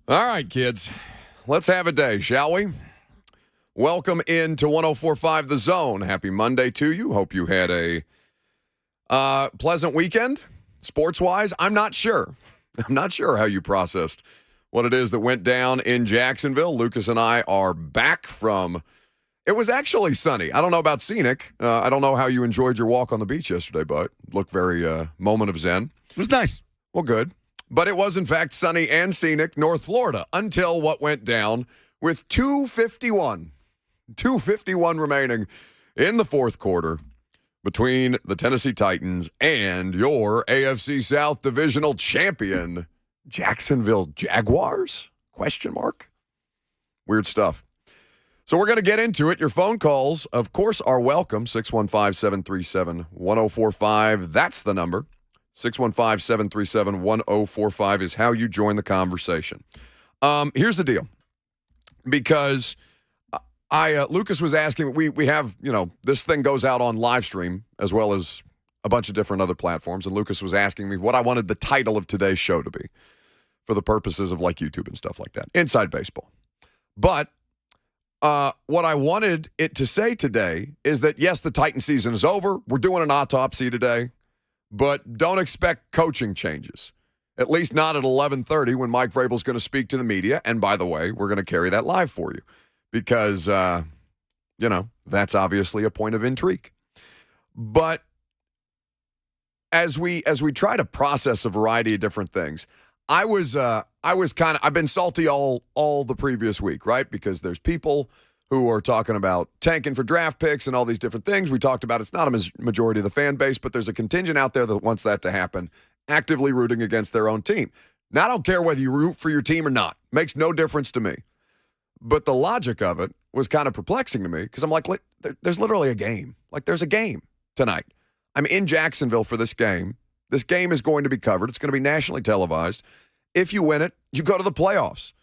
All right, kids. Let's have a day, shall we? Welcome into 104.5 The Zone. Happy Monday to you. Hope you had a pleasant weekend, sports-wise. I'm not sure. I'm not sure how you processed what it is that went down in Jacksonville. Lucas and I are back from it was actually sunny. I don't know about scenic. I don't know how you enjoyed your walk on the beach yesterday, but it looked very moment of zen. It was nice. Well, good. But it was, in fact, sunny and scenic North Florida until what went down with 2:51 remaining in the fourth quarter between the Tennessee Titans and your AFC South divisional champion, Jacksonville Jaguars? Question mark? Weird stuff. So we're going to get into it. Your phone calls, of course, are welcome. 615-737-1045. That's the number. 615-737-1045 is how you join the conversation. Here's the deal. Because Lucas was asking, we have, this thing goes out on live stream as well as a bunch of different other platforms. And Lucas was asking me what I wanted the title of today's show to be for the purposes of like YouTube and stuff like that. Inside Baseball. But what I wanted it to say today is that, yes, the Titan season is over. We're doing an autopsy today. But don't expect coaching changes, at least not at 11:30 when Mike Vrabel is going to speak to the media. And by the way, we're going to carry that live for you because, that's obviously a point of intrigue. But as we try to process a variety of different things, I've been salty all the previous week, right? Because there's people who are talking about tanking for draft picks and all these different things. We talked about it's not a majority of the fan base, but there's a contingent out there that wants that to happen, actively rooting against their own team. Now, I don't care whether you root for your team or not. Makes no difference to me. But the logic of it was kind of perplexing to me because I'm like, there's literally a game. Like, there's a game tonight. I'm in Jacksonville for this game. This game is going to be covered. It's going to be nationally televised. If you win it, you go to the playoffs.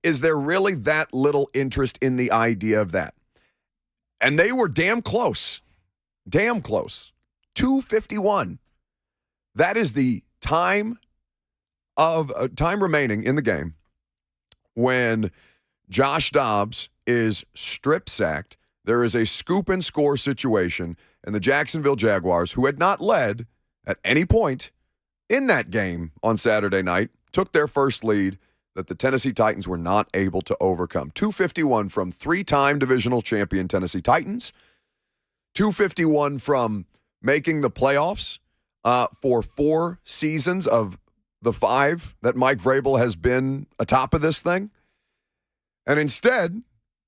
Is there really that little interest in the idea of that? And they were damn close. Damn close. 2:51. That is the time remaining in the game when Josh Dobbs is strip sacked. There is a scoop and score situation, and the Jacksonville Jaguars, who had not led at any point in that game on Saturday night, took their first lead that the Tennessee Titans were not able to overcome. 2:51 from three-time divisional champion Tennessee Titans. 2:51 from making the playoffs for 4 seasons of the 5 that Mike Vrabel has been atop of this thing. And instead,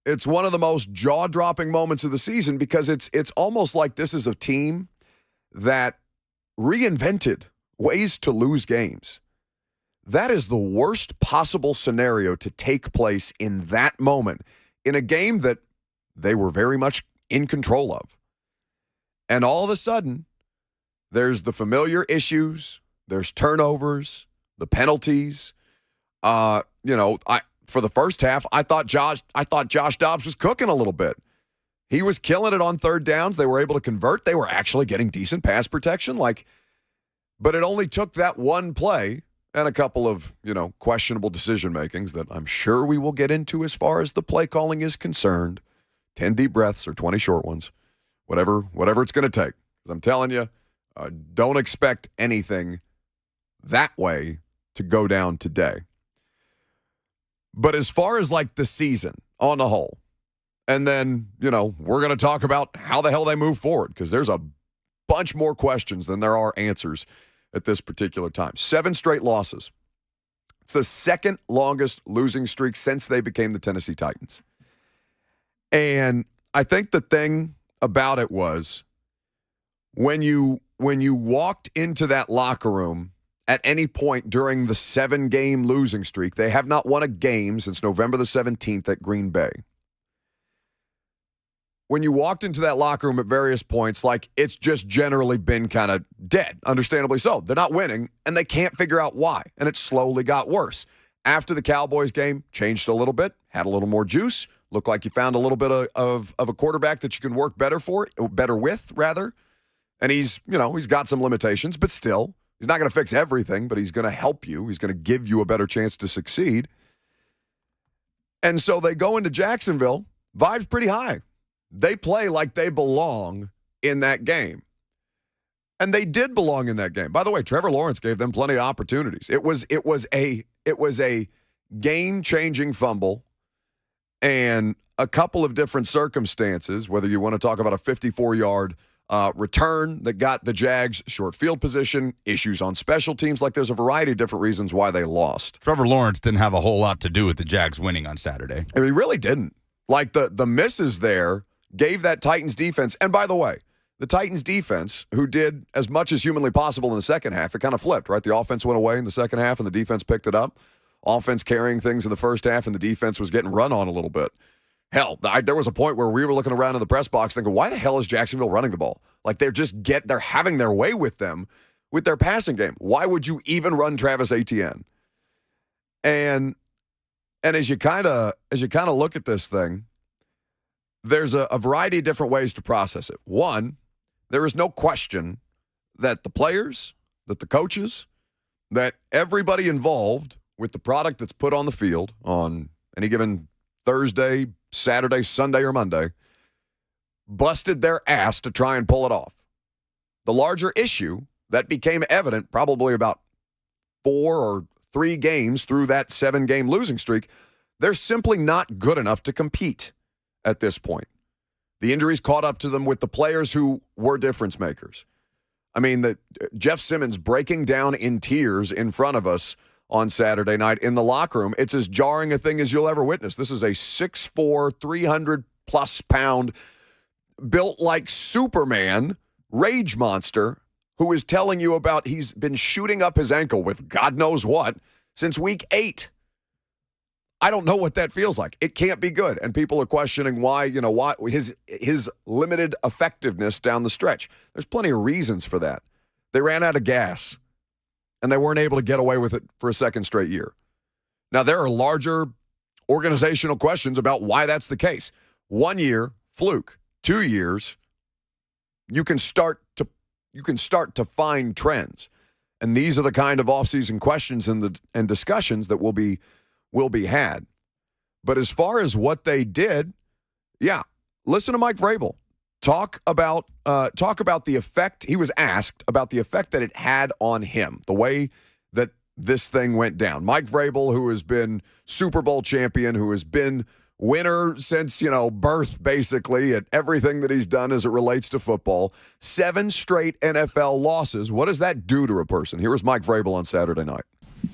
it's one of the most jaw-dropping moments of the season because it's almost like this is a team that reinvented ways to lose games. That is the worst possible scenario to take place in that moment in a game that they were very much in control of. And all of a sudden, there's the familiar issues, there's turnovers, the penalties. For the first half, I thought Josh Dobbs was cooking a little bit. He was killing it on third downs. They were able to convert. They were actually getting decent pass protection. But it only took that one play and a couple of, questionable decision-makings that I'm sure we will get into as far as the play calling is concerned. 10 deep breaths or 20 short ones, whatever it's going to take. Because I'm telling you, don't expect anything that way to go down today. But as far as, the season on the whole, and then, we're going to talk about how the hell they move forward because there's a bunch more questions than there are answers at this particular time. 7 straight losses. It's the second longest losing streak since they became the Tennessee Titans. And I think the thing about it was when you walked into that locker room at any point during the 7-game losing streak, they have not won a game since November the 17th at Green Bay. When you walked into that locker room at various points, it's just generally been kind of dead, understandably so. They're not winning, and they can't figure out why, and it slowly got worse. After the Cowboys game, changed a little bit, had a little more juice, looked like you found a little bit of a quarterback that you can work better with, and he's got some limitations, but still, He's not going to fix everything, but he's going to help you. He's going to give you a better chance to succeed. And so they go into Jacksonville, vibes pretty high. They play like they belong in that game. And they did belong in that game. By the way, Trevor Lawrence gave them plenty of opportunities. It was a game-changing fumble and a couple of different circumstances, whether you want to talk about a 54-yard return that got the Jags short field position, issues on special teams. Like, there's a variety of different reasons why they lost. Trevor Lawrence didn't have a whole lot to do with the Jags winning on Saturday. I mean, he really didn't. Like, the misses there gave that Titans defense, and by the way, the Titans defense, who did as much as humanly possible in the second half, it kind of flipped, right? The offense went away in the second half, and the defense picked it up. Offense carrying things in the first half, and the defense was getting run on a little bit. Hell, there was a point where we were looking around in the press box thinking, why the hell is Jacksonville running the ball? Like, they're having their way with them with their passing game. Why would you even run Travis Etienne? And as you kind of look at this thing, there's a variety of different ways to process it. One, there is no question that the players, that the coaches, that everybody involved with the product that's put on the field on any given Thursday, Saturday, Sunday, or Monday, busted their ass to try and pull it off. The larger issue that became evident probably about 4 or 3 games through that 7-game losing streak, they're simply not good enough to compete at this point. The injuries caught up to them with the players who were difference makers. I mean, Jeff Simmons breaking down in tears in front of us on Saturday night in the locker room, it's as jarring a thing as you'll ever witness. This is a 6'4", 300-plus pound, built like Superman, rage monster who is telling you about he's been shooting up his ankle with God knows what since week 8. I don't know what that feels like. It can't be good. And people are questioning why his limited effectiveness down the stretch. There's plenty of reasons for that. They ran out of gas, and they weren't able to get away with it for a second straight year. Now, there are larger organizational questions about why that's the case. 1 year, fluke. 2 years, you can start to find trends. And these are the kind of offseason questions and discussions that will be had. But as far as what they did, yeah, listen to Mike Vrabel. Talk about the effect. He was asked about the effect that it had on him, the way that this thing went down. Mike Vrabel, who has been Super Bowl champion, who has been winner since, birth, basically, at everything that he's done as it relates to football. 7 straight NFL losses. What does that do to a person? Here was Mike Vrabel on Saturday night.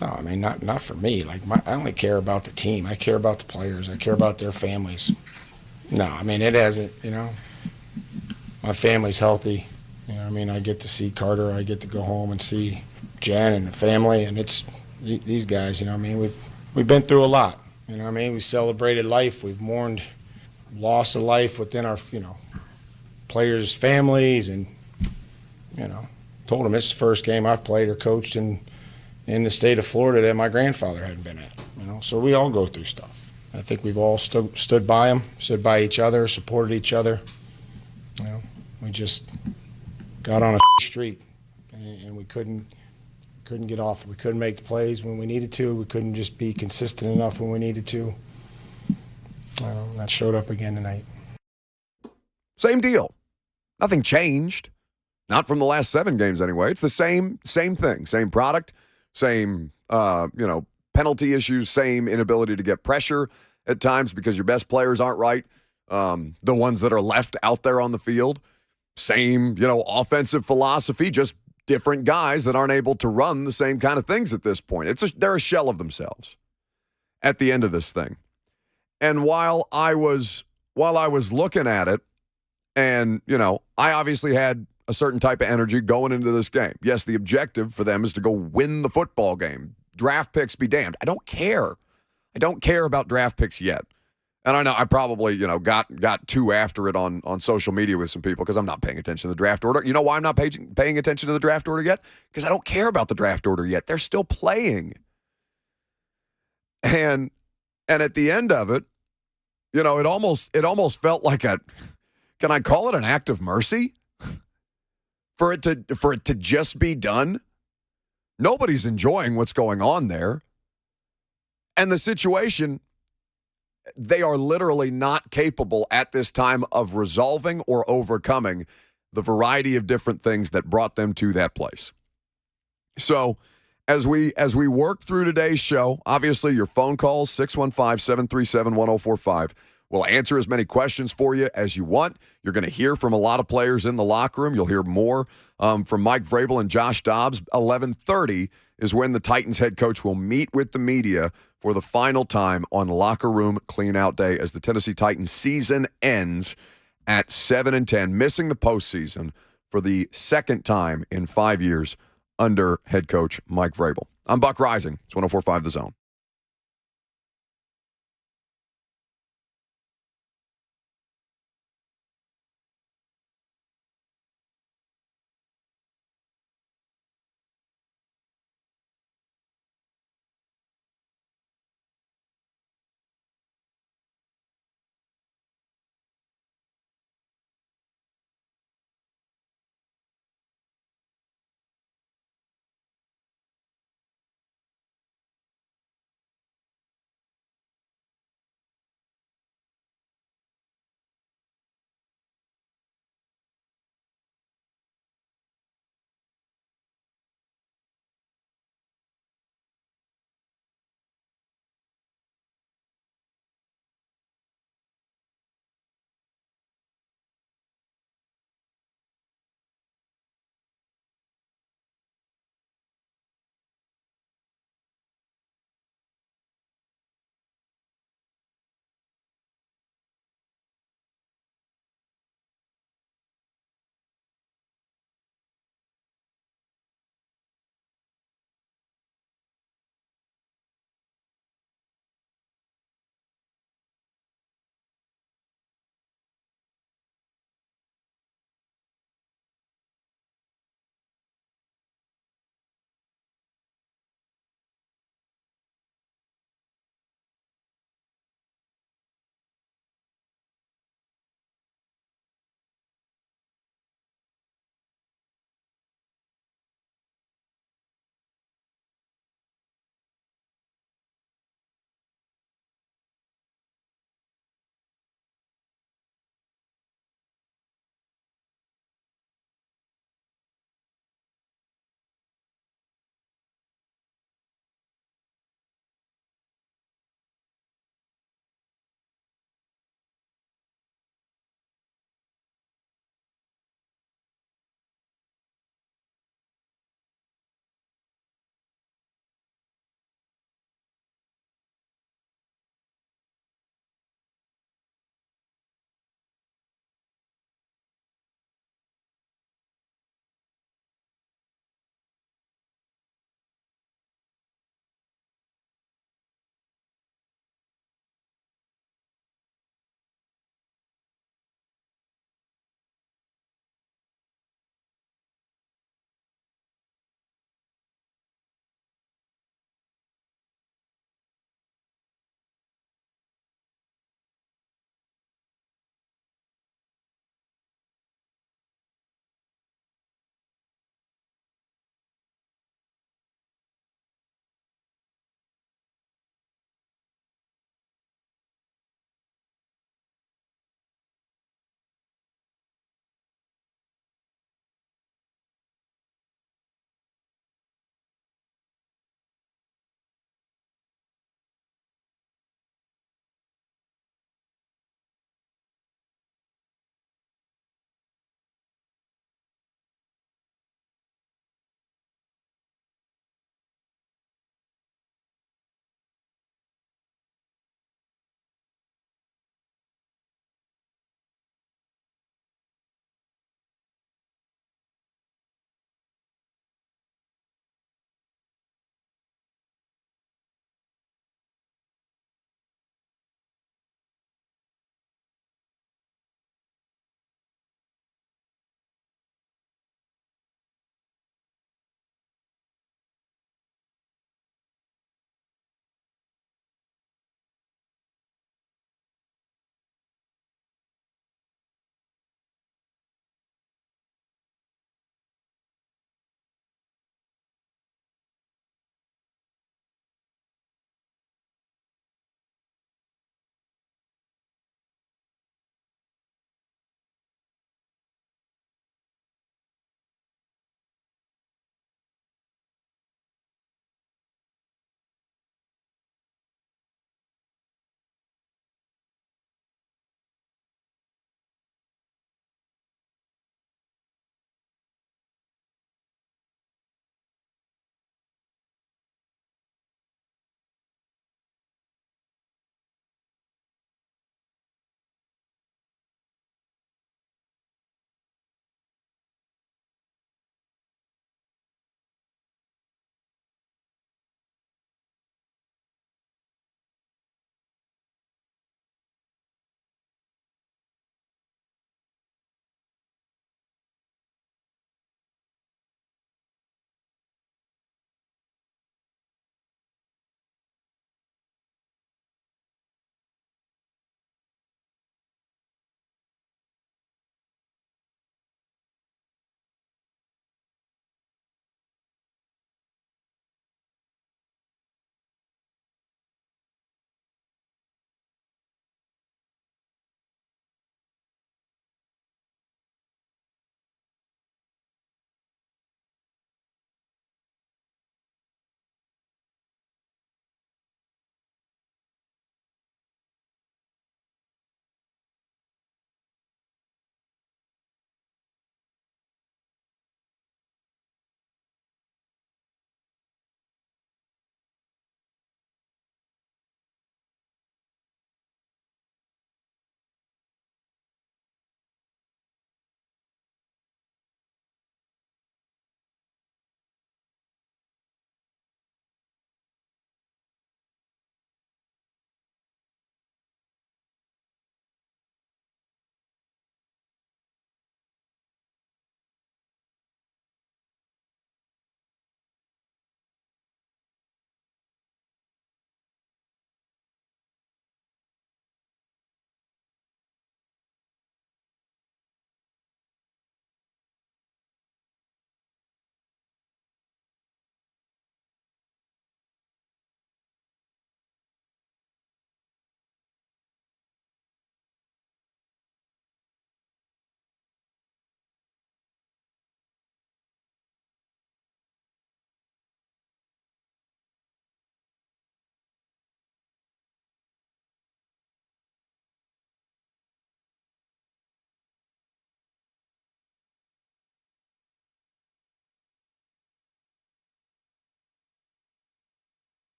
No, I mean, not for me. Like, I only care about the team. I care about the players. I care about their families. No, I mean, it hasn't, my family's healthy. I get to see Carter. I get to go home and see Jen and the family, and it's these guys, we've been through a lot. We celebrated life. We've mourned loss of life within our, players' families, and, told them it's the first game I've played or coached in the state of Florida that my grandfather hadn't been at. So we all go through stuff. I think we've all stood by them, stood by each other, supported each other. We just got on a streak, and we couldn't get off. We couldn't make the plays when we needed to. We couldn't just be consistent enough when we needed to. That showed up again tonight. Same deal. Nothing changed. Not from the last 7 games anyway. It's the same thing. Same product, same penalty issues, same inability to get pressure at times because your best players aren't right. The ones that are left out there on the field. Same, offensive philosophy, just different guys that aren't able to run the same kind of things at this point. They're a shell of themselves at the end of this thing. And while I was looking at it, and, I obviously had a certain type of energy going into this game. Yes, the objective for them is to go win the football game. Draft picks be damned. I don't care. I don't care about draft picks yet. And I know I probably, got too after it on social media with some people because I'm not paying attention to the draft order. You know why I'm not paying attention to the draft order yet? Because I don't care about the draft order yet. They're still playing. And at the end of it, it almost felt like can I call it an act of mercy? For it to just be done? Nobody's enjoying what's going on there. And the situation, they are literally not capable at this time of resolving or overcoming the variety of different things that brought them to that place. So as we work through today's show, obviously your phone calls, 615-737-1045. We'll answer as many questions for you as you want. You're going to hear from a lot of players in the locker room. You'll hear more from Mike Vrabel and Josh Dobbs. 11:30 is when the Titans head coach will meet with the media for the final time on Locker Room Cleanout Day as the Tennessee Titans season ends at 7-10, missing the postseason for the second time in 5 years under head coach Mike Vrabel. I'm Buck Rising. It's 104.5 The Zone.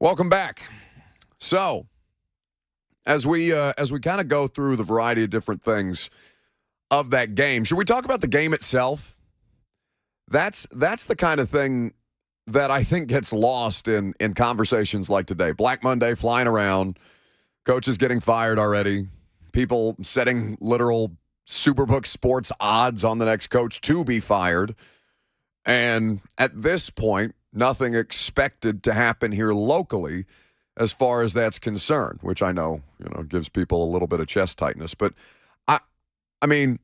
Welcome back. So, as we kind of go through the variety of different things of that game, should we talk about the game itself? That's the kind of thing that I think gets lost in conversations like today. Black Monday flying around, coaches getting fired already, people setting literal Superbook sports odds on the next coach to be fired. And at this point, nothing expected to happen here locally as far as that's concerned, which I know, gives people a little bit of chest tightness. But I mean,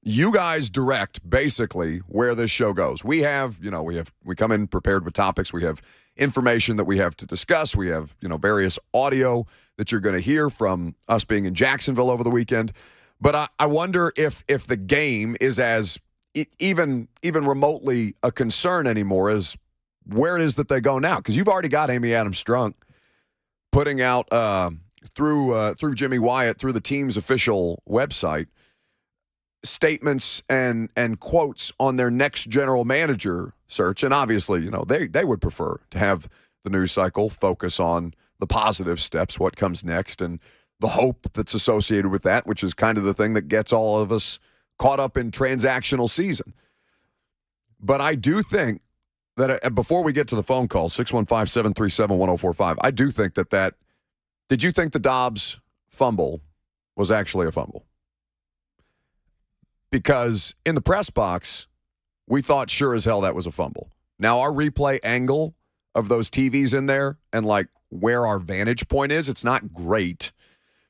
you guys direct basically where this show goes. We come in prepared with topics. We have information that we have to discuss. We have, various audio that you're going to hear from us being in Jacksonville over the weekend. But I wonder if the game is as even remotely a concern anymore as where it is that they go now. Because you've already got Amy Adams-Strunk putting out through Jimmy Wyatt, through the team's official website, statements and quotes on their next general manager search. And obviously, they would prefer to have the news cycle focus on the positive steps, what comes next, and the hope that's associated with that, which is kind of the thing that gets all of us caught up in transactional season. But I do think that before we get to the phone call, 615-737-1045, I do think that did you think the Dobbs fumble was actually a fumble? Because in the press box, we thought sure as hell that was a fumble. Now, our replay angle of those TVs in there and where our vantage point is, it's not great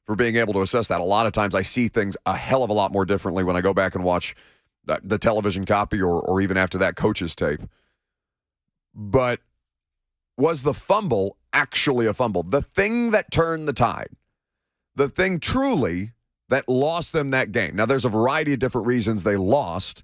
for being able to assess that. A lot of times I see things a hell of a lot more differently when I go back and watch the television copy or even after that coach's tape. But was the fumble actually a fumble? The thing that turned the tide, the thing truly that lost them that game. Now, there's a variety of different reasons they lost,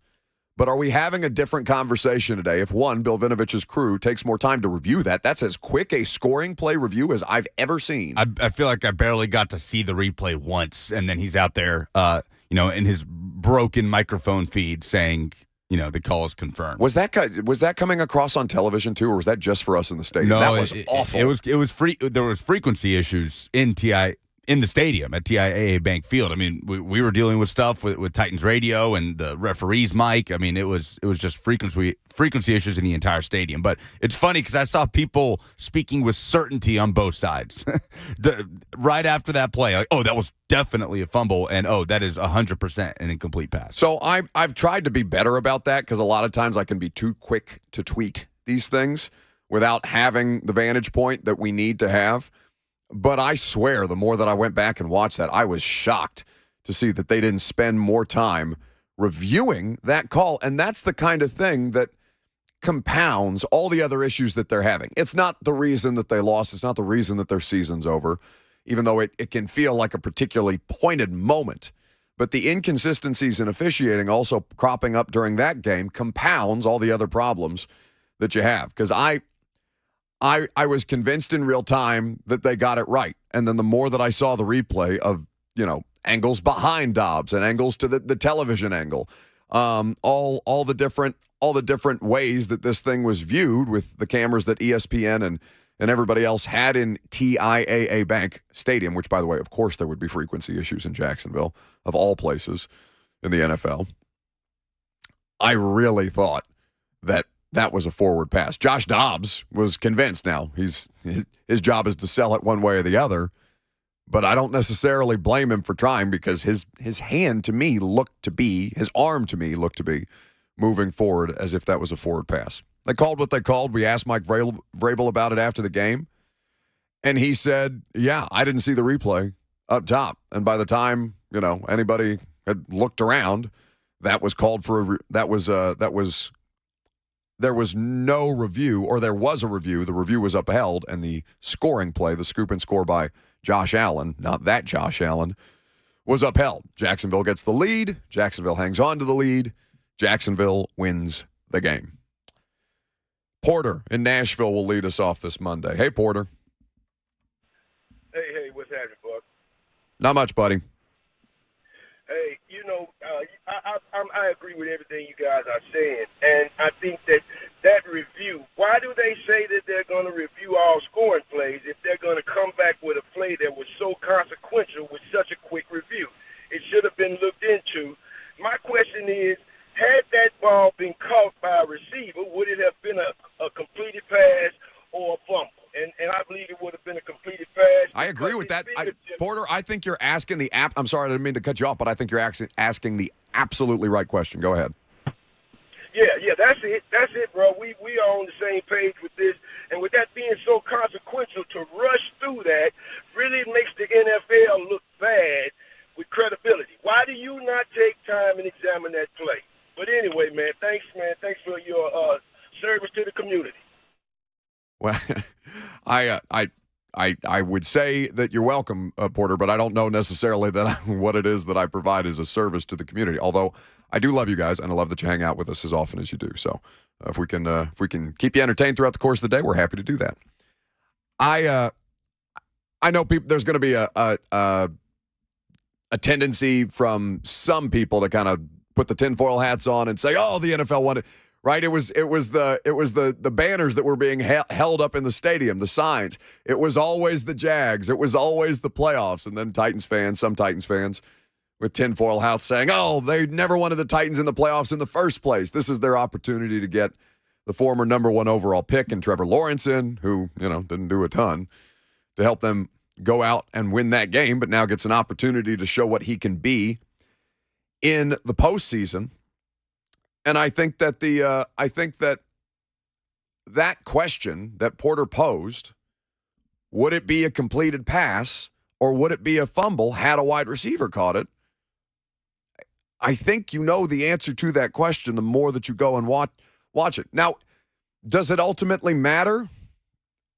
but are we having a different conversation today if, one, Bill Vinovich's crew takes more time to review that? That's as quick a scoring play review as I've ever seen. I feel like I barely got to see the replay once, and then he's out there, in his broken microphone feed saying, the call is confirmed. Was that coming across on television too, or was that just for us in the stadium? No, that was awful. It was free. There was frequency issues in the stadium at TIAA Bank Field. I mean, we were dealing with stuff with Titans radio and the referee's mic. I mean, it was just frequency issues in the entire stadium. But it's funny because I saw people speaking with certainty on both sides right after that play. Like, oh, that was definitely a fumble, and oh, that is 100% an incomplete pass. So I've tried to be better about that because a lot of times I can be too quick to tweet these things without having the vantage point that we need to have. But I swear, the more that I went back and watched that, I was shocked to see that they didn't spend more time reviewing that call. And that's the kind of thing that compounds all the other issues that they're having. It's not the reason that they lost. It's not the reason that their season's over, even though it can feel like a particularly pointed moment. But the inconsistencies in officiating also cropping up during that game compounds all the other problems that you have. Because I was convinced in real time that they got it right. And then the more that I saw the replay of, angles behind Dobbs and angles to the television angle, all the different ways that this thing was viewed with the cameras that ESPN and everybody else had in TIAA Bank Stadium, which, by the way, of course there would be frequency issues in Jacksonville, of all places in the NFL. I really thought that was a forward pass. Josh Dobbs was convinced now. His job is to sell it one way or the other, but I don't necessarily blame him for trying because his arm to me looked to be moving forward as if that was a forward pass. They called what they called. We asked Mike Vrabel about it after the game, and he said, yeah, I didn't see the replay up top. And by the time, anybody had looked around, that was called for there was no review, or there was a review. The review was upheld, and the scoring play, the scoop and score by Josh Allen, not that Josh Allen, was upheld. Jacksonville gets the lead. Jacksonville hangs on to the lead. Jacksonville wins the game. Porter in Nashville will lead us off this Monday. Hey, Porter. Hey, what's happening, Buck? Not much, buddy. Hey, I agree with everything you guys are saying, and I think that that review. Why do they say that they're going to review all scoring plays if they're going to come back with a play that was so consequential with such a quick review? It should have been looked into. My question is, had that ball been caught by a receiver, would it have been a completed pass or a fumble? And I believe it would have been a completed pass. I agree with that. Porter, I think you're asking I'm sorry, I didn't mean to cut you off, but I think you're asking the absolutely right question. Go ahead. Yeah, that's it, bro. We are on the same page with this. And with that being so consequential, to rush through that really makes the NFL look bad with credibility. Why do you not take time and examine that play? But anyway, man. Thanks for your service to the community. Well, I would say that you're welcome, Porter, but I don't know necessarily that what it is that I provide is a service to the community. Although I do love you guys, and I love that you hang out with us as often as you do. So if we can keep you entertained throughout the course of the day, we're happy to do that. I know people. There's going to be a tendency from some people to kind of put the tinfoil hats on and say, "Oh, the NFL won it." Right? It was the banners that were being held up in the stadium, the signs. It was always the Jags. It was always the playoffs. And then some Titans fans with tinfoil hats saying, "Oh, they never wanted the Titans in the playoffs in the first place. This is their opportunity to get the former number 1 overall pick and Trevor Lawrence in, who, didn't do a ton, to help them go out and win that game, but now gets an opportunity to show what he can be in the postseason." And I think that that question that Porter posed, would it be a completed pass or would it be a fumble had a wide receiver caught it? I think you know the answer to that question the more that you go and watch it. Now, does it ultimately matter?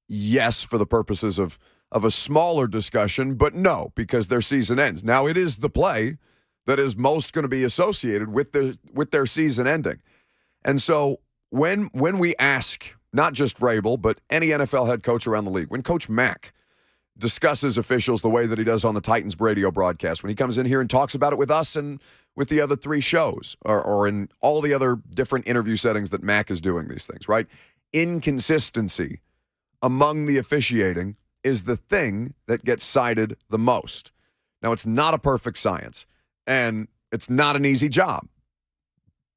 Yes, for the purposes of a smaller discussion, but no, because their season ends. Now, it is the play that is most going to be associated with their season ending. And so when we ask not just Vrabel, but any NFL head coach around the league, when Coach Mack discusses officials the way that he does on the Titans radio broadcast, when he comes in here and talks about it with us and with the other 3 shows, or in all the other different interview settings that Mack is doing these things, right? Inconsistency among the officiating is the thing that gets cited the most. Now, it's not a perfect science. And it's not an easy job,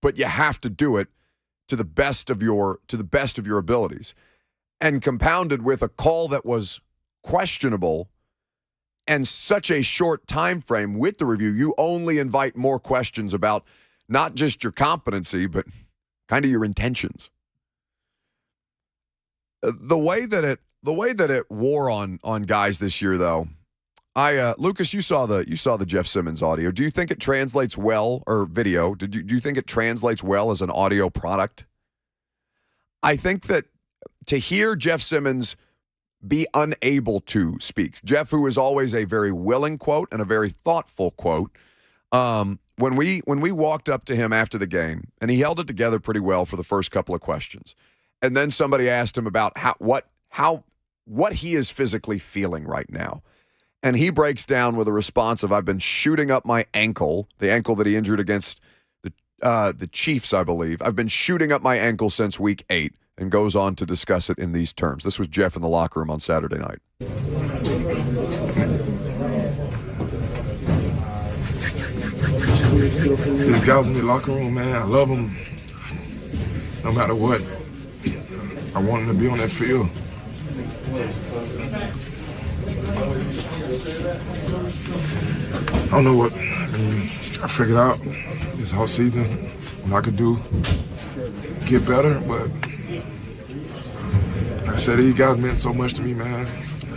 but you have to do it to the best of your abilities. And compounded with a call that was questionable and such a short time frame with the review, you only invite more questions about not just your competency, but kind of your intentions. The way that it wore on guys this year, though. Lucas, you saw the Jeff Simmons audio. Do you think it translates well, or video? Do you think it translates well as an audio product? I think that to hear Jeff Simmons be unable to speak, Jeff, who is always a very willing quote and a very thoughtful quote, when we walked up to him after the game, and he held it together pretty well for the first couple of questions, and then somebody asked him about what he is physically feeling right now. And he breaks down with a response of, "I've been shooting up my ankle," the ankle that he injured against the Chiefs, I believe. "I've been shooting up my ankle since week 8, and goes on to discuss it in these terms. This was Jeff in the locker room on Saturday night. These guys in the locker room, man, I love them. No matter what, I want them to be on that field. I don't know what, I figured out this whole season what I could do, get better, but like I said, these guys meant so much to me, man.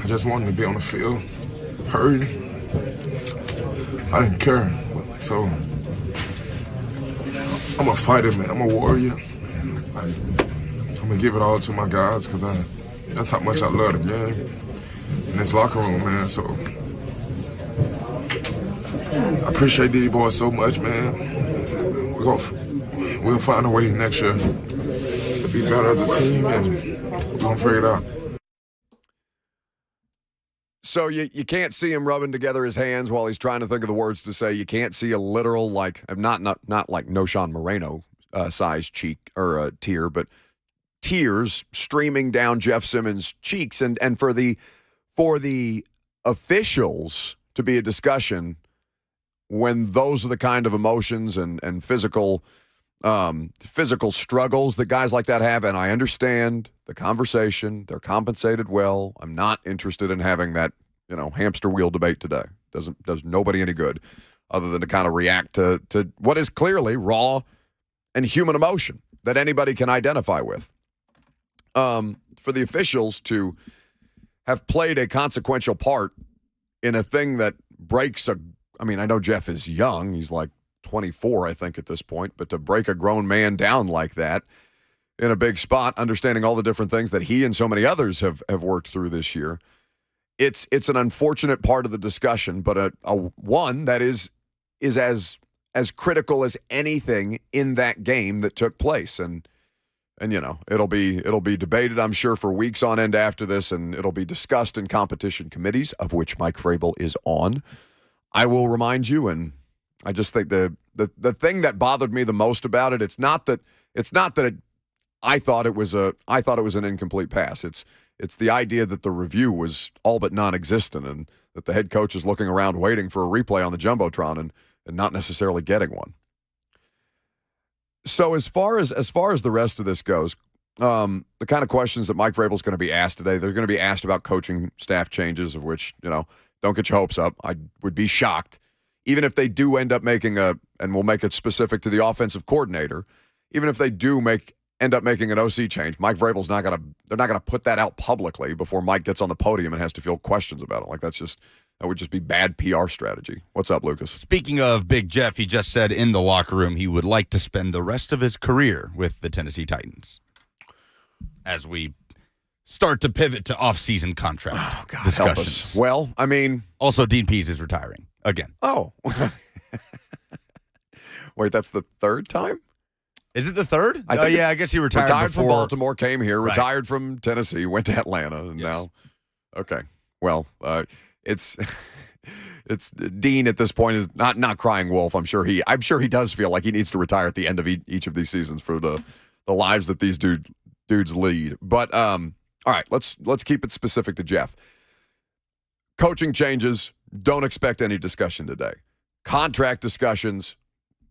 I just wanted to be on the field, hurting. I didn't care, so I'm a fighter, man. I'm a warrior. I'm gonna give it all to my guys because that's how much I love the game in this locker room, man. So I appreciate these boys so much, man. We'll find a way next year to be better as a team, and we're gonna figure it out. So you can't see him rubbing together his hands while he's trying to think of the words to say. You can't see a literal, like, not like No Sean Moreno size cheek or tear, but tears streaming down Jeff Simmons' cheeks, and for the officials to be a discussion when those are the kind of emotions and physical struggles that guys like that have. And I understand the conversation; they're compensated well. I'm not interested in having that hamster wheel debate today. Does nobody any good, other than to kind of react to what is clearly raw and human emotion that anybody can identify with. For the officials to have played a consequential part in a thing that breaks I know Jeff is young. He's like 24, I think, at this point. But to break a grown man down like that in a big spot, understanding all the different things that he and so many others have worked through this year, it's an unfortunate part of the discussion, but a one that is as critical as anything in that game that took place. And it'll be debated, I'm sure, for weeks on end after this, and it'll be discussed in competition committees, of which Mike Vrabel is on. I will remind you, and I just think the thing that bothered me the most about it, it's not that I thought it was an incomplete pass. It's the idea that the review was all but non-existent, and that the head coach is looking around waiting for a replay on the Jumbotron and not necessarily getting one. So as far as the rest of this goes, the kind of questions that Mike Vrabel is going to be asked today, they're going to be asked about coaching staff changes, of which, don't get your hopes up. I would be shocked, even if they do end up making and we'll make it specific to the offensive coordinator, even if they do end up making an OC change, Mike Vrabel's they're not gonna put that out publicly before Mike gets on the podium and has to field questions about it. Like that would just be bad PR strategy. What's up, Lucas? Speaking of Big Jeff, he just said in the locker room he would like to spend the rest of his career with the Tennessee Titans. As we start to pivot to off-season contract discussions. Well, also Dean Pease is retiring again. Oh. Wait, that's the third time? Is it the third? I guess he retired from Baltimore, came here, retired from Tennessee, went to Atlanta, and now. Okay. Well, it's Dean at this point is not crying wolf. I'm sure he does feel like he needs to retire at the end of each of these seasons for the lives that these dudes lead. But all right, let's keep it specific to Jeff. Coaching changes, don't expect any discussion today. Contract discussions,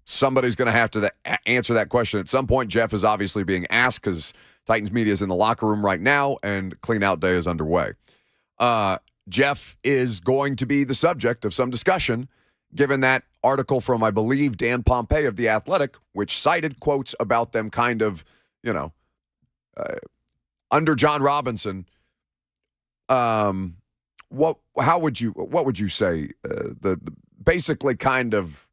somebody's going to have to answer that question at some point. Jeff is obviously being asked because Titans media is in the locker room right now and clean-out day is underway. Jeff is going to be the subject of some discussion, given that article from, I believe, Dan Pompei of The Athletic, which cited quotes about them kind of, under John Robinson. What would you say? The basically kind of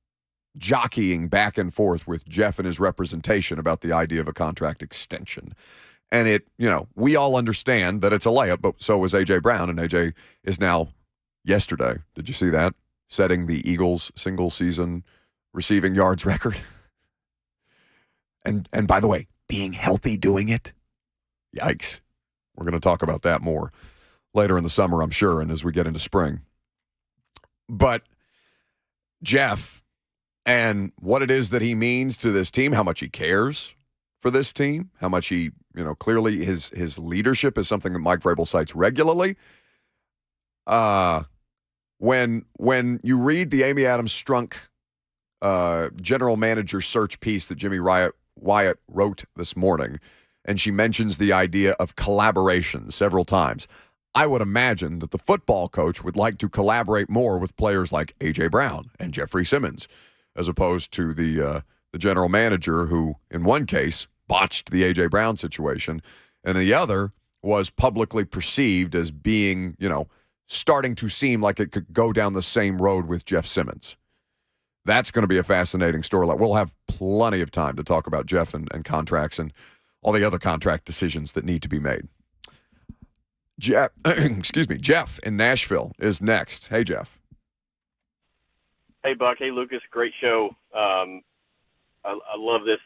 jockeying back and forth with Jeff and his representation about the idea of a contract extension. And we all understand that it's a layup, but so was A.J. Brown, and A.J. is now, yesterday, did you see that? Setting the Eagles' single-season receiving yards record. And by the way, being healthy doing it, yikes. We're going to talk about that more later in the summer, I'm sure, and as we get into spring. But Jeff and what it is that he means to this team, how much he cares for this team, how much he, clearly his leadership is something that Mike Vrabel cites regularly. When you read the Amy Adams Strunk general manager search piece that Jimmy Wyatt wrote this morning, and she mentions the idea of collaboration several times, I would imagine that the football coach would like to collaborate more with players like A.J. Brown and Jeffrey Simmons, as opposed to the general manager who, in one case, botched the A.J. Brown situation, and the other was publicly perceived as being, starting to seem like it could go down the same road with Jeff Simmons. That's going to be a fascinating story. We'll have plenty of time to talk about Jeff and contracts and all the other contract decisions that need to be made. Jeff in Nashville is next. Hey, Jeff. Hey, Buck. Hey, Lucas. Great show. I love this.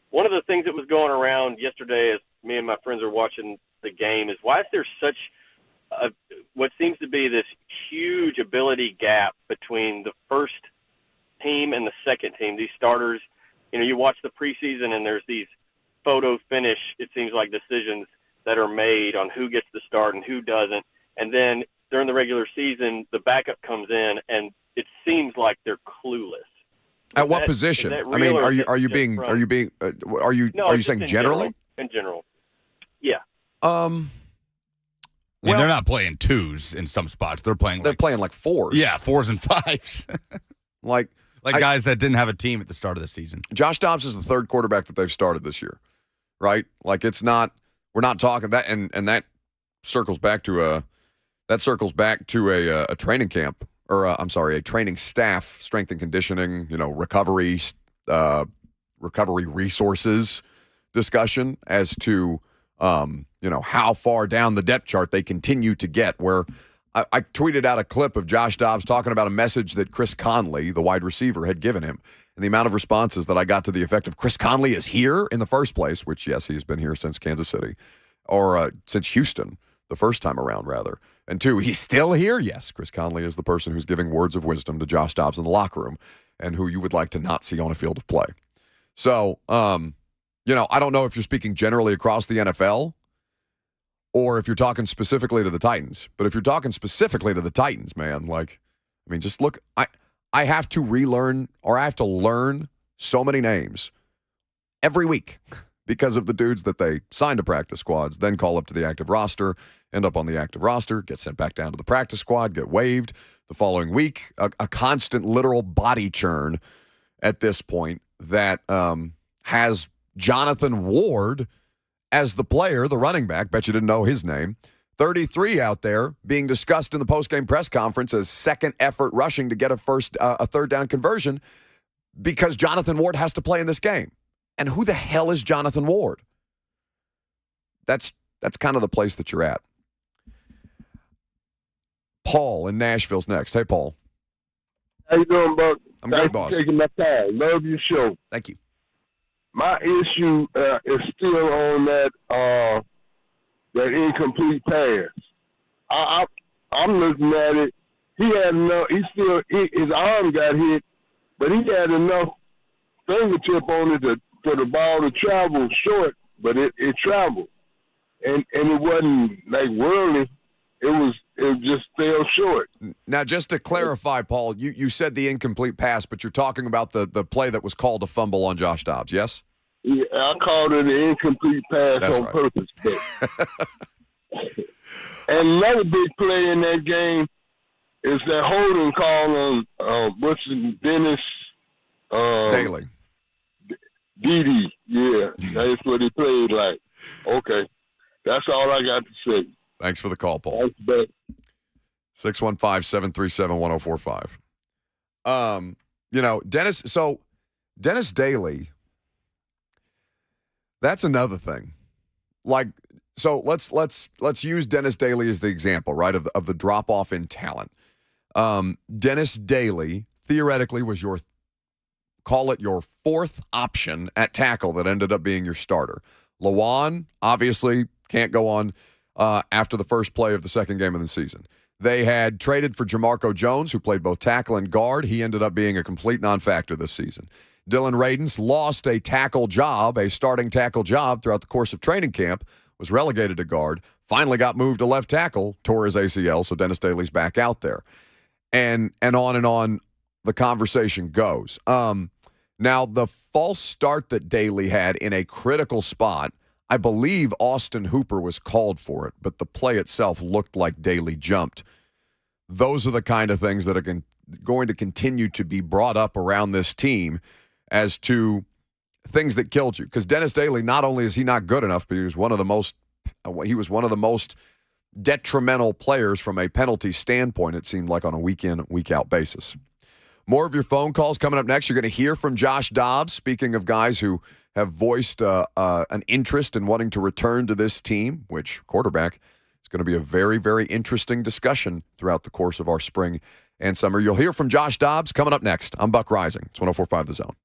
One of the things that was going around yesterday as me and my friends are watching the game is why is there such what seems to be this huge ability gap between the first team and the second team, these starters. You watch the preseason and there's these photo finish, it seems like, decisions that are made on who gets to start and who doesn't. And then during the regular season, the backup comes in, and it seems like they're clueless. At what position? I mean, are you saying generally? In general. Yeah. I mean, they're not playing twos in some spots. They're playing like fours. Yeah, fours and fives. like guys that didn't have a team at the start of the season. Josh Dobbs is the third quarterback that they've started this year, right? Like we're not talking that, and that circles back to a training camp, or a training staff, strength and conditioning, recovery resources discussion as to how far down the depth chart they continue to get. Where I tweeted out a clip of Josh Dobbs talking about a message that Chris Conley, the wide receiver, had given him. And the amount of responses that I got to the effect of Chris Conley is here in the first place, which, yes, he's been here since Kansas City, or since Houston, the first time around, rather. And two, he's still here? Yes, Chris Conley is the person who's giving words of wisdom to Josh Dobbs in the locker room and who you would like to not see on a field of play. So, I don't know if you're speaking generally across the NFL or if you're talking specifically to the Titans. But if you're talking specifically to the Titans, man, just look, I have to relearn, or I have to learn so many names every week because of the dudes that they sign to practice squads, then call up to the active roster, end up on the active roster, get sent back down to the practice squad, get waived the following week. A constant literal body churn at this point that has Jonathan Ward as the player, the running back, bet you didn't know his name, 33 out there being discussed in the postgame press conference as second effort rushing to get a third down conversion because Jonathan Ward has to play in this game. And who the hell is Jonathan Ward? That's kind of the place that you're at. Paul in Nashville's next. Hey, Paul. How you doing, Buck? I'm good, boss. Thanks for taking my time. Love your show. Thank you. My issue is still on that incomplete pass. I'm looking at it. He had enough. His arm got hit, but he had enough fingertip on it for the ball to travel short, but it traveled, and it wasn't like whirling. It just fell short. Now, just to clarify, Paul, you said the incomplete pass, but you're talking about the play that was called a fumble on Josh Dobbs, yes? Yeah, I called it an incomplete pass. That's on right. Purpose. And another big play in that game is that holding call on Dennis Daly. Dede. Yeah, that's what he played like. Okay, that's all I got to say. Thanks for the call, Paul. Thanks, Buck. 615-737-1045. Dennis Daly, that's another thing. So let's use Dennis Daly as the example, right, of the drop-off in talent. Dennis Daly theoretically was call it your fourth option at tackle that ended up being your starter. Lawan obviously can't go on after the first play of the second game of the season. They had traded for Jamarco Jones, who played both tackle and guard. He ended up being a complete non-factor this season. Dylan Radins lost a starting tackle job throughout the course of training camp, was relegated to guard, finally got moved to left tackle, tore his ACL, so Dennis Daly's back out there. And on the conversation goes. Now, the false start that Daly had in a critical spot, I believe Austin Hooper was called for it, but the play itself looked like Daly jumped. Those are the kind of things that are going to continue to be brought up around this team as to things that killed you. Because Dennis Daly, not only is he not good enough, but he was one of the most detrimental players from a penalty standpoint, it seemed like, on a week-in, week-out basis. More of your phone calls coming up next. You're going to hear from Josh Dobbs, speaking of guys who have voiced an interest in wanting to return to this team, which quarterback is going to be a very, very interesting discussion throughout the course of our spring and summer. You'll hear from Josh Dobbs coming up next. I'm Buck Rising. It's 104.5 The Zone.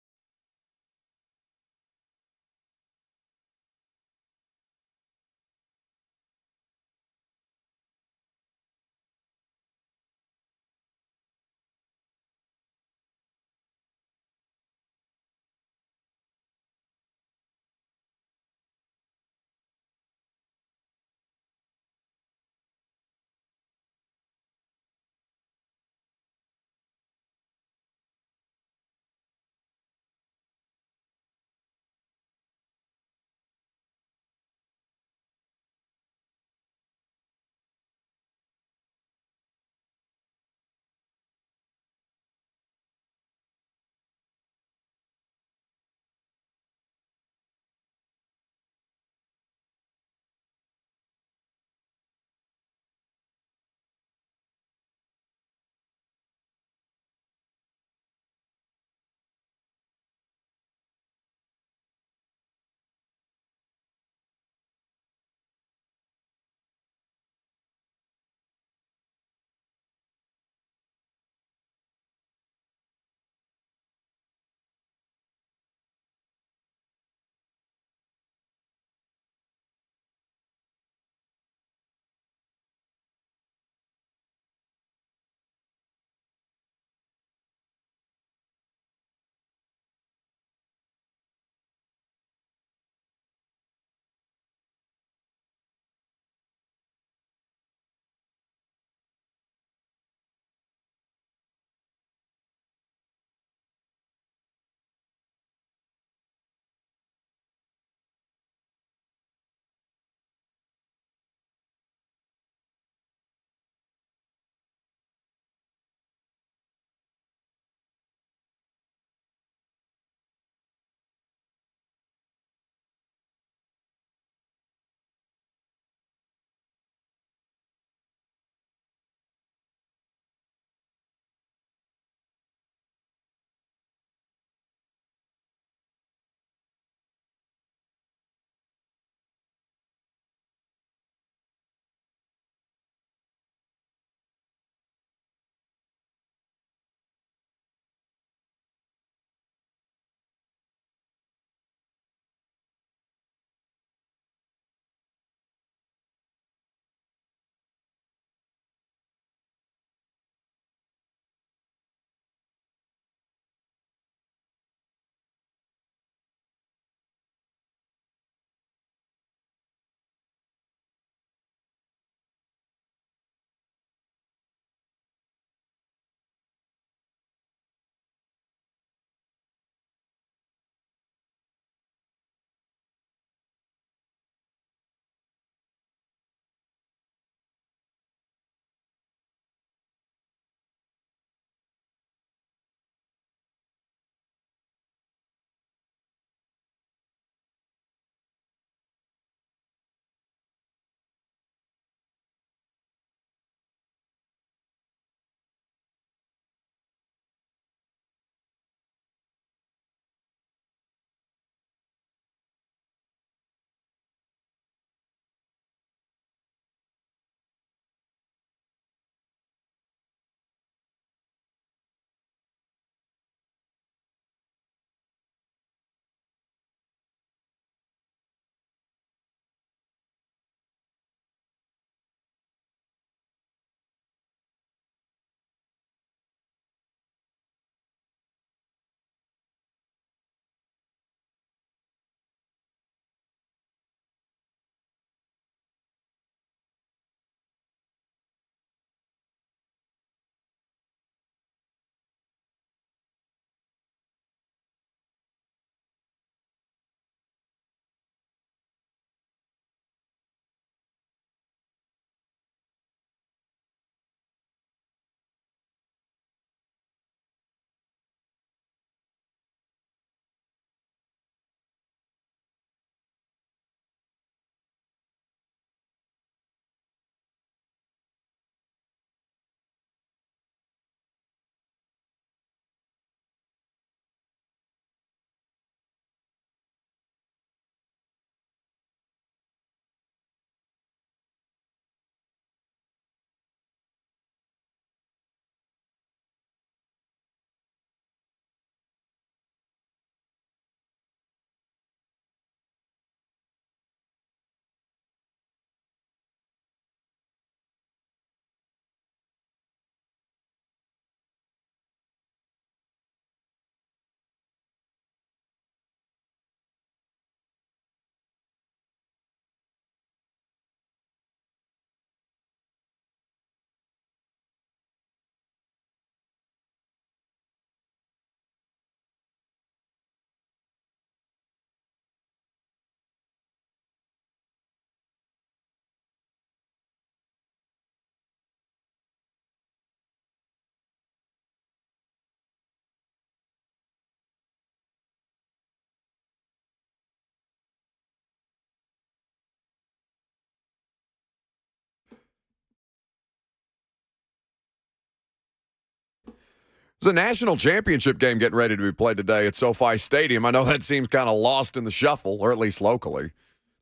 There's a national championship game getting ready to be played today at SoFi Stadium. I know that seems kind of lost in the shuffle, or at least locally.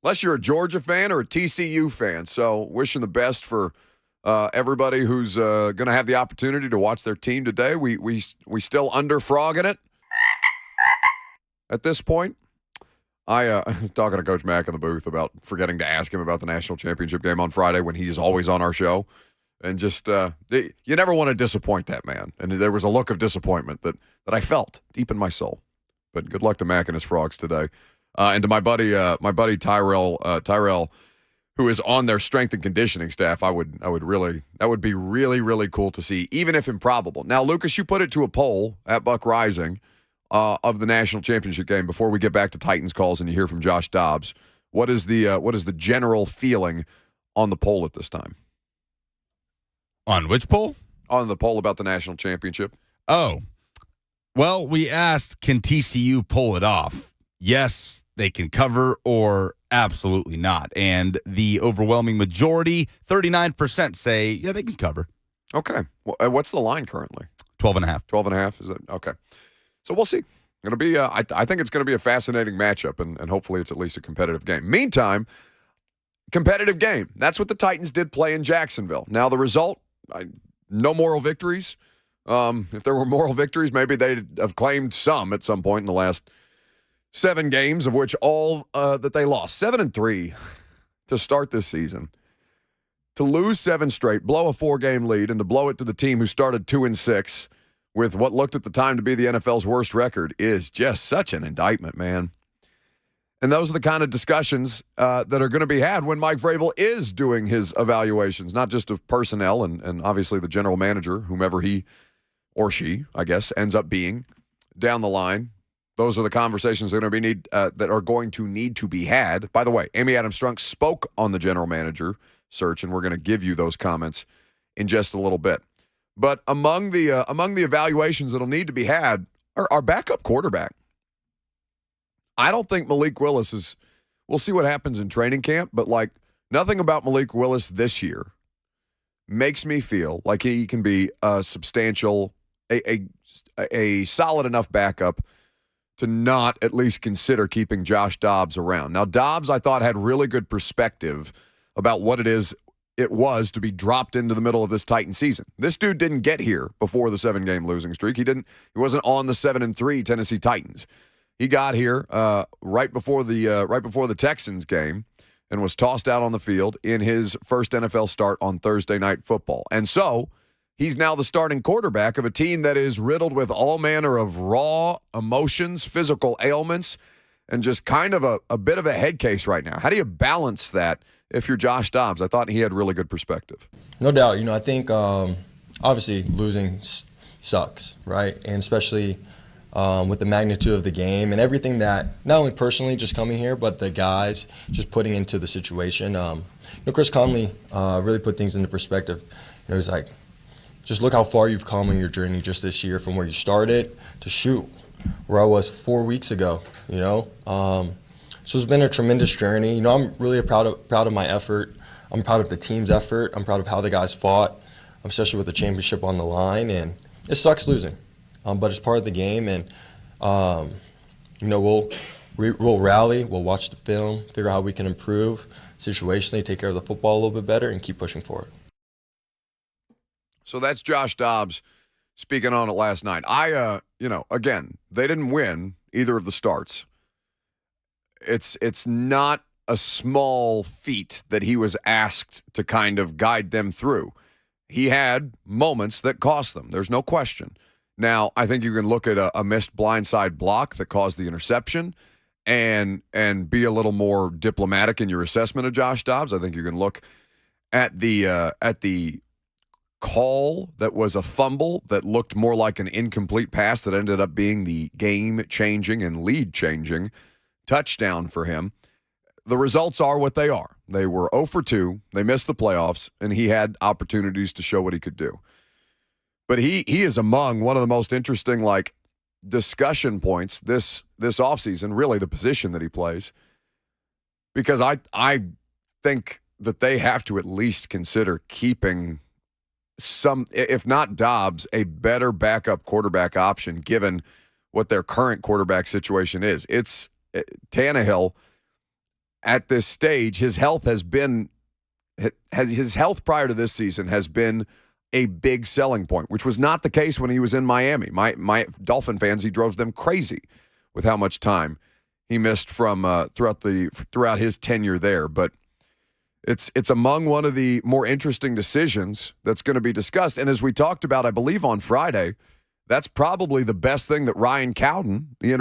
Unless you're a Georgia fan or a TCU fan. So wishing the best for everybody who's going to have the opportunity to watch their team today. We still underfrogging it at this point. I was talking to Coach Mack in the booth about forgetting to ask him about the national championship game on Friday when he's always on our show. And just, you never want to disappoint that man. And there was a look of disappointment that I felt deep in my soul. But good luck to Mac and his frogs today. And to my buddy Tyrell, who is on their strength and conditioning staff, that would be really, really cool to see, even if improbable. Now, Lucas, you put it to a poll at Buck Rising of the national championship game before we get back to Titans calls and you hear from Josh Dobbs. What is the general feeling on the poll at this time? On which poll? On the poll about the national championship. Oh, well, we asked, can TCU pull it off? Yes, they can cover, or absolutely not. And the overwhelming majority, 39%, say, yeah, they can cover. Okay. Well, what's the line currently? 12.5. 12.5, is it? Okay. So we'll see. Going to be. I think it's going to be a fascinating matchup, and hopefully it's at least a competitive game. Meantime, competitive game. That's what the Titans did play in Jacksonville. Now the result, no moral victories. If there were moral victories, maybe they'd have claimed some at some point in the last 7 games, of which all that they lost. 7-3 to start this season. To lose 7 straight, blow a 4-game lead, and to blow it to the team who started 2-6 with what looked at the time to be the NFL's worst record is just such an indictment, man. And those are the kind of discussions that are going to be had when Mike Vrabel is doing his evaluations, not just of personnel and obviously the general manager, whomever he or she, I guess, ends up being down the line. Those are the conversations that are going to need to be had. By the way, Amy Adams Strunk spoke on the general manager search, and we're going to give you those comments in just a little bit. But among the evaluations that'll need to be had are our backup quarterback. I don't think Malik Willis is. We'll see what happens in training camp, but like nothing about Malik Willis this year makes me feel like he can be a substantial, a solid enough backup to not at least consider keeping Josh Dobbs around. Now, Dobbs, I thought, had really good perspective about what it was to be dropped into the middle of this Titan season. This dude didn't get here before the 7-game losing streak. He wasn't on the 7-3 Tennessee Titans. He got here right before the Texans game and was tossed out on the field in his first NFL start on Thursday Night Football. And so he's now the starting quarterback of a team that is riddled with all manner of raw emotions, physical ailments, and just kind of a bit of a head case right now. How do you balance that if you're Josh Dobbs? I thought he had really good perspective. No doubt. I think obviously losing sucks, right? And especially with the magnitude of the game and everything that not only personally just coming here, but the guys just putting into the situation. Chris Conley really put things into perspective. It was like, just look how far you've come in your journey just this year from where you started to where I was 4 weeks ago, So it's been a tremendous journey. I'm really proud of my effort. I'm proud of the team's effort. I'm proud of how the guys fought, especially with the championship on the line. And it sucks losing, but it's part of the game. And we'll rally. We'll watch the film, figure out how we can improve situationally, take care of the football a little bit better, and keep pushing forward. So that's Josh Dobbs speaking on it last night. Again, they didn't win either of the starts. It's not a small feat that he was asked to kind of guide them through. He had moments that cost them. There's no question. Now, I think you can look at a missed blindside block that caused the interception and be a little more diplomatic in your assessment of Josh Dobbs. I think you can look at the call that was a fumble that looked more like an incomplete pass that ended up being the game-changing and lead-changing touchdown for him. The results are what they are. They were 0 for 2. They missed the playoffs, and he had opportunities to show what he could do. But he is among one of the most interesting discussion points this offseason, really the position that he plays, because I think that they have to at least consider keeping if not Dobbs, a better backup quarterback option given what their current quarterback situation is. It's Tannehill at this stage. His health his health prior to this season has been a big selling point, which was not the case when he was in Miami. My Dolphin fans, he drove them crazy with how much time he missed from throughout his tenure there. But it's among one of the more interesting decisions that's going to be discussed. And as we talked about, I believe on Friday, that's probably the best thing that Ryan Cowden, the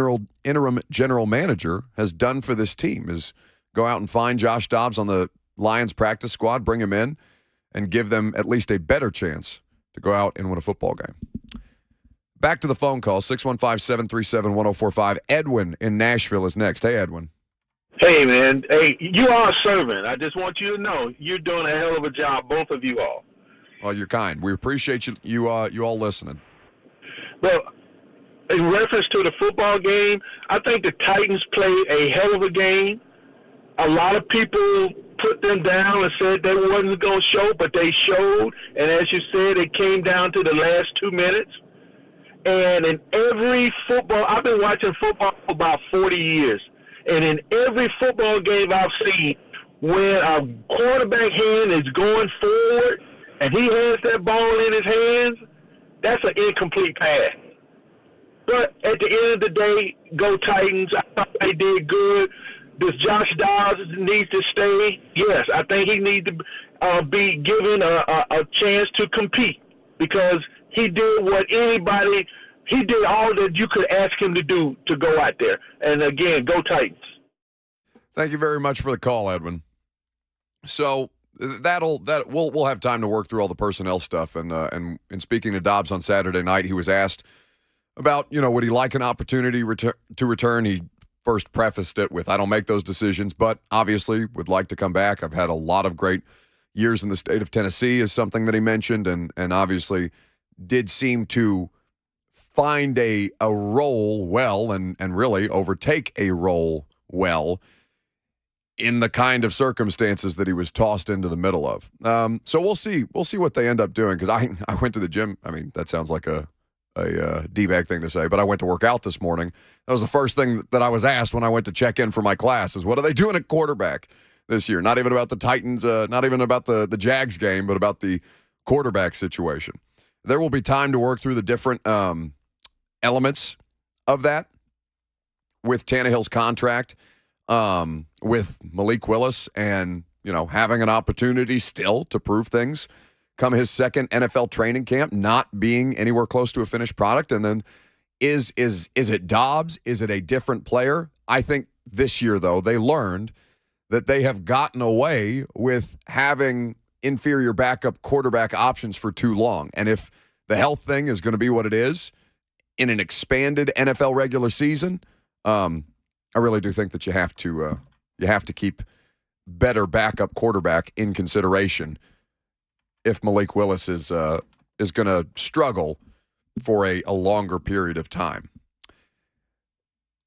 interim general manager, has done for this team is go out and find Josh Dobbs on the Lions practice squad, bring him in, and give them at least a better chance to go out and win a football game. Back to the phone call, 615-737-1045. Edwin in Nashville is next. Hey, Edwin. Hey, man. Hey, you are a servant. I just want you to know you're doing a hell of a job, both of you all. Well, you're kind. We appreciate you all listening. Well, in reference to the football game, I think the Titans played a hell of a game. A lot of people put them down and said they wasn't going to show, but they showed. And as you said, it came down to the last 2 minutes. And in every football, I've been watching football for about 40 years. And in every football game I've seen, when a quarterback hand is going forward and he has that ball in his hands, that's an incomplete pass. But at the end of the day, go Titans. I thought they did good. Does Josh Dobbs need to stay? Yes, I think he needs to be given a chance to compete because he did he did all that you could ask him to do to go out there. And again, go Titans. Thank you very much for the call, Edwin. So we'll have time to work through all the personnel stuff. And in speaking to Dobbs on Saturday night, he was asked about, would he like an opportunity to return? He first prefaced it with, I don't make those decisions, but obviously would like to come back. I've had a lot of great years in the state of Tennessee is something that he mentioned, and obviously did seem to find a role well and really overtake a role well in the kind of circumstances that he was tossed into the middle of. So we'll see what they end up doing, because I went to the gym. I mean, that sounds like a D-bag thing to say, but I went to work out this morning. That was the first thing that I was asked when I went to check in for my class is, what are they doing at quarterback this year? Not even about the Titans, not even about the Jags game, but about the quarterback situation. There will be time to work through the different elements of that with Tannehill's contract, with Malik Willis, and having an opportunity still to prove things come his second NFL training camp, not being anywhere close to a finished product. And then is it Dobbs? Is it a different player? I think this year, though, they learned that they have gotten away with having inferior backup quarterback options for too long. And if the health thing is going to be what it is in an expanded NFL regular season, I really do think that you have to keep better backup quarterback in consideration if Malik Willis is going to struggle for a longer period of time.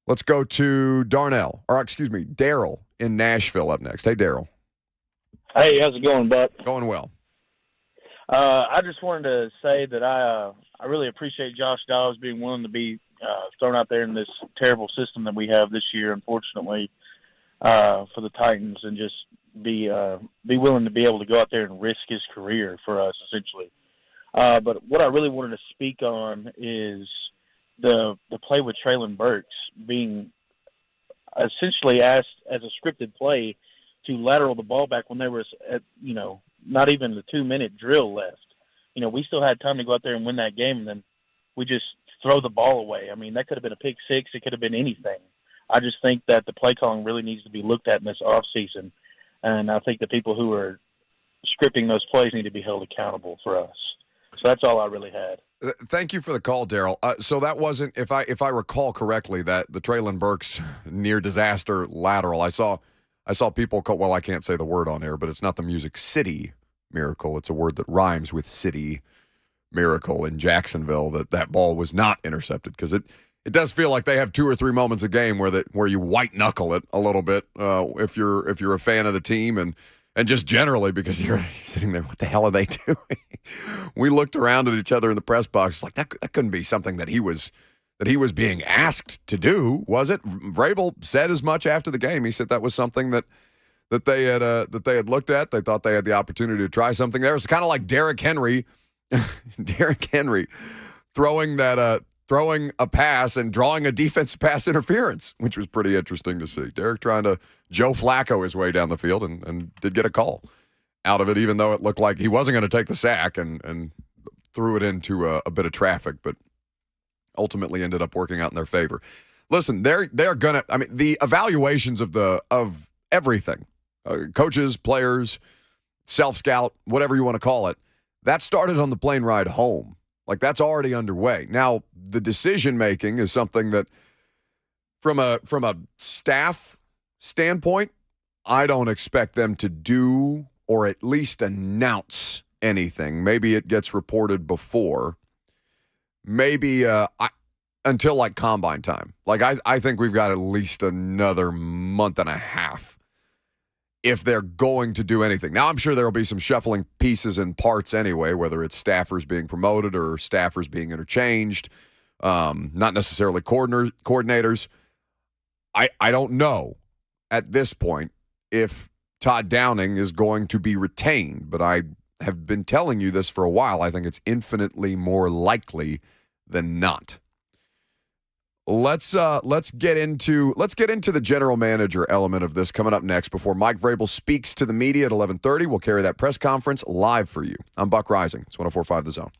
Let's go to Daryl in Nashville up next. Hey, Daryl. Hey, how's it going, Buck? Going well. I just wanted to say that I really appreciate Josh Dobbs being willing to be thrown out there in this terrible system that we have this year, unfortunately, for the Titans, and just be willing to be able to go out there and risk his career for us, essentially. But what I really wanted to speak on is the play with Traylon Burks being essentially asked as a scripted play to lateral the ball back when there was, not even the 2-minute drill left. We still had time to go out there and win that game, and then we just throw the ball away. I mean, that could have been a pick six. It could have been anything. I just think that the play calling really needs to be looked at in this offseason, and I think the people who are scripting those plays need to be held accountable for us. So that's all I really had. Thank you for the call, Daryl. So that wasn't, if I recall correctly, that the Traylon Burks near disaster lateral. I saw people call, well, I can't say the word on air, but it's not the Music City Miracle. It's a word that rhymes with city miracle in Jacksonville, that ball was not intercepted, because it does feel like they have 2 or 3 moments a game where you white knuckle it a little bit if you're a fan of the team, and And just generally, because you're sitting there, what the hell are they doing? We looked around at each other in the press box, like that couldn't be something that he was being asked to do, was it? Vrabel said as much after the game. He said that was something that they had looked at. They thought they had the opportunity to try something there. It's kind of like Derrick Henry, throwing a pass and drawing a defensive pass interference, which was pretty interesting to see. Derrick trying to Joe Flacco his way down the field and did get a call out of it, even though it looked like he wasn't going to take the sack and threw it into a bit of traffic, but ultimately ended up working out in their favor. Listen, they're going to – I mean, the evaluations of everything, coaches, players, self-scout, whatever you want to call it, that started on the plane ride home. Like, that's already underway. Now, the decision-making is something that from a staff standpoint, I don't expect them to do or at least announce anything. Maybe it gets reported before. Maybe until, like, combine time. Like, I think we've got at least another month and a half if they're going to do anything. Now, I'm sure there will be some shuffling pieces and parts anyway, whether it's staffers being promoted or staffers being interchanged, not necessarily coordinators. I don't know at this point if Todd Downing is going to be retained, but I have been telling you this for a while. I think it's infinitely more likely than not. Let's get into the general manager element of this coming up next before Mike Vrabel speaks to the media at 11:30. We'll carry that press conference live for you. I'm Buck Rising. It's 104.5 The Zone.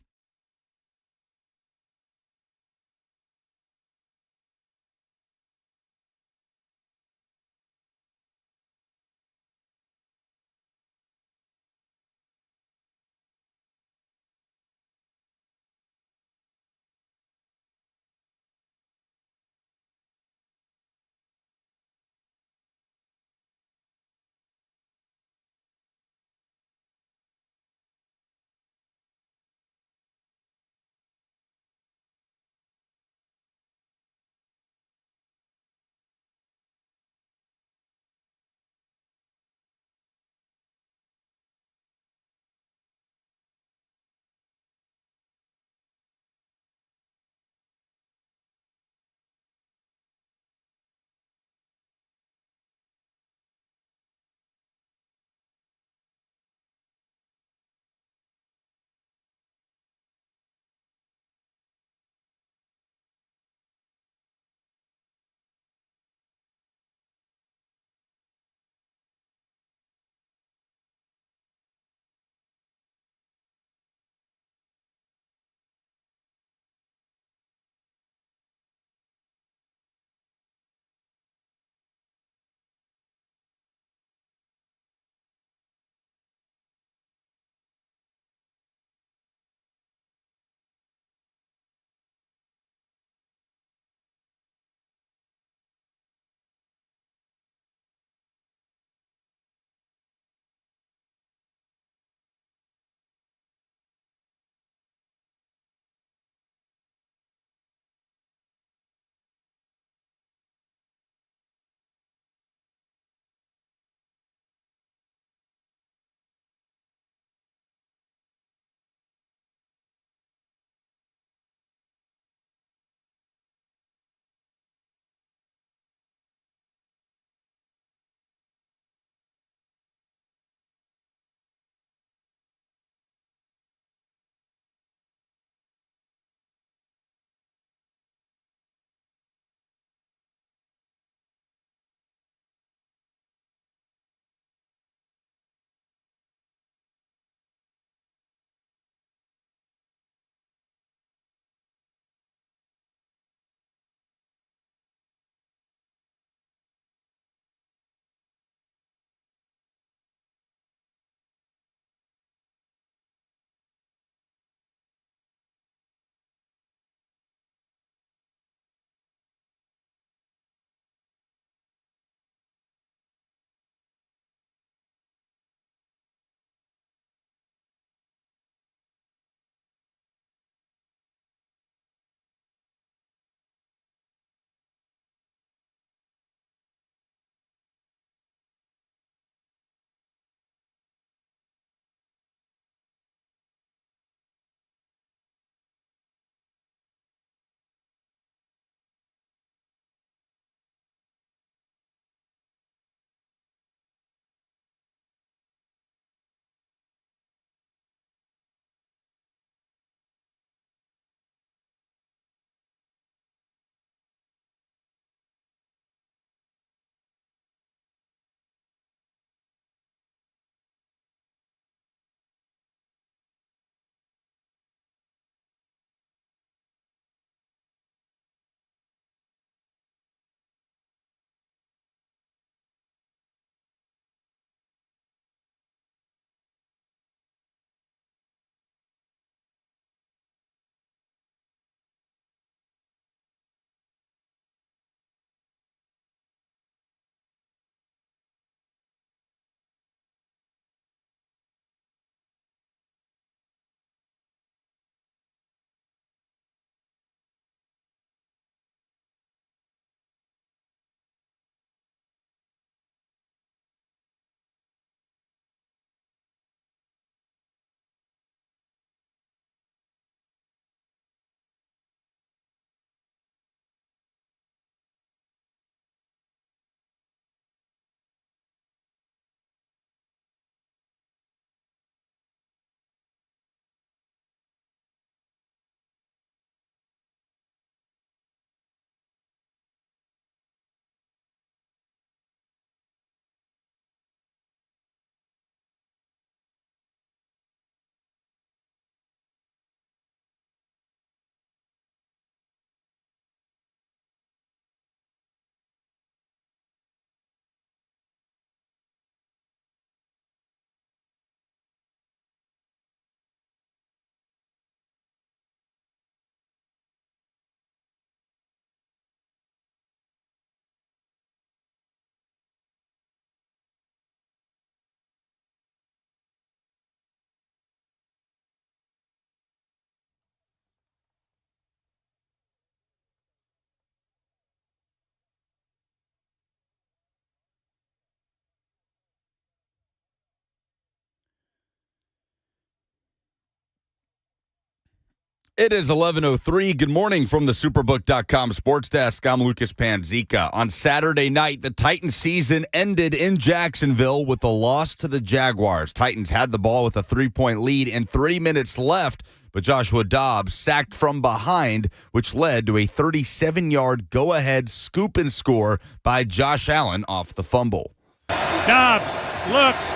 It is 11:03. Good morning from the Superbook.com sports desk. I'm Lucas Panzica. On Saturday night, the Titans season ended in Jacksonville with a loss to the Jaguars. Titans had the ball with a 3-point lead and 3 minutes left, but Joshua Dobbs sacked from behind, which led to a 37-yard go-ahead scoop and score by Josh Allen off the fumble. Dobbs looks.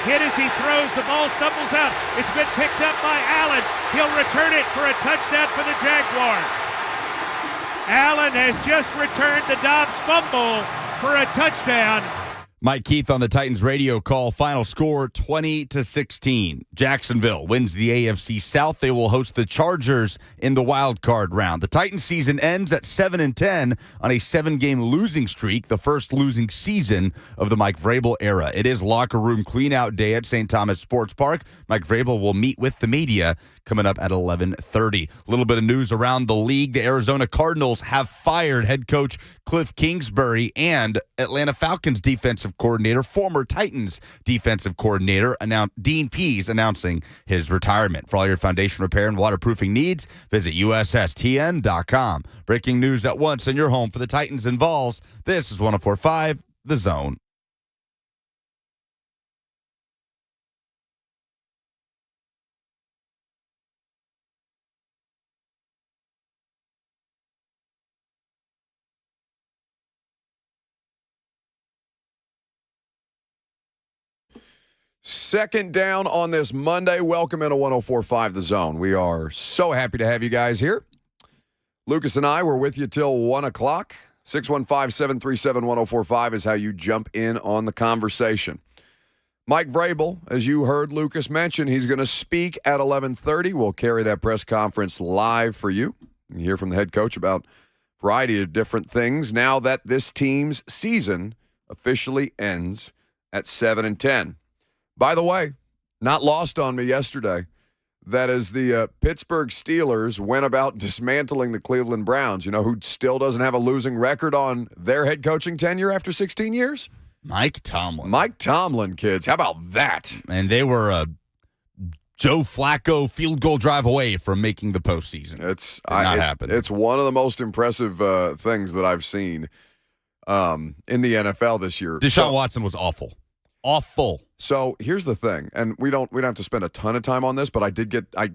Hit as he throws. The ball stumbles out. It's been picked up by Allen. He'll return it for a touchdown for the Jaguars. Allen has just returned the Dobbs fumble for a touchdown. Mike Keith on the Titans radio call. Final score 20-16. Jacksonville wins the AFC South. They will host the Chargers in the wild card round. The Titans season ends at 7-10 on a 7-game losing streak, the first losing season of the Mike Vrabel era. It is locker room cleanout day at St. Thomas Sports Park. Mike Vrabel will meet with the media coming up at 11:30. A little bit of news around the league. The Arizona Cardinals have fired head coach Cliff Kingsbury and Atlanta Falcons defensive coordinator, former Titans defensive coordinator, Dean Pease, announcing his retirement. For all your foundation repair and waterproofing needs, visit USSTN.com. Breaking news at once in your home for the Titans and Vols. This is 104.5 The Zone. Second down on this Monday. Welcome into 104.5 The Zone. We are so happy to have you guys here. Lucas and I were with you till 1 o'clock. 615-737-1045 is how you jump in on the conversation. Mike Vrabel, as you heard Lucas mention, he's going to speak at 11:30. We'll carry that press conference live for you. You hear from the head coach about a variety of different things now that this team's season officially ends at 7-10. By the way, not lost on me yesterday that as the Pittsburgh Steelers went about dismantling the Cleveland Browns, you know who still doesn't have a losing record on their head coaching tenure after 16 years? Mike Tomlin. Mike Tomlin, kids. How about that? And they were a Joe Flacco field goal drive away from making the postseason. It's not happen. It's one of the most impressive things that I've seen in the NFL this year. Deshaun Watson was awful. Awful. So here's the thing, and we don't have to spend a ton of time on this, but I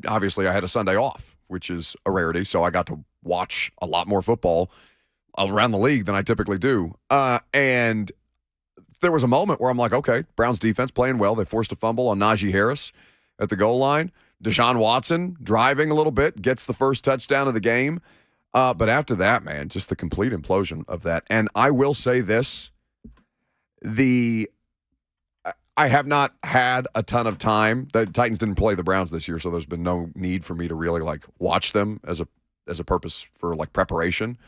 obviously had a Sunday off, which is a rarity, so I got to watch a lot more football around the league than I typically do. And there was a moment where I'm like, okay, Browns defense playing well. They forced a fumble on Najee Harris at the goal line. Deshaun Watson driving a little bit, gets the first touchdown of the game. But after that, man, just the complete implosion of that. And I will say this, I have not had a ton of time. The Titans didn't play the Browns this year, so there's been no need for me to really watch them as a purpose for preparation.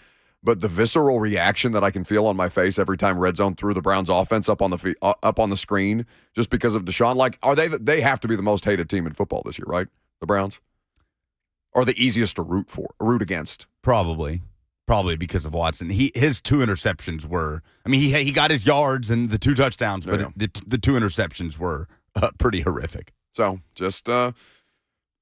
But the visceral reaction that I can feel on my face every time Red Zone threw the Browns offense up on the screen just because of Deshaun, they have to be the most hated team in football this year, right? The Browns? Or the easiest to root against? Probably because of Watson. His 2 interceptions were, he got his yards and the 2 touchdowns, but the 2 interceptions were pretty horrific. So just that's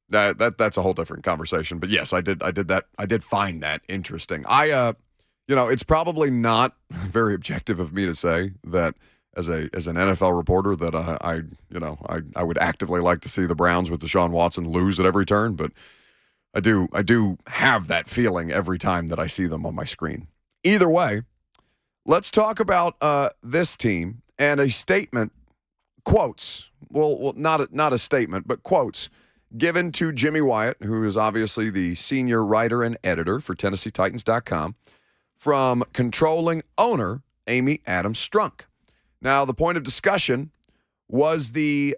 a whole different conversation. But yes, I did that. I did find that interesting. It's probably not very objective of me to say that as an NFL reporter that I would actively like to see the Browns with Deshaun Watson lose at every turn, but I do have that feeling every time that I see them on my screen. Either way, let's talk about this team and a statement, quotes. Well, not a statement, but quotes given to Jimmy Wyatt, who is obviously the senior writer and editor for TennesseeTitans.com, from controlling owner Amy Adams Strunk. Now, the point of discussion was the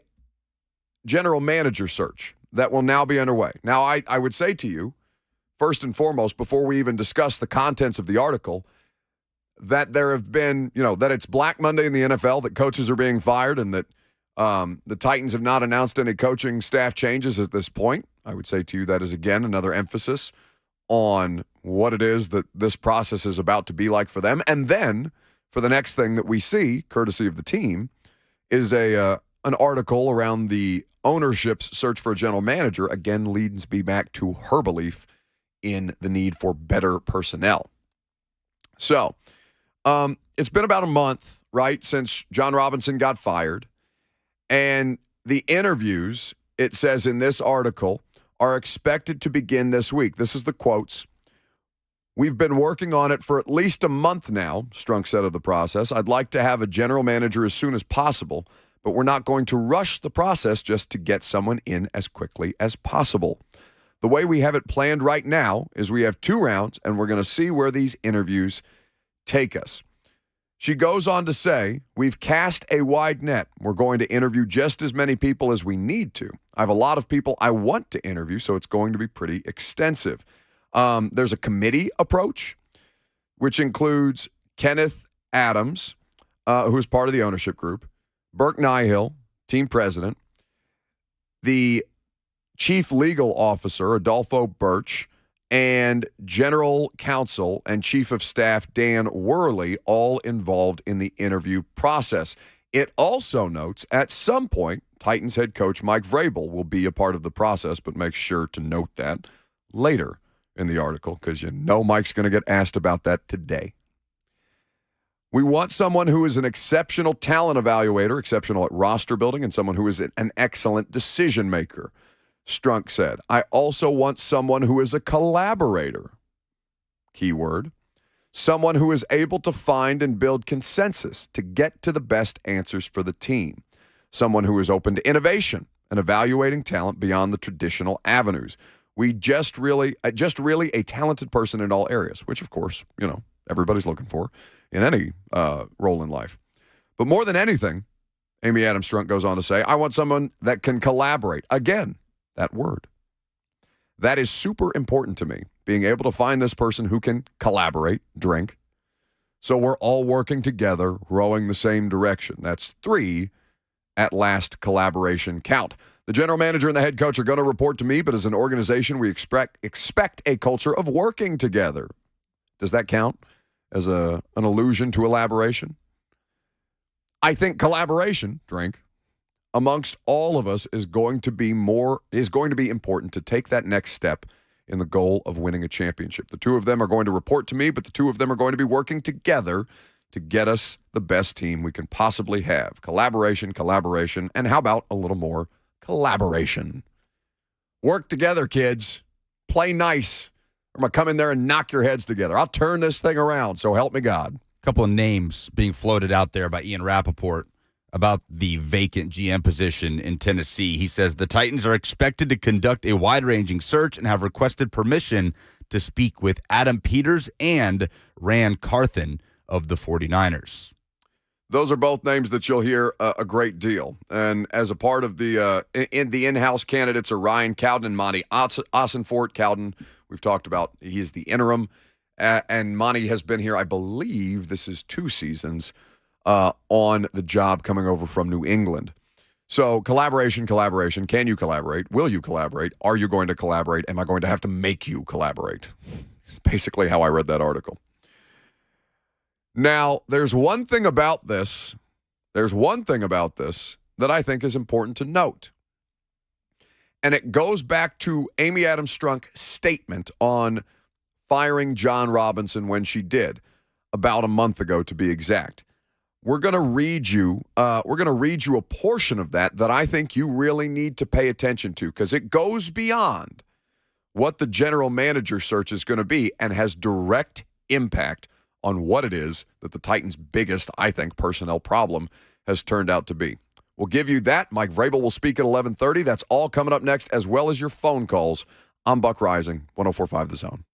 general manager search that will now be underway. Now, I would say to you, first and foremost, before we even discuss the contents of the article, that there have been, that it's Black Monday in the NFL, that coaches are being fired, and that the Titans have not announced any coaching staff changes at this point. I would say to you that is, again, another emphasis on what it is that this process is about to be like for them. And then, for the next thing that we see, courtesy of the team, is a an article around the ownership's search for a general manager again leads me back to her belief in the need for better personnel. So, it's been about a month, right, since John Robinson got fired. And the interviews, it says in this article, are expected to begin this week. This is the quotes. We've been working on it for at least a month now, Strunk said of the process. I'd like to have a general manager as soon as possible, but we're not going to rush the process just to get someone in as quickly as possible. The way we have it planned right now is we have 2 rounds, and we're going to see where these interviews take us. She goes on to say, we've cast a wide net. We're going to interview just as many people as we need to. I have a lot of people I want to interview, so it's going to be pretty extensive. There's a committee approach, which includes Kenneth Adams, who's part of the ownership group, Burke Nihill, team president, the chief legal officer, Adolfo Birch, and general counsel and chief of staff, Dan Worley, all involved in the interview process. It also notes at some point, Titans head coach Mike Vrabel will be a part of the process, but make sure to note that later in the article, because you know Mike's going to get asked about that today. We want someone who is an exceptional talent evaluator, exceptional at roster building, and someone who is an excellent decision maker, Strunk said. I also want someone who is a collaborator, keyword, someone who is able to find and build consensus to get to the best answers for the team, someone who is open to innovation and evaluating talent beyond the traditional avenues. We just really a talented person in all areas, which, of course, everybody's looking for in any role in life. But more than anything, Amy Adams Strunk goes on to say, I want someone that can collaborate. Again, that word. That is super important to me, being able to find this person who can collaborate, drink, so we're all working together, rowing the same direction. That's 3 at last collaboration count. The general manager and the head coach are going to report to me, but as an organization, we expect a culture of working together. Does that count as an allusion to elaboration? I think collaboration, drink, amongst all of us is going to be important to take that next step in the goal of winning a championship. The 2 of them are going to report to me, but the 2 of them are going to be working together to get us the best team we can possibly have. Collaboration, and how about a little more collaboration? Work together, kids. Play nice. I'm going to come in there and knock your heads together. I'll turn this thing around, so help me God. A couple of names being floated out there by Ian Rappaport about the vacant GM position in Tennessee. He says the Titans are expected to conduct a wide-ranging search and have requested permission to speak with Adam Peters and Rand Carthen of the 49ers. Those are both names that you'll hear a great deal. And as a part of the in-house candidates are Ryan Cowden and Monty Ossenfort. Cowden, we've talked about, he is the interim. And Monty has been here, I believe this is 2 seasons, on the job coming over from New England. So collaboration. Can you collaborate? Will you collaborate? Are you going to collaborate? Am I going to have to make you collaborate? It's basically how I read that article. Now, there's one thing about this that I think is important to note. And it goes back to Amy Adams Strunk's statement on firing John Robinson when she did, about a month ago to be exact. We're going to read you a portion of that I think you really need to pay attention to, because it goes beyond what the general manager search is going to be and has direct impact on what it is that the Titans' biggest, I think, personnel problem has turned out to be. We'll give you that. Mike Vrabel will speak at 11:30. That's all coming up next, as well as your phone calls. I'm Buck Rising, 104.5 The Zone.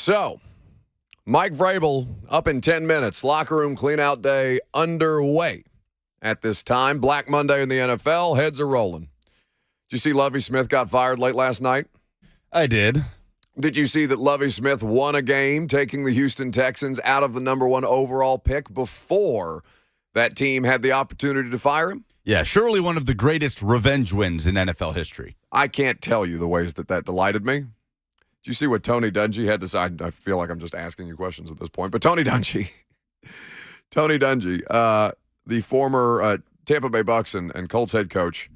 So, Mike Vrabel up in 10 minutes. Locker room clean-out day underway at this time. Black Monday in the NFL. Heads are rolling. Did you see Lovie Smith got fired late last night? I did. Did you see that Lovie Smith won a game, taking the Houston Texans out of the number 1 overall pick before that team had the opportunity to fire him? Yeah, surely one of the greatest revenge wins in NFL history. I can't tell you the ways that delighted me. Did you see what Tony Dungy had to say? I feel like I'm just asking you questions at this point. But Tony Dungy, the former Tampa Bay Bucks and Colts head coach,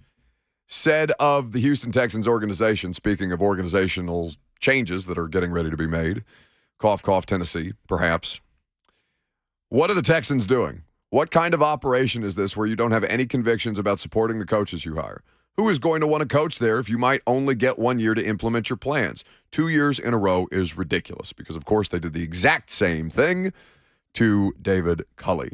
said of the Houston Texans organization, speaking of organizational changes that are getting ready to be made, cough, cough, Tennessee, perhaps. What are the Texans doing? What kind of operation is this where you don't have any convictions about supporting the coaches you hire? Who is going to want to coach there if you might only get 1 year to implement your plans? 2 years in a row is ridiculous because, of course, they did the exact same thing to David Culley.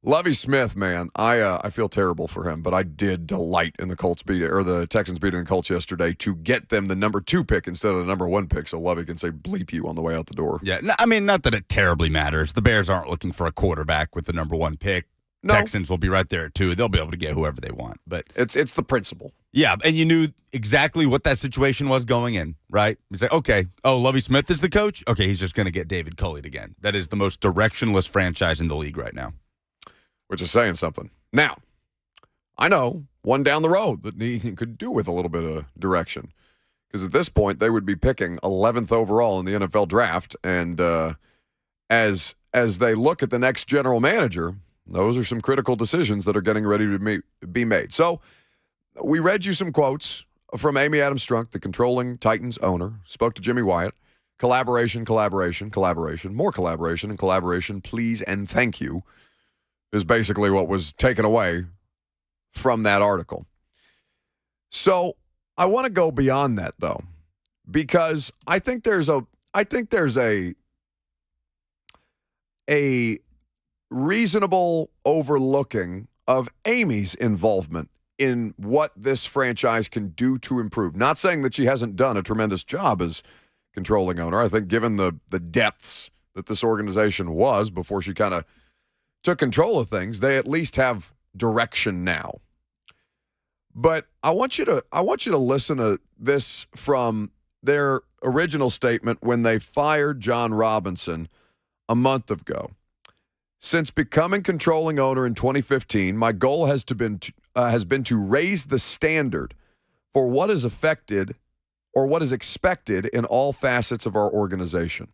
Lovie Smith, man, I feel terrible for him, but I did delight in the Texans beating the Colts yesterday to get them the number 2 pick instead of the number 1 pick, so Lovie can say bleep you on the way out the door. Yeah, I mean, not that it terribly matters. The Bears aren't looking for a quarterback with the number 1 pick. No. Texans will be right there at 2. They'll be able to get whoever they want, but it's the principle. Yeah, and you knew exactly what that situation was going in, right? You say, okay, Lovie Smith is the coach. Okay, he's just going to get David Culley again. That is the most directionless franchise in the league right now. Which is saying something. Now, I know one down the road that he could do with a little bit of direction. Because at this point, they would be picking 11th overall in the NFL draft. And as they look at the next general manager, those are some critical decisions that are getting ready to be made. So we read you some quotes from Amy Adams Strunk, the controlling Titans owner, spoke to Jimmy Wyatt. Collaboration, collaboration, collaboration, more collaboration and collaboration, please and thank you, is basically what was taken away from that article. So I want to go beyond that, though, because I think there's a reasonable overlooking of Amy's involvement in what this franchise can do to improve. Not saying that she hasn't done a tremendous job as controlling owner. I think given the depths that this organization was before she kind of took control of things, they at least have direction now. But I want you to listen to this from their original statement when they fired John Robinson a month ago. Since becoming controlling owner in 2015, my goal has been to raise the standard for what is affected or what is expected in all facets of our organization.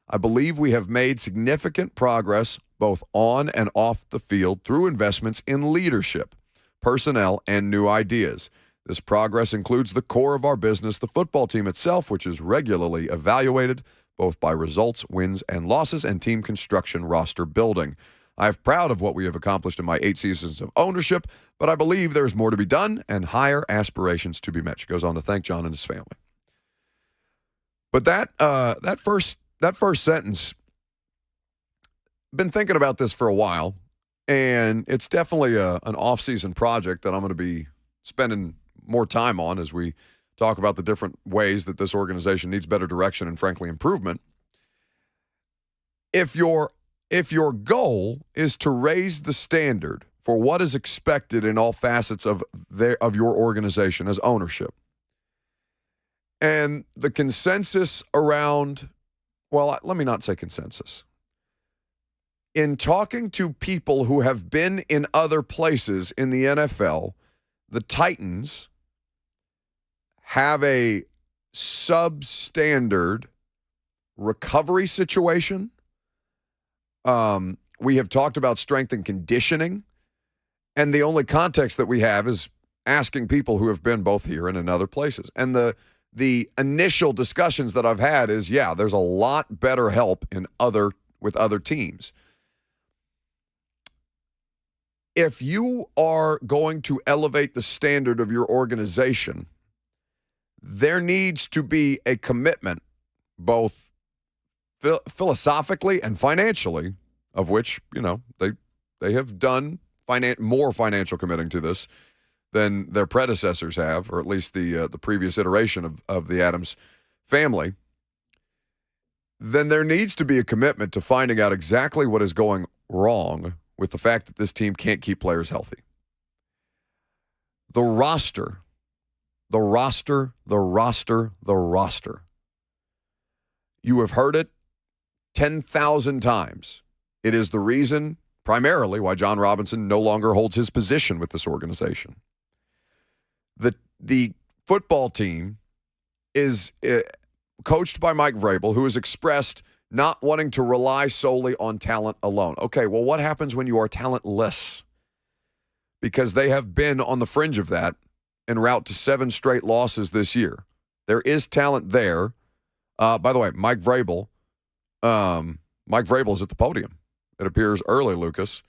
I believe we have made significant progress both on and off the field through investments in leadership, personnel, and new ideas. This progress includes the core of our business, the football team itself, which is regularly evaluated both by results, wins, and losses, and team construction roster building. I am proud of what we have accomplished in my 8 seasons of ownership, but I believe there is more to be done and higher aspirations to be met. She goes on to thank John and his family. But that first sentence, been thinking about this for a while, and it's definitely an off-season project that I'm going to be spending more time on as we talk about the different ways that this organization needs better direction and, frankly, improvement. If your goal is to raise the standard for what is expected in all facets of your organization as ownership, and the consensus around, well, let me not say consensus. In talking to people who have been in other places in the NFL, the Titans have a substandard recovery situation. We have talked about strength and conditioning, and the only context that we have is asking people who have been both here and in other places. And the initial discussions that I've had is, yeah, there's a lot better help with other teams. If you are going to elevate the standard of your organization, there needs to be a commitment, both philosophically and financially, of which, they have done more financial committing to this than their predecessors have, or at least the previous iteration of the Adams family. then there needs to be a commitment to finding out exactly what is going wrong with the fact that this team can't keep players healthy. The roster. You have heard it 10,000 times. It is the reason, primarily, why John Robinson no longer holds his position with this organization. The football team is coached by Mike Vrabel, who has expressed not wanting to rely solely on talent alone. Okay, well, what happens when you are talentless? Because they have been on the fringe of that en route to 7 straight losses this year. There is talent there. By the way, Mike Vrabel is at the podium. It appears early, Lucas.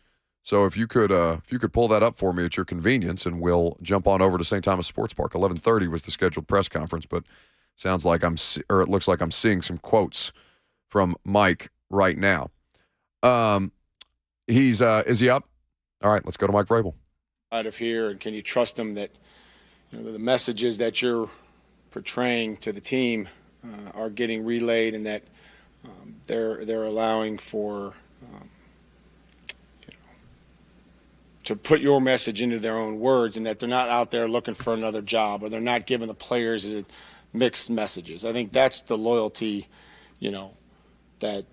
So if you could pull that up for me at your convenience, and we'll jump on over to St. Thomas Sports Park. 11:30 was the scheduled press conference, but it looks like I'm seeing some quotes from Mike right now. Is he up? All right, let's go to Mike Vrabel. Out of here, and can you trust them that the messages that you're portraying to the team are getting relayed, and that they're allowing for to put your message into their own words, and that they're not out there looking for another job, or they're not giving the players mixed messages. I think that's the loyalty, that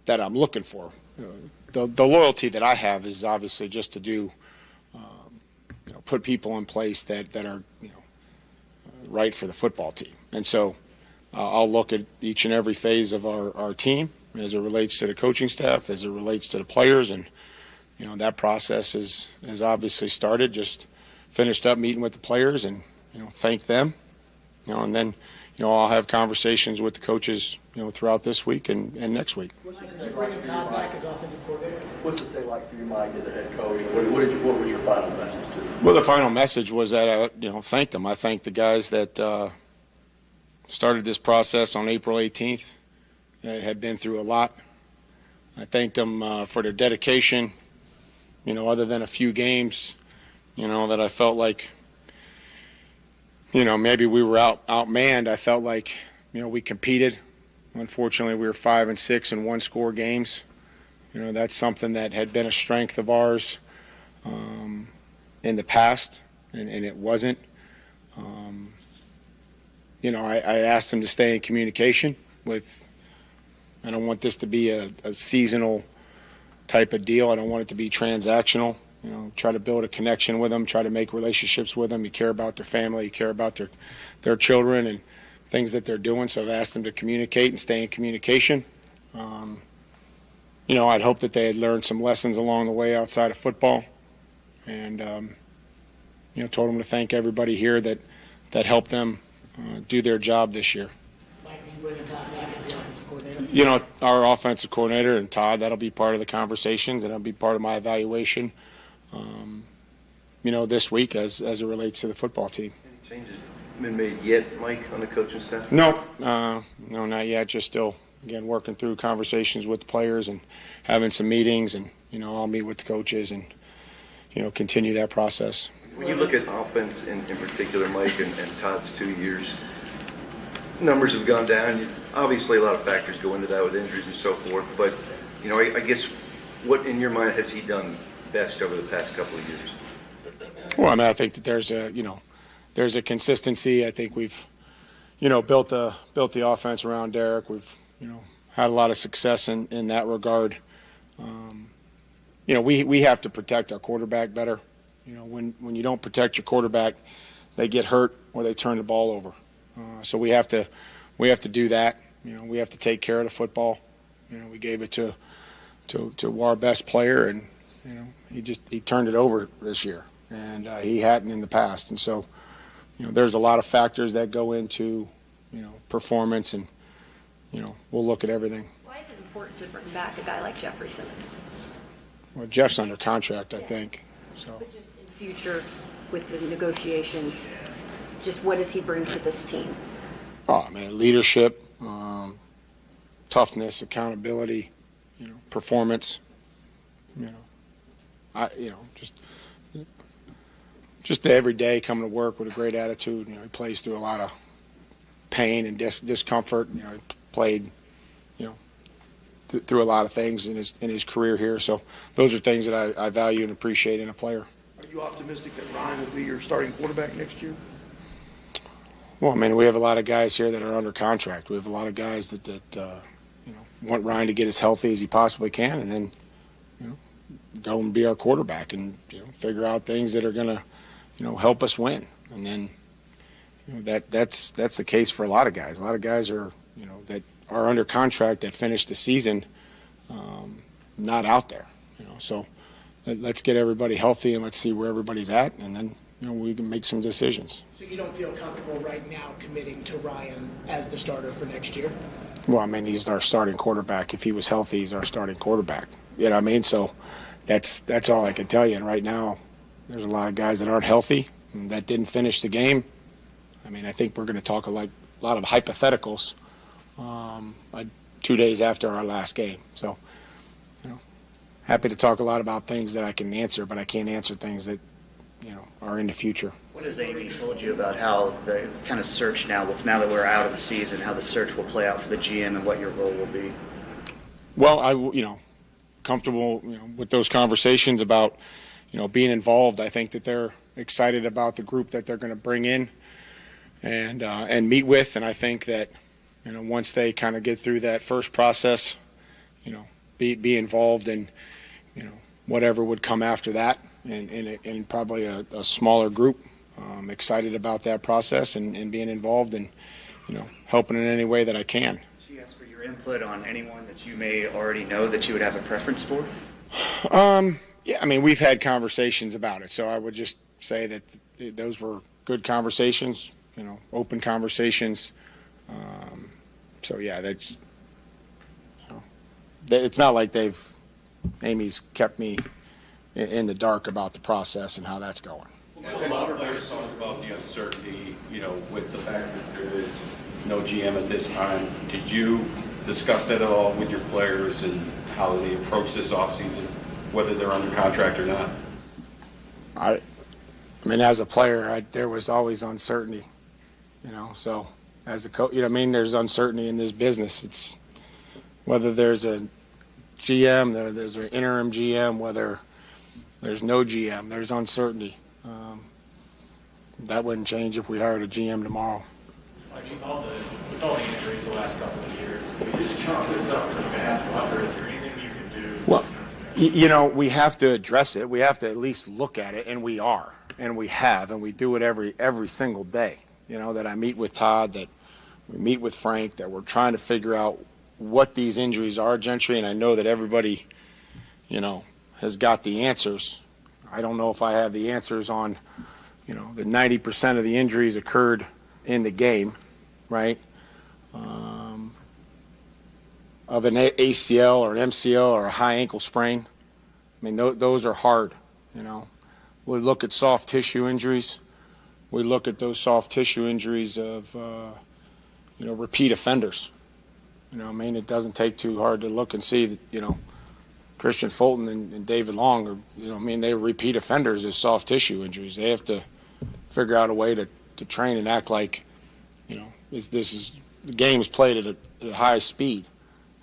I'm looking for. The loyalty that I have is obviously just to do, put people in place that are, right for the football team. And so I'll look at each and every phase of our team as it relates to the coaching staff, as it relates to the players, and that process has obviously started. Just finished up meeting with the players and thank them, and then I'll have conversations with the coaches throughout this week and next week. What's it bringing Todd back as offensive coordinator? What's it like for you, Mike, as a head coach? What was your final message to them? Well, the final message was that I thanked them. I thanked the guys that started this process on April 18th. Had been through a lot. I thanked them for their dedication. Other than a few games, that I felt like, maybe we were outmanned. I felt like, we competed. Unfortunately, we were 5-6 in one-score games. That's something that had been a strength of ours in the past, and it wasn't. I asked them to stay in communication with. I don't want this to be a seasonal type of deal. I don't want it to be transactional. Try to build a connection with them, try to make relationships with them. You care about their family, you care about their children and things that they're doing. So I've asked them to communicate and stay in communication. I'd hope that they had learned some lessons along the way outside of football, and told them to thank everybody here that helped them do their job this year. Mike, are you bringing Todd back as the offensive coordinator? Our offensive coordinator and Todd, that'll be part of the conversations, and that'll be part of my evaluation, this week as it relates to the football team. Any changes been made yet, Mike, on the coaching staff? No, not yet. Just still, again, working through conversations with the players and having some meetings, and, I'll meet with the coaches and, continue that process. When you look at offense in particular, Mike, and Todd's 2 years, numbers have gone down. Obviously, a lot of factors go into that with injuries and so forth. But, I guess what in your mind has he done best over the past couple of years? Well, I think that there's a consistency. I think we've, built the offense around Derek. We've, had a lot of success in that regard. We have to protect our quarterback better. When you don't protect your quarterback, they get hurt or they turn the ball over. So we have to do that. We have to take care of the football. We gave it to our best player, and he turned it over this year, and he hadn't in the past. And so, there's a lot of factors that go into performance, and we'll look at everything. Why is it important to bring back a guy like Jeffrey Simmons? Well, Jeff's under contract, I think. So. But just in future with the negotiations, just what does he bring to this team? Oh man, leadership, toughness, accountability, performance. Just every day coming to work with a great attitude. He plays through a lot of pain and discomfort. He played, through a lot of things in his career here. So those are things that I value and appreciate in a player. Are you optimistic that Ryan will be your starting quarterback next year? Well, I mean, we have a lot of guys here that are under contract. We have a lot of guys that want Ryan to get as healthy as he possibly can, and then go and be our quarterback and figure out things that are going to help us win. And then that's the case for a lot of guys. A lot of guys are that are under contract that finish the season not out there. So let's get everybody healthy and let's see where everybody's at, and then we can make some decisions. So you don't feel comfortable right now committing to Ryan as the starter for next year? Well, I mean, he's our starting quarterback. If he was healthy, he's our starting quarterback. You know what I mean? So that's all I can tell you. And right now, there's a lot of guys that aren't healthy and that didn't finish the game. I mean, I think we're going to talk a lot of hypotheticals 2 days after our last game. So, happy to talk a lot about things that I can answer, but I can't answer things that are in the future. What has Amy told you about how the kind of search now that we're out of the season, how the search will play out for the GM and what your role will be? Well, comfortable, with those conversations about, being involved. I think that they're excited about the group that they're going to bring in and meet with. And I think that, once they kind of get through that first process, be involved in, whatever would come after that in probably a smaller group. Excited about that process and being involved and, helping in any way that I can. She asked for your input on anyone that you may already know that you would have a preference for? Yeah, I mean, we've had conversations about it, so I would just say that those were good conversations, open conversations. So, yeah, that's, it's not like Amy's kept me in the dark about the process and how that's going. A lot of players talk about the uncertainty, with the fact that there is no GM at this time. Did you discuss that at all with your players and how they approach this offseason, whether they're under contract or not? I mean, as a player, there was always uncertainty, so as a coach, there's uncertainty in this business. It's whether there's a GM, there's an interim GM, whether there's no GM, there's uncertainty. That wouldn't change if we hired a GM tomorrow. With all the injuries the last couple of years, we just chalk this up to bad luck, or is there anything you can do? Well, we have to address it. We have to at least look at it, and we are, and we have, and we do it every single day. That I meet with Todd, that we meet with Frank, that we're trying to figure out what these injuries are, Gentry, and I know that everybody, has got the answers. I don't know if I have the answers on, the 90% of the injuries occurred in the game, right? Of an ACL or an MCL or a high ankle sprain. I mean, those are hard, We look at soft tissue injuries. We look at those soft tissue injuries of, repeat offenders. It doesn't take too hard to look and see that, Christian Fulton and David Long are, they repeat offenders of soft tissue injuries. They have to figure out a way to train and act like, the game is played at a high speed.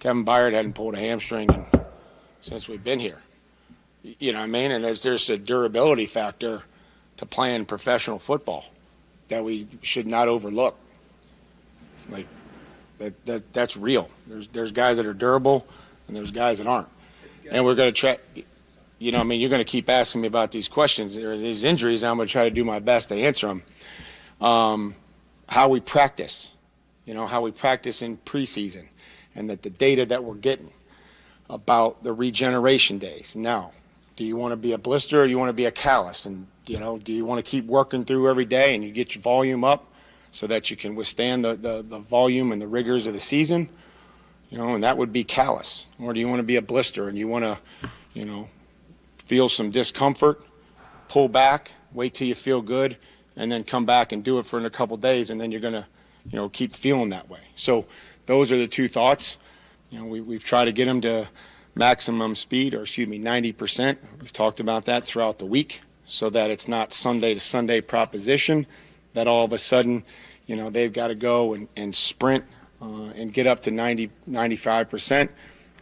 Kevin Byard hadn't pulled a hamstring since we've been here. And there's a durability factor to playing professional football that we should not overlook. Like, that's real. There's guys that are durable and there's guys that aren't. And we're going to try, you're going to keep asking me about these questions or these injuries, and I'm going to try to do my best to answer them. How we practice, how we practice in preseason, and that the data that we're getting about the regeneration days. Now, do you want to be a blister or you want to be a callus? And, do you want to keep working through every day and you get your volume up so that you can withstand the volume and the rigors of the season? And that would be callus. Or do you want to be a blister and you want to, feel some discomfort, pull back, wait till you feel good, and then come back and do it for a couple days, and then you're going to, keep feeling that way. So those are the two thoughts. We've tried to get them to maximum speed, 90%. We've talked about that throughout the week so that it's not Sunday to Sunday proposition that all of a sudden, they've got to go and sprint and get up to 90, 95%.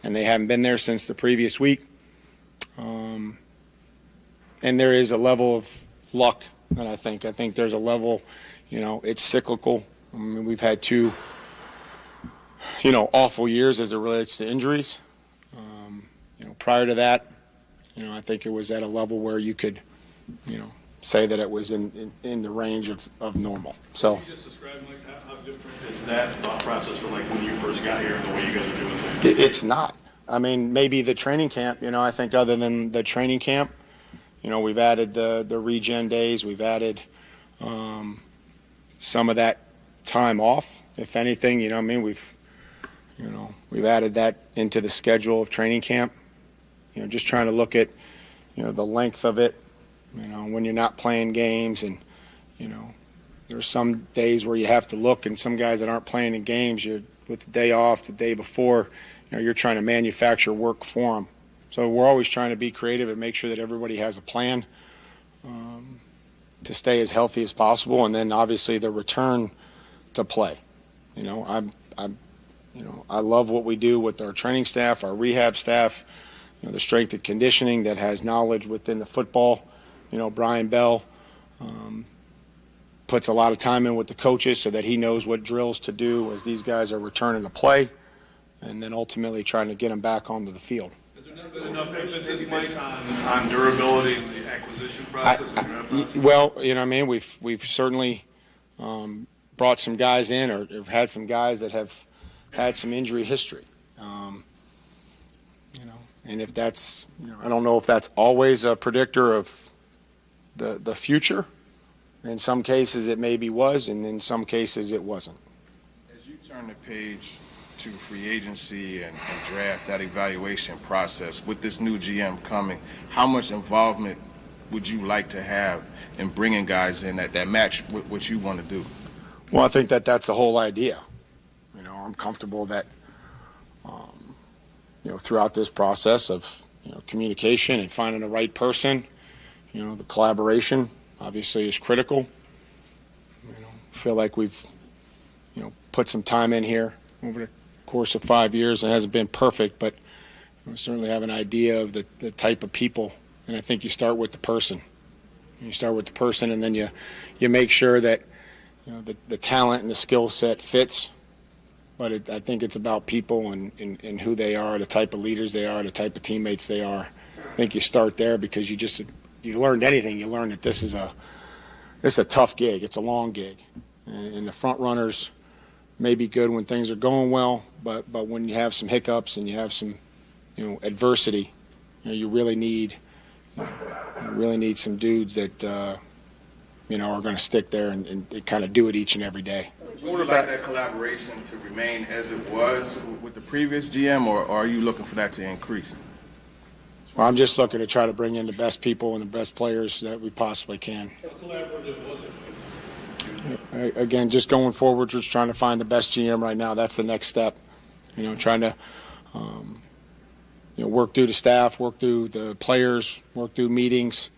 and they haven't been there since the previous week. And there is a level of luck that I think there's a level, it's cyclical. I mean, we've had 2, awful years as it relates to injuries. Prior to that, I think it was at a level where you could, say that it was in the range of normal. So. Can you just describe, how different is that thought process from, when you first got here and the way you guys are doing things? It's not. I mean, maybe the training camp, I think other than the training camp, we've added the regen days. We've added some of that time off. If anything, we've added that into the schedule of training camp. Just trying to look at, the length of it, when you're not playing games and, there's some days where you have to look, and some guys that aren't playing in games, you're with the day off, the day before, you're trying to manufacture work for them. So we're always trying to be creative and make sure that everybody has a plan to stay as healthy as possible, and then obviously the return to play. I love what we do with our training staff, our rehab staff, the strength and conditioning that has knowledge within the football. Brian Bell puts a lot of time in with the coaches so that he knows what drills to do as these guys are returning to play, and then ultimately trying to get them back onto the field. Has there been enough emphasis, Mike, on durability in the acquisition process? We've certainly brought some guys in, or had some guys that have had some injury history. And if that's, I don't know if that's always a predictor of the future. In some cases it maybe was, and in some cases it wasn't. As you turn the page to free agency and draft, that evaluation process, with this new GM coming, how much involvement would you like to have in bringing guys in that match what you want to do? Well, I think that's the whole idea. I'm comfortable that, throughout this process of, communication and finding the right person, the collaboration obviously is critical. I feel like we've, put some time in here over the course of 5 years. It hasn't been perfect, but we certainly have an idea of the type of people. And I think you start with the person. You start with the person, and then you make sure that, the talent and the skill set fits. But I think it's about people and who they are, the type of leaders they are, the type of teammates they are. I think you start there because you learned anything. You learned that this is a tough gig. It's a long gig. And the front runners may be good when things are going well, but when you have some hiccups and you have some, adversity, you really need some dudes that, are going to stick there and kind of do it each and every day. Would you like that collaboration to remain as it was with the previous GM, or are you looking for that to increase? Well, I'm just looking to try to bring in the best people and the best players that we possibly can. How collaborative was it? Again, just going forward, just trying to find the best GM right now. That's the next step. Trying to, work through the staff, work through the players, work through meetings.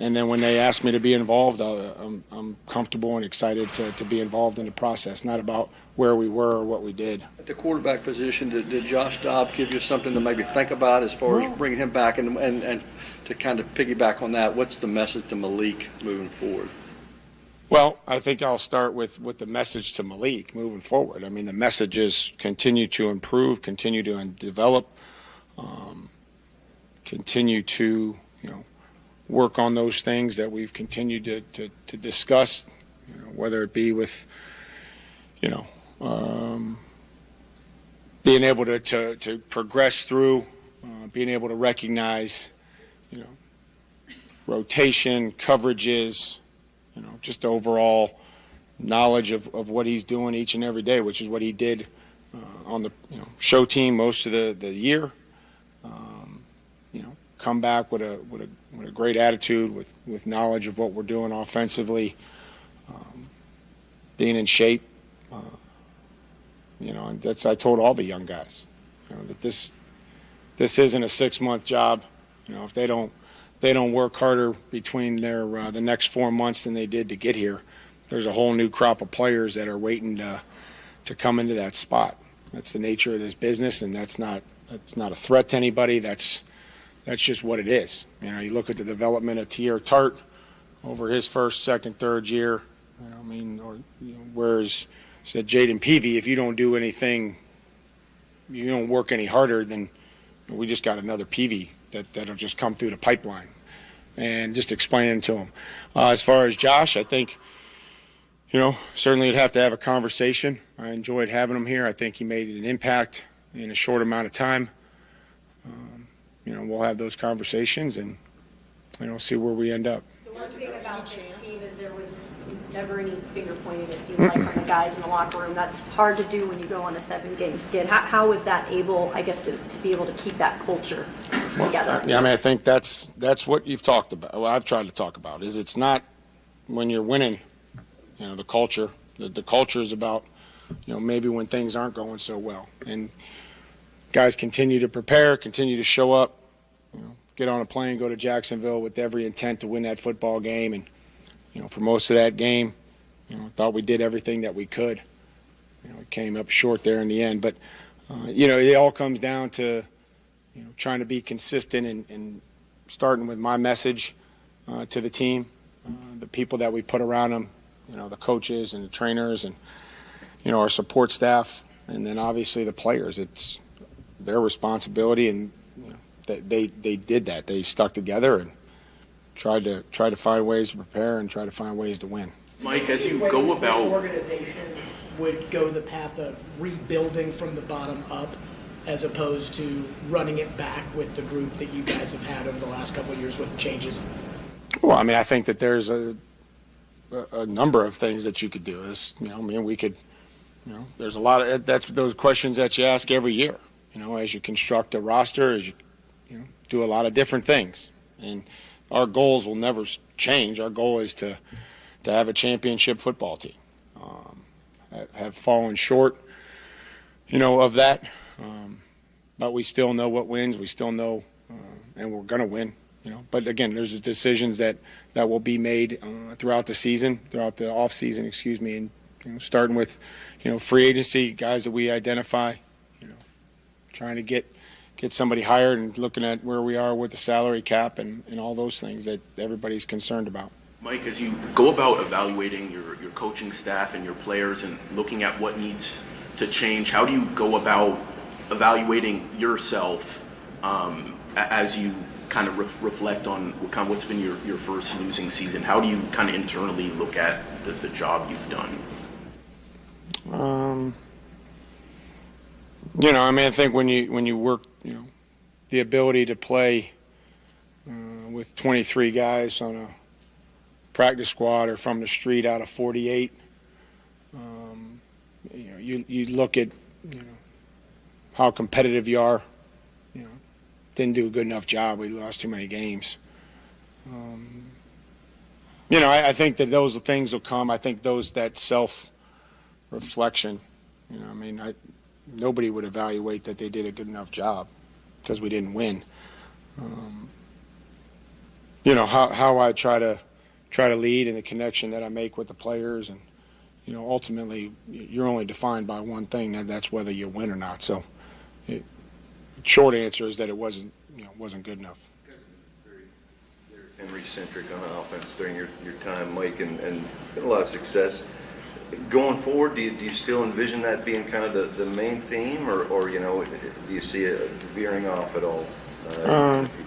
And then when they ask me to be involved, I'm comfortable and excited to be involved in the process, not about where we were or what we did. At the quarterback position, did Josh Dobbs give you something to maybe think about as far as bringing him back? And to kind of piggyback on that, what's the message to Malik moving forward? Well, I think I'll start with the message to Malik moving forward. I mean, the message is continue to improve, continue to develop, continue to, work on those things that we've continued to discuss, whether it be with, being able to progress through, being able to recognize, rotation, coverages, just overall knowledge of what he's doing each and every day, which is what he did on the show team most of the year. Come back with a great attitude, with knowledge of what we're doing offensively, being in shape. And that's, I told all the young guys, that this isn't a 6-month job. If they don't work harder between their the next 4 months than they did to get here, there's a whole new crop of players that are waiting to come into that spot. That's the nature of this business, and that's not a threat to anybody. That's just what it is. You know, you look at the development of Tier Tart over his first, second, third year. I mean, or whereas said Jaden Peavy, if you don't do anything, you don't work any harder, then we just got another Peavy that'll just come through the pipeline. And just explaining to him. As far as Josh, I think, certainly you'd have to have a conversation. I enjoyed having him here. I think he made an impact in a short amount of time. We'll have those conversations and, see where we end up. The one thing about this team is there was never any finger pointing, it seemed like, from the guys in the locker room. That's hard to do when you go on a 7-game skid. How was that able, I guess, to be able to keep that culture together? Yeah, I mean, I think that's what you've talked about. Well, I've tried to talk about is it's not when you're winning, the culture. The culture is about, maybe when things aren't going so well. And guys continue to prepare, continue to show up, get on a plane, go to Jacksonville with every intent to win that football game. And, for most of that game, I thought we did everything that we could. It came up short there in the end. But, it all comes down to, trying to be consistent and starting with my message to the team, the people that we put around them, the coaches and the trainers and, our support staff, and then obviously the players. It's their responsibility, and they did that. They stuck together and tried to find ways to prepare and try to find ways to win. Mike, as you go about, this organization would go the path of rebuilding from the bottom up, as opposed to running it back with the group that you guys have had over the last couple of years with changes? Well, I mean, I think that there's a number of things that you could do. We could, there's a lot of that's those questions that you ask every year. As you construct a roster, as you do a lot of different things, and our goals will never change. Our goal is to have a championship football team. Have fallen short, of that. But we still know what wins. We still know, and we're going to win. But again, there's decisions that will be made throughout the off season, and starting with, free agency, guys that we identify, trying to get somebody hired and looking at where we are with the salary cap and all those things that everybody's concerned about. Mike, as you go about evaluating your coaching staff and your players and looking at what needs to change, how do you go about evaluating yourself as you kind of reflect on kind of what's been your first losing season? How do you kind of internally look at the job you've done? I think when you work, the ability to play with 23 guys on a practice squad or from the street out of 48, you look at how competitive you are. Didn't do a good enough job. We lost too many games. I think that those things will come. I think that self-reflection. Nobody would evaluate that they did a good enough job because we didn't win. How I try to lead and the connection that I make with the players, and ultimately you're only defined by one thing, and that's whether you win or not. So, short answer is that it wasn't good enough. Very Henry-centric on offense during your time, Mike, and a lot of success. Going forward, do you still envision that being kind of the main theme, or do you see it veering off at all in the future?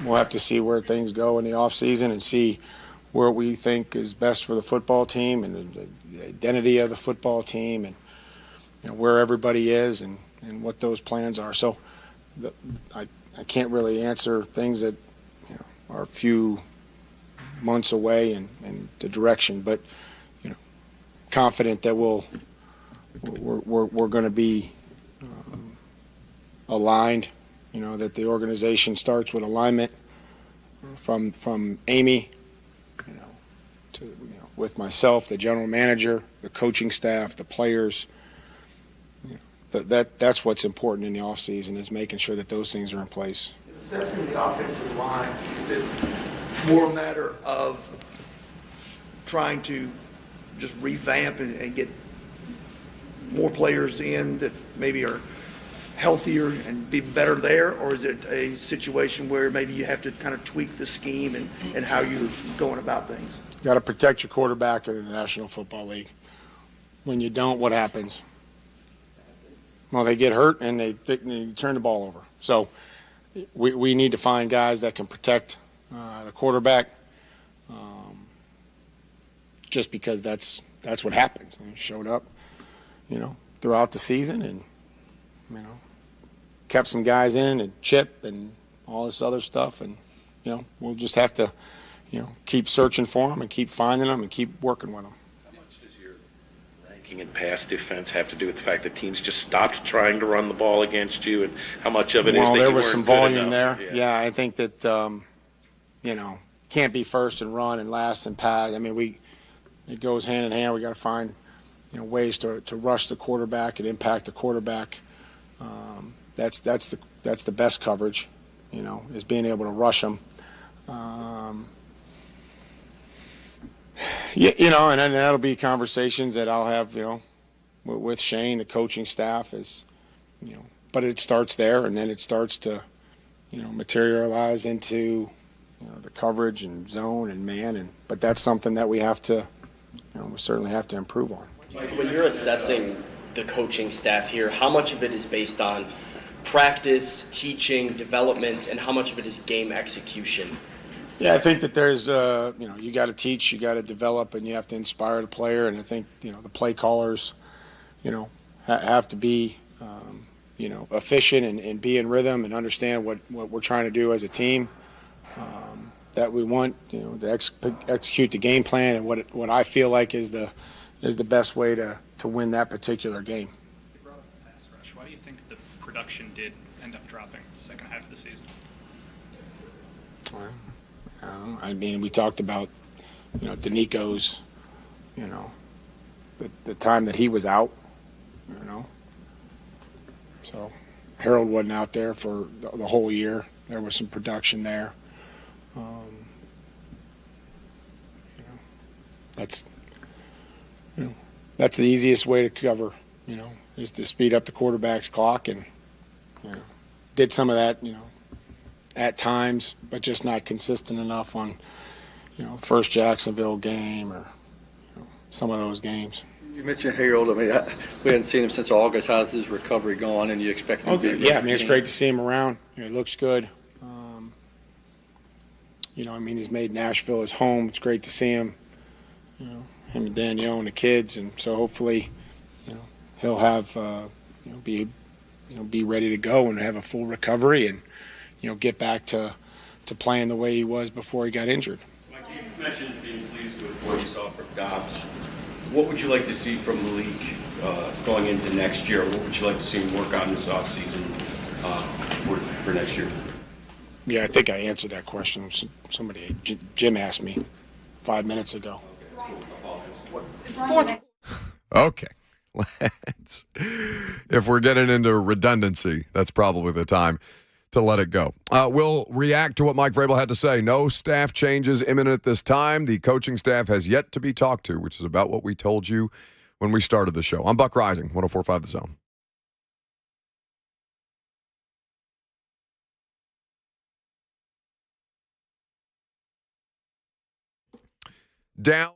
We'll have to see where things go in the off season and see where we think is best for the football team and the identity of the football team and where everybody is and what those plans are. So I can't really answer things that are a few months away and the direction, but confident that we're going to be aligned. That the organization starts with alignment from Amy, to with myself, the general manager, the coaching staff, the players. That's what's important in the off season, is making sure that those things are in place. Assessing the offensive line, is it more a matter of trying to just revamp and get more players in that maybe are healthier and be better there, or is it a situation where maybe you have to kind of tweak the scheme and how you're going about things? You got to protect your quarterback in the National Football League. When you don't, what happens? Well, they get hurt and they turn the ball over. So we need to find guys that can protect the quarterback, just because that's what happens. He showed up, throughout the season and, kept some guys in and chip and all this other stuff. And, we'll just have to, keep searching for them and keep finding them and keep working with them. How much does your ranking in pass defense have to do with the fact that teams just stopped trying to run the ball against you, and how much of it is that there you was weren't some good volume enough? there. Yeah, I think that, can't be first and run and last and pass. I mean, it goes hand in hand. We got to find, ways to rush the quarterback and impact the quarterback. That's the best coverage, is being able to rush them. And then that'll be conversations that I'll have, with Shane, the coaching staff, but it starts there, and then it starts to, materialize into, the coverage and zone and man, but that's something that we have to, we certainly have to improve on. Mike, when you're assessing the coaching staff here, how much of it is based on practice, teaching, development, and how much of it is game execution? Yeah, I think that there's, you got to teach, you got to develop, and you have to inspire the player. And I think, the play callers, have to be, efficient and be in rhythm and understand what we're trying to do as a team. That we want, to execute the game plan and what I feel like is the best way to win that particular game. You brought up the pass rush. Why do you think the production did end up dropping the second half of the season? I mean, we talked about, Danico's, the time that he was out, So Harold wasn't out there for the whole year. There was some production there. That's the easiest way to cover, is to speed up the quarterback's clock, and did some of that, at times, but just not consistent enough on, first Jacksonville game or some of those games. You mentioned Harold. I mean, we hadn't seen him since August. How's his recovery gone? And you expect him to be? Yeah, I mean, it's great to see him around. He looks good. He's made Nashville his home. It's great to see him. Him and Danielle and the kids, and so hopefully, he'll have be ready to go and have a full recovery and get back to playing the way he was before he got injured. Mike, you mentioned being pleased with what you saw from Dobbs. What would you like to see from Malik going into next year? What would you like to see him work on this offseason for next year? Yeah, I think I answered that question. Somebody, Jim asked me 5 minutes ago. Okay. If we're getting into redundancy, that's probably the time to let it go. We'll react to what Mike Vrabel had to say. No staff changes imminent at this time. The coaching staff has yet to be talked to, which is about what we told you when we started the show. I'm Buck Rising, 104.5 The Zone. Down.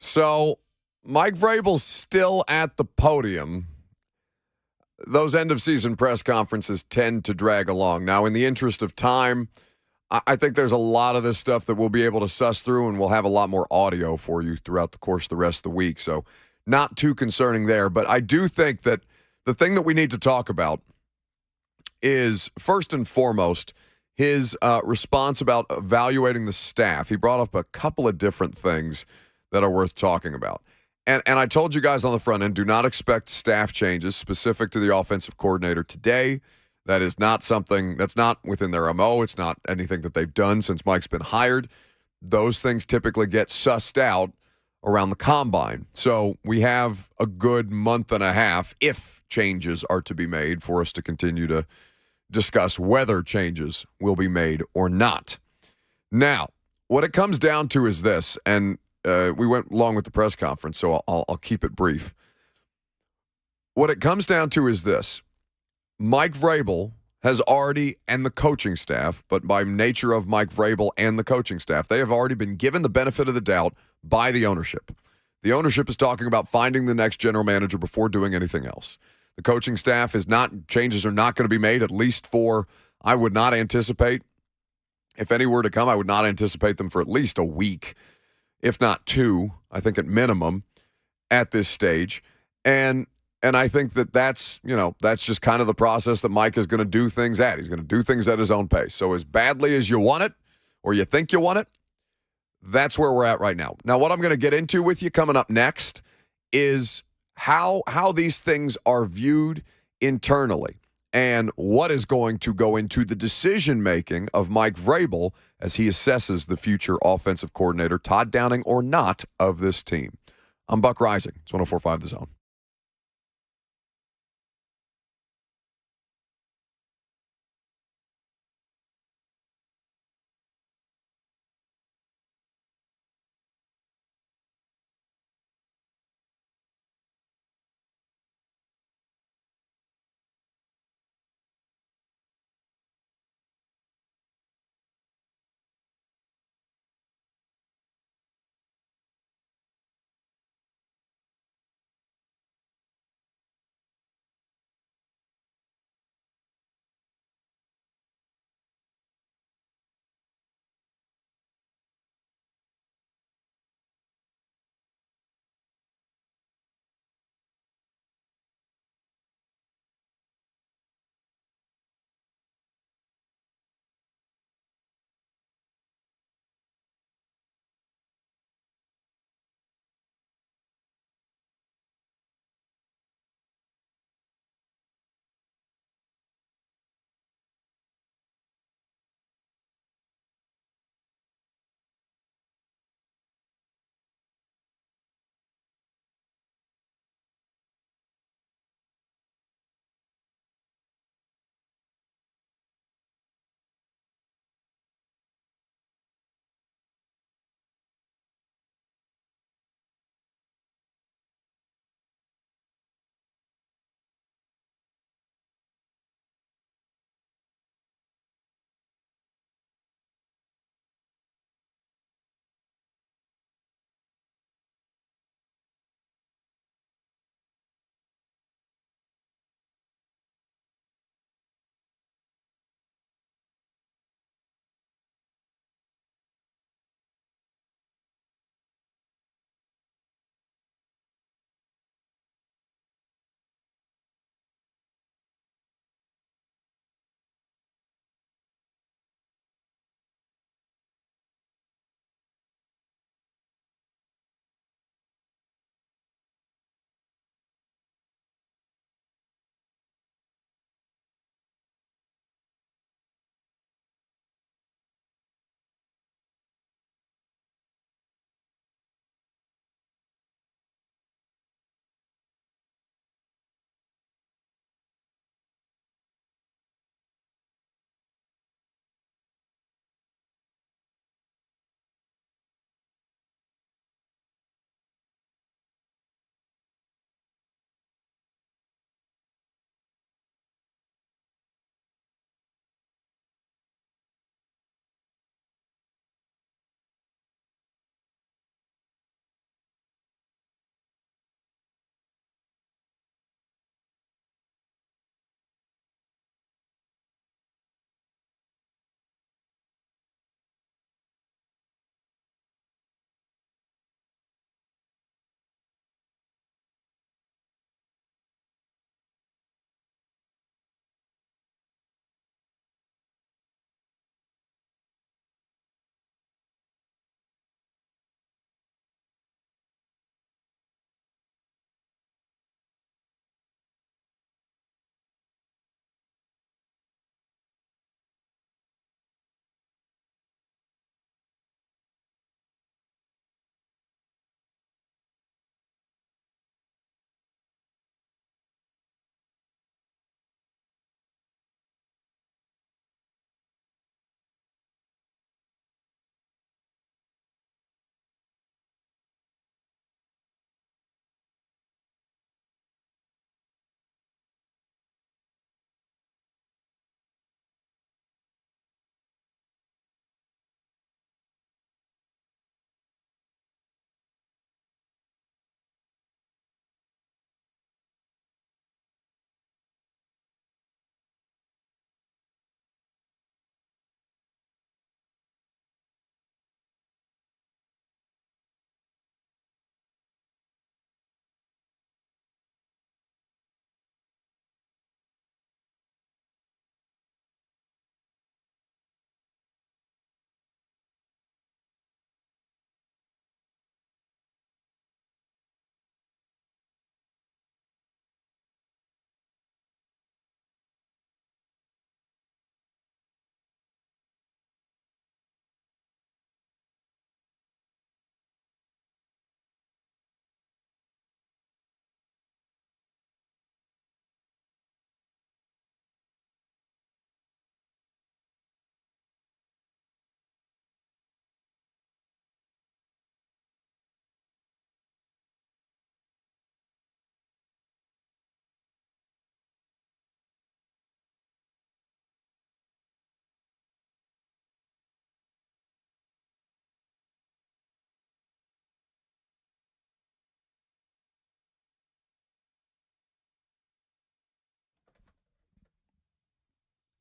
So Mike Vrabel's still at the podium. Those end-of-season press conferences tend to drag along. Now, in the interest of time, I think there's a lot of this stuff that we'll be able to suss through, and we'll have a lot more audio for you throughout the course of the rest of the week. So not too concerning there. But I do think that the thing that we need to talk about is, first and foremost, his response about evaluating the staff. He brought up a couple of different things that are worth talking about. And I told you guys on the front end, do not expect staff changes specific to the offensive coordinator today. That is not something that's not within their MO. It's not anything that they've done since Mike's been hired. Those things typically get sussed out around the combine. So we have a good month and a half, if changes are to be made, for us to continue to discuss whether changes will be made or not. Now, what it comes down to is this, and we went along with the press conference, so I'll keep it brief. What it comes down to is this. Mike Vrabel has already, and the coaching staff, but by nature of Mike Vrabel and the coaching staff, they have already been given the benefit of the doubt by the ownership. The ownership is talking about finding the next general manager before doing anything else. The coaching staff is not, changes are not going to be made, at least for, I would not anticipate, if any were to come, I would not anticipate them for at least a week, if not 2, I think at minimum, at this stage. And I think that's just kind of the process that Mike is going to do things at. He's going to do things at his own pace. So as badly as you want it, or you think you want it, that's where we're at right now. Now, what I'm going to get into with you coming up next is how these things are viewed internally and what is going to go into the decision-making of Mike Vrabel as he assesses the future offensive coordinator, Todd Downing or not, of this team. I'm Buck Rising. It's 104.5 The Zone.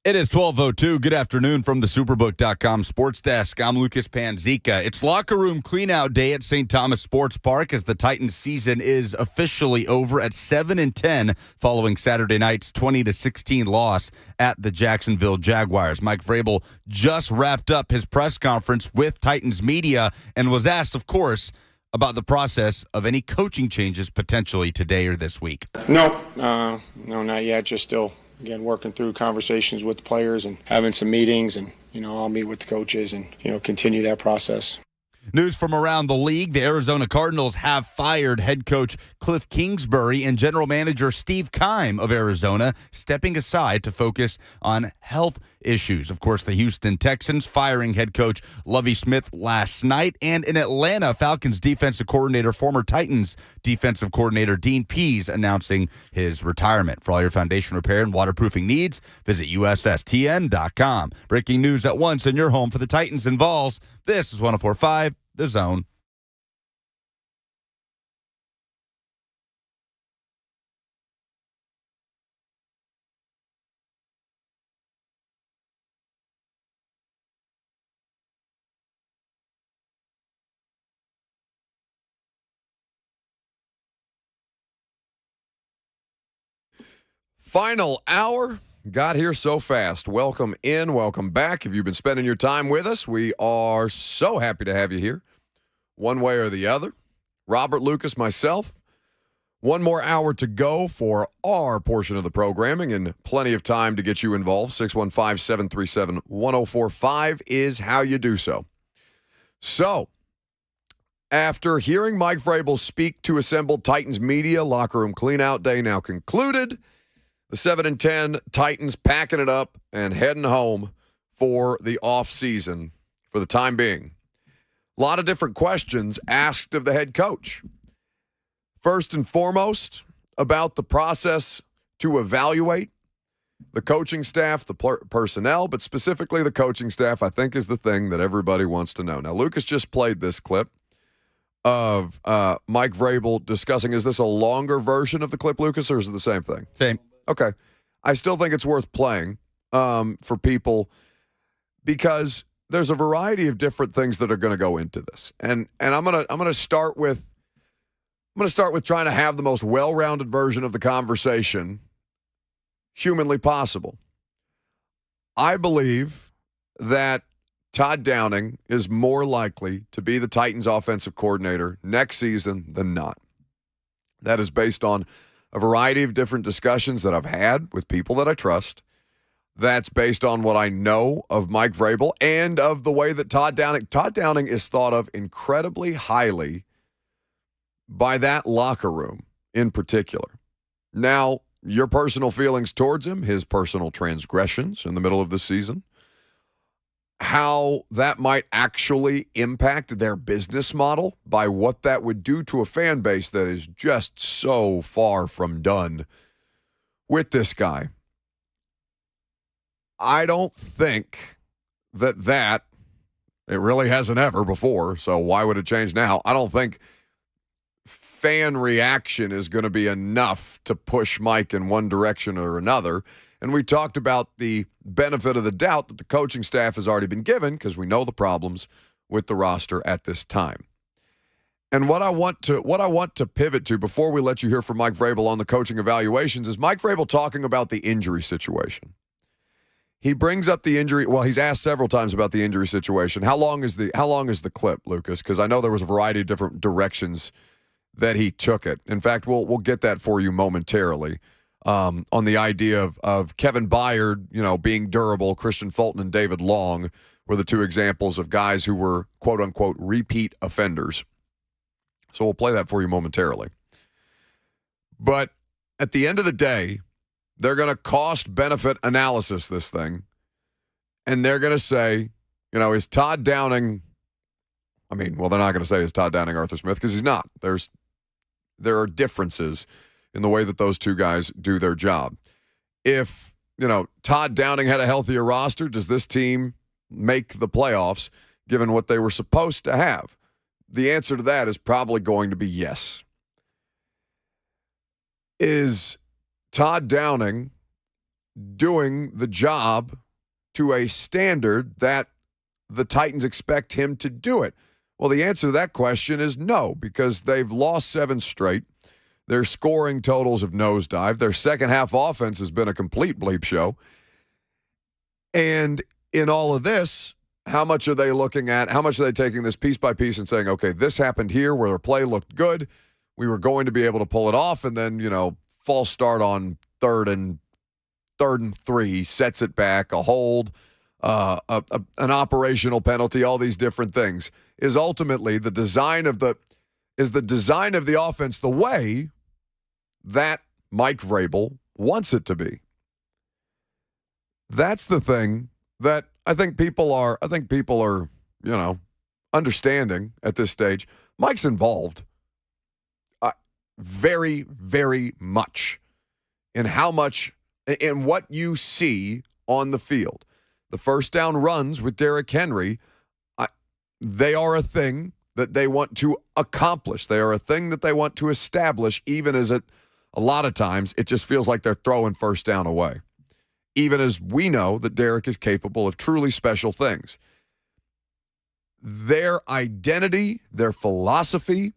It is 12:02. Good afternoon from the Superbook.com Sports Desk. I'm Lucas Panzica. It's locker room cleanout day at St. Thomas Sports Park as the Titans season is officially over at 7-10 following Saturday night's 20-16 loss at the Jacksonville Jaguars. Mike Vrabel just wrapped up his press conference with Titans media and was asked, of course, about the process of any coaching changes potentially today or this week. No, not yet. Just still, again, working through conversations with the players and having some meetings, and I'll meet with the coaches and continue that process. News from around the league. The Arizona Cardinals have fired head coach Cliff Kingsbury and general manager Steve Keim of Arizona, stepping aside to focus on health issues. Of course, the Houston Texans firing head coach Lovie Smith last night. And in Atlanta, Falcons defensive coordinator, former Titans defensive coordinator Dean Pease announcing his retirement. For all your foundation repair and waterproofing needs, visit USSTN.com. Breaking news at once in your home for the Titans and Vols. This is 104.5 The Zone. Final hour. Got here so fast. Welcome in, welcome back. If you've been spending your time with us, we are so happy to have you here, one way or the other. Robert, Lucas, myself. One more hour to go for our portion of the programming and plenty of time to get you involved. 615-737-1045 is how you do so. So, after hearing Mike Vrabel speak to assembled Titans media, locker room cleanout day now concluded. The 7-10 Titans packing it up and heading home for the offseason for the time being. A lot of different questions asked of the head coach. First and foremost, about the process to evaluate the coaching staff, the personnel, but specifically the coaching staff, I think is the thing that everybody wants to know. Now, Lucas just played this clip of Mike Vrabel discussing. Is this a longer version of the clip, Lucas, or is it the same thing? Same. Okay. I still think it's worth playing for people because there's a variety of different things that are going to go into this. And I'm going to start with trying to have the most well-rounded version of the conversation humanly possible. I believe that Todd Downing is more likely to be the Titans offensive coordinator next season than not. That is based on a variety of different discussions that I've had with people that I trust. That's based on what I know of Mike Vrabel and of the way that Todd Downing is thought of incredibly highly by that locker room in particular. Now, your personal feelings towards him, his personal transgressions in the middle of the season, how that might actually impact their business model by what that would do to a fan base that is just so far from done with this guy. I don't think that it really hasn't ever before, so why would it change now? I don't think fan reaction is going to be enough to push Mike in one direction or another. And we talked about the benefit of the doubt that the coaching staff has already been given because we know the problems with the roster at this time. And what I want to pivot to before we let you hear from Mike Vrabel on the coaching evaluations is Mike Vrabel talking about the injury situation. He brings up the injury. Well, he's asked several times about the injury situation. How long is the clip, Lucas? Because I know there was a variety of different directions that he took it. In fact, we'll get that for you momentarily. On the idea of Kevin Byard, being durable, Christian Fulton and David Long were the two examples of guys who were, quote unquote, repeat offenders. So we'll play that for you momentarily. But at the end of the day, they're going to cost-benefit analysis this thing, and they're going to say, is Todd Downing, they're not going to say is Todd Downing Arthur Smith because he's not. There are differences in the way that those two guys do their job. If, Todd Downing had a healthier roster, does this team make the playoffs given what they were supposed to have? The answer to that is probably going to be yes. Is Todd Downing doing the job to a standard that the Titans expect him to do it? Well, the answer to that question is no, because they've lost 7 straight. Their scoring totals have nosedived. Their second half offense has been a complete bleep show. And in all of this, how much are they looking at? How much are they taking this piece by piece and saying, okay, this happened here where their play looked good. We were going to be able to pull it off. And then, false start on third and 3, sets it back, a hold, an operational penalty, all these different things. Is ultimately the design of the offense the way that Mike Vrabel wants it to be? That's the thing that I think people are, understanding at this stage. Mike's involved very, very much in what you see on the field. The first down runs with Derrick Henry, they are a thing that they want to accomplish. They are a thing that they want to establish, even as a lot of times it just feels like they're throwing first down away. Even as we know that Derrick is capable of truly special things. Their identity, their philosophy,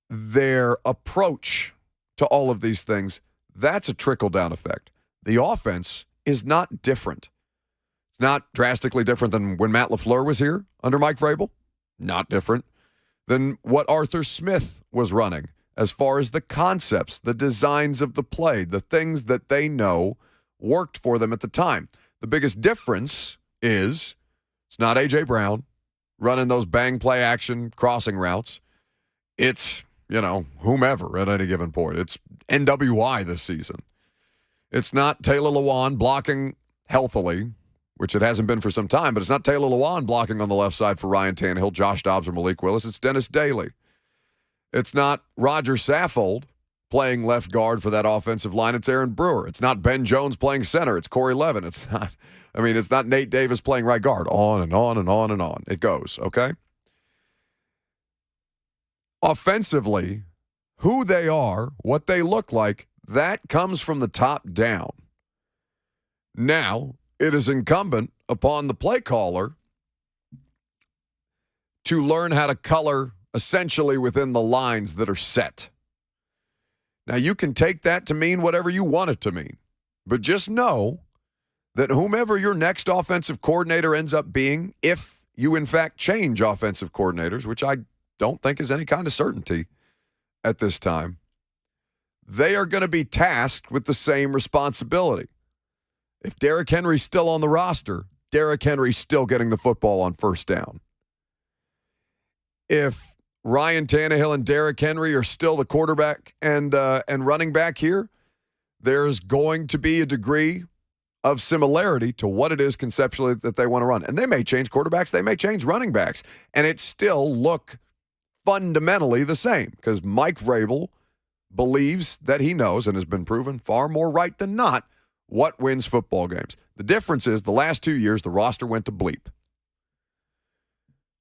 their approach to all of these things, that's a trickle-down effect. The offense is not different. It's not drastically different than when Matt LaFleur was here under Mike Vrabel. Not different than what Arthur Smith was running as far as the concepts, the designs of the play, the things that they know worked for them at the time. The biggest difference is it's not A.J. Brown running those bang play action crossing routes. It's, whomever at any given point. It's NWI this season. It's not Taylor Lewan blocking healthily, which it hasn't been for some time, but it's not Taylor Lewan blocking on the left side for Ryan Tannehill, Josh Dobbs, or Malik Willis. It's Dennis Daly. It's not Roger Saffold playing left guard for that offensive line. It's Aaron Brewer. It's not Ben Jones playing center. It's Corey Levin. It's not Nate Davis playing right guard. On and on and on and on. It goes, okay? Offensively, who they are, what they look like, that comes from the top down. Now, it is incumbent upon the play caller to learn how to color essentially within the lines that are set. Now, you can take that to mean whatever you want it to mean, but just know that whomever your next offensive coordinator ends up being, if you in fact change offensive coordinators, which I don't think is any kind of certainty at this time, they are going to be tasked with the same responsibility. If Derrick Henry's still on the roster, Derrick Henry's still getting the football on first down. If Ryan Tannehill and Derrick Henry are still the quarterback and running back here, there's going to be a degree of similarity to what it is conceptually that they want to run. And they may change quarterbacks, they may change running backs, and it still look fundamentally the same because Mike Vrabel believes that he knows and has been proven far more right than not what wins football games. The difference is the last 2 years, the roster went to bleep.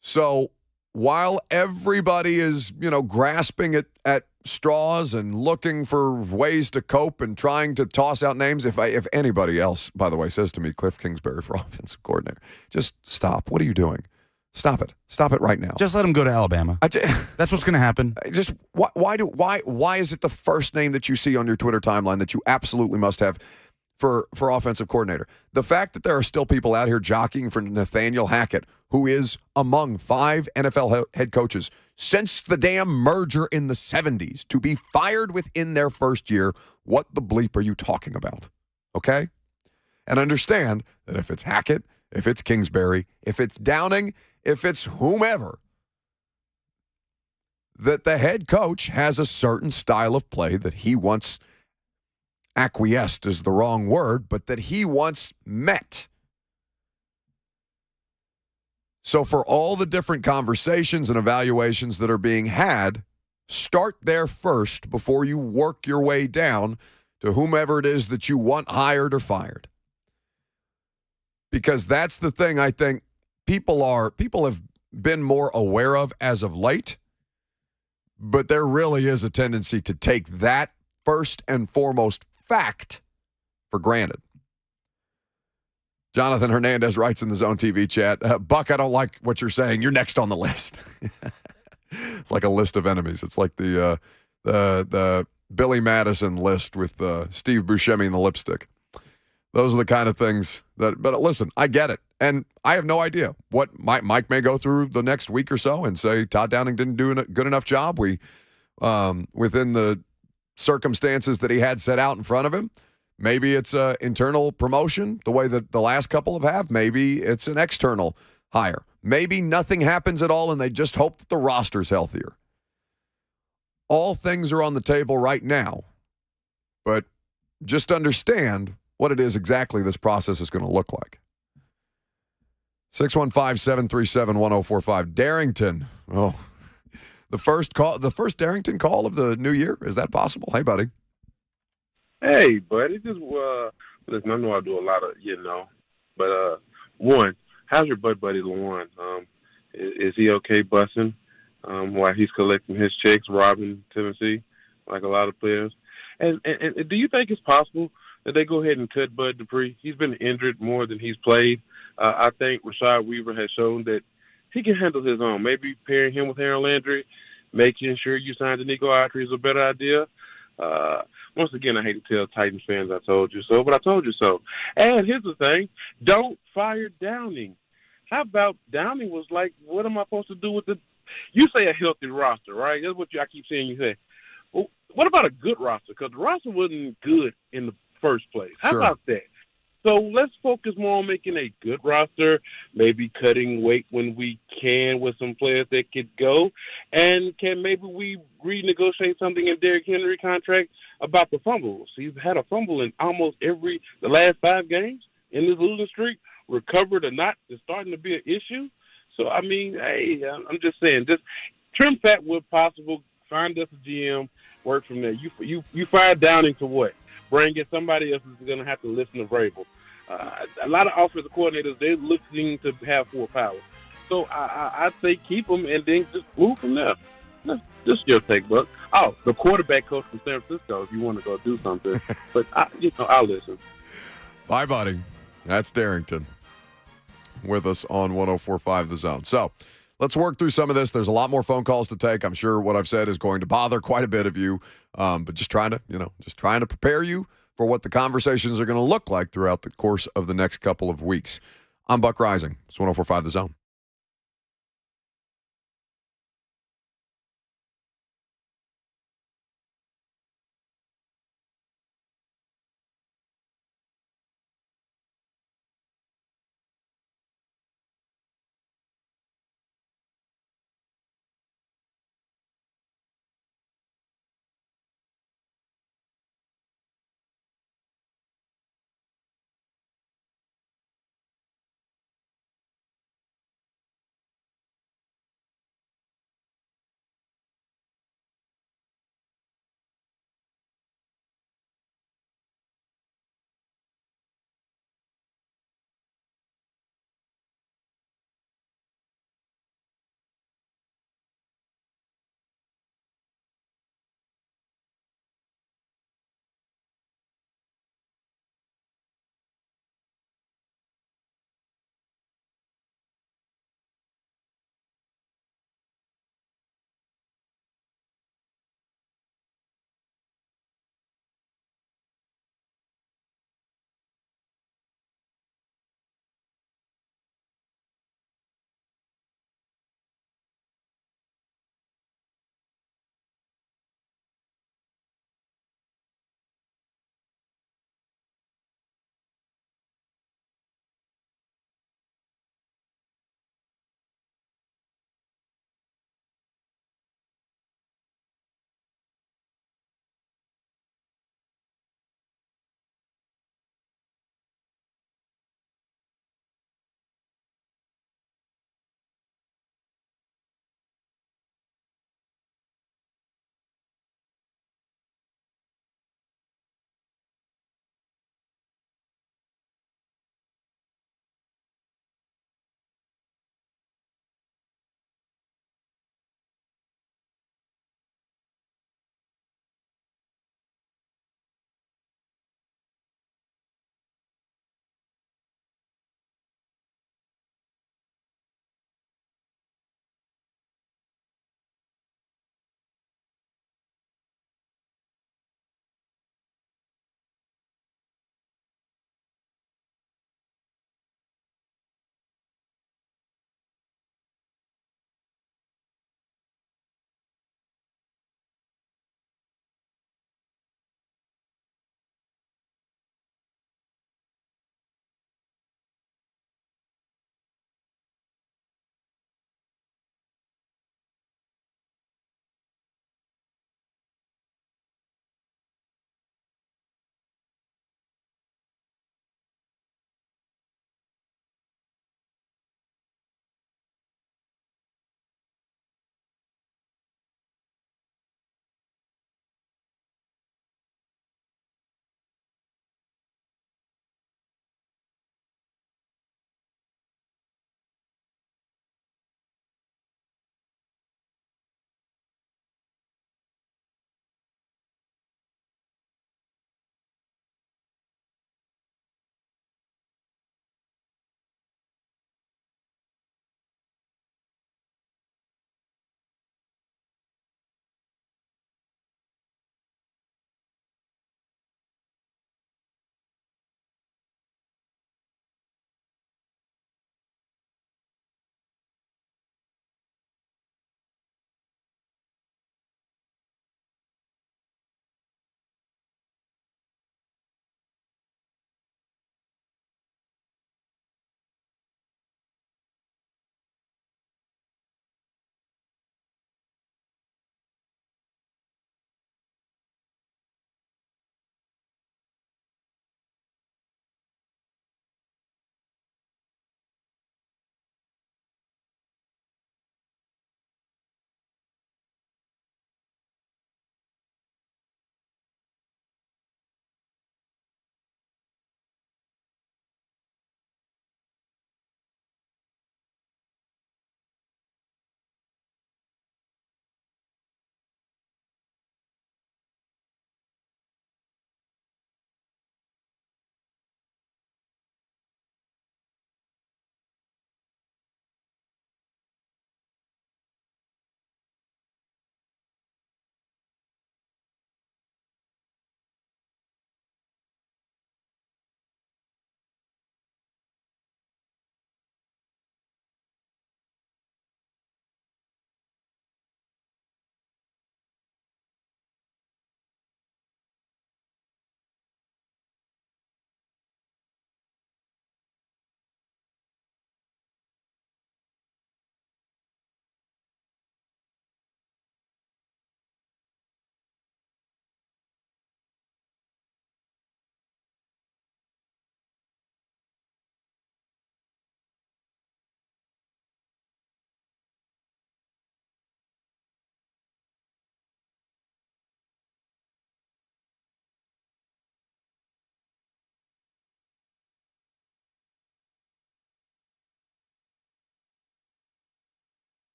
So while everybody is, grasping at straws and looking for ways to cope and trying to toss out names, if anybody else, by the way, says to me, Cliff Kingsbury for offensive coordinator, just stop. What are you doing? Stop it. Stop it right now. Just let him go to Alabama. That's what's going to happen. Just why is it the first name that you see on your Twitter timeline that you absolutely must have for offensive coordinator? The fact that there are still people out here jockeying for Nathaniel Hackett, who is among 5 NFL head coaches since the damn merger in the 70s, to be fired within their first year. What the bleep are you talking about? Okay? And understand that if it's Hackett, if it's Kingsbury, if it's Downing, if it's whomever, that the head coach has a certain style of play that he wants acquiesced is the wrong word, but that he wants met. So for all the different conversations and evaluations that are being had, start there first before you work your way down to whomever it is that you want hired or fired. Because that's the thing I think people have been more aware of as of late, but there really is a tendency to take that first and foremost fact for granted. Jonathan Hernandez writes in the Zone TV chat, Buck, I don't like what you're saying. You're next on the list. It's like a list of enemies. It's like the Billy Madison list with Steve Buscemi and the lipstick. Those are the kind of things that, but listen, I get it. And I have no idea what Mike may go through the next week or so and say Todd Downing didn't do a good enough job. Within the circumstances that he had set out in front of him, maybe it's an internal promotion the way that the last couple have. Maybe it's an external hire. Maybe nothing happens at all and they just hope that the roster's healthier. All things are on the table right now, but just understand what it is exactly this process is going to look like. 615-737-1045. Darrington. Oh, the first Darrington call of the new year. Is that possible? Hey, buddy. Hey, buddy. Just listen. I know I do a lot of but one, how's your buddy Lawan? Is he okay bussing while he's collecting his checks, robbing Tennessee like a lot of players? And do you think it's possible that they go ahead and cut Bud Dupree? He's been injured more than he's played. I think Rashad Weaver has shown that he can handle his own. Maybe pairing him with Aaron Landry, making sure you sign Danico Autry is a better idea. Once again, I hate to tell Titans fans I told you so, but I told you so. And here's the thing. Don't fire Downing. How about Downing was like, what am I supposed to do with you say a healthy roster, right? That's what I keep saying you say. Well, what about a good roster? Because the roster wasn't good in the first place. How about that? So let's focus more on making a good roster, maybe cutting weight when we can with some players that could go. And can maybe we renegotiate something in Derrick Henry contract about the fumbles? He's had a fumble in almost the last 5 games in this losing streak. Recovered or not is starting to be an issue. So, I mean, hey, I'm just saying, just trim fat where possible, find us a GM, work from there. You fired Downing to what? Bring in somebody else who's going to have to listen to Vrabel. A lot of offensive coordinators, they're looking to have full power. So I'd say keep them and then just move from there. That's just your take, Buck. Oh, the quarterback coach from San Francisco, if you want to go do something. But, I'll listen. Bye, buddy. That's Darrington with us on 104.5 The Zone. So let's work through some of this. There's a lot more phone calls to take. I'm sure what I've said is going to bother quite a bit of you, but just trying to prepare you for what the conversations are going to look like throughout the course of the next couple of weeks. I'm Buck Rising. It's 104.5 The Zone.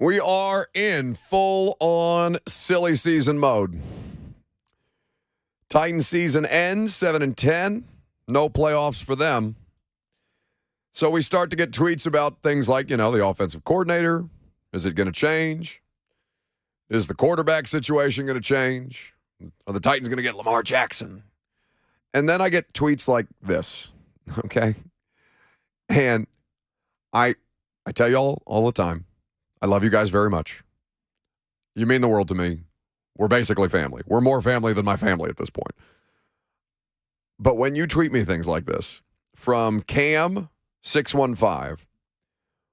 We are in full-on silly season mode. Titans season ends 7-10. No playoffs for them. So we start to get tweets about things like, the offensive coordinator. Is it going to change? Is the quarterback situation going to change? Are the Titans going to get Lamar Jackson? And then I get tweets like this, okay? And I tell y'all all the time, I love you guys very much. You mean the world to me. We're basically family. We're more family than my family at this point. But when you tweet me things like this, from Cam615,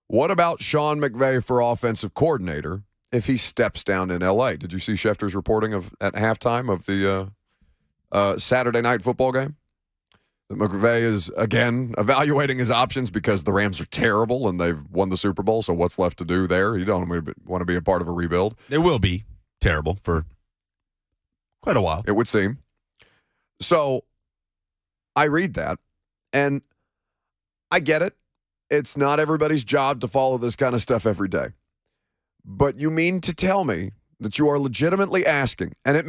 what about Sean McVay for offensive coordinator if he steps down in L.A.? Did you see Schefter's reporting at halftime of the Saturday night football game? That McVay is, again, evaluating his options because the Rams are terrible and they've won the Super Bowl, so what's left to do there? You don't want to be a part of a rebuild. They will be terrible for quite a while. It would seem. So I read that, and I get it. It's not everybody's job to follow this kind of stuff every day. But you mean to tell me that you are legitimately asking, and I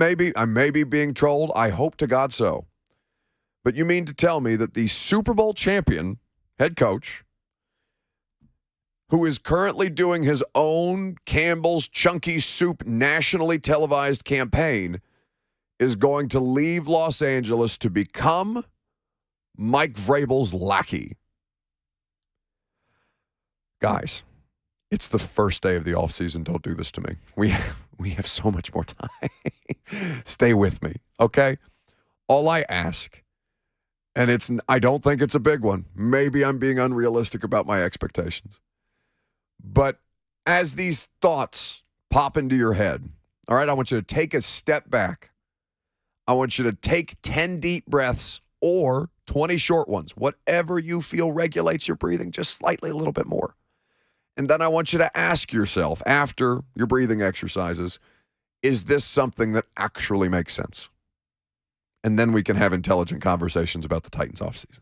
may be being trolled, I hope to God so, but you mean to tell me that the Super Bowl champion head coach, who is currently doing his own Campbell's Chunky Soup nationally televised campaign, is going to leave Los Angeles to become Mike Vrabel's lackey? Guys, it's the first day of the offseason. Don't do this to me. We have so much more time. Stay with me, okay? All I ask, and I don't think it's a big one. Maybe I'm being unrealistic about my expectations. But as these thoughts pop into your head, all right, I want you to take a step back. I want you to take 10 deep breaths or 20 short ones, whatever you feel regulates your breathing just slightly a little bit more. And then I want you to ask yourself, after your breathing exercises, is this something that actually makes sense? And then we can have intelligent conversations about the Titans offseason.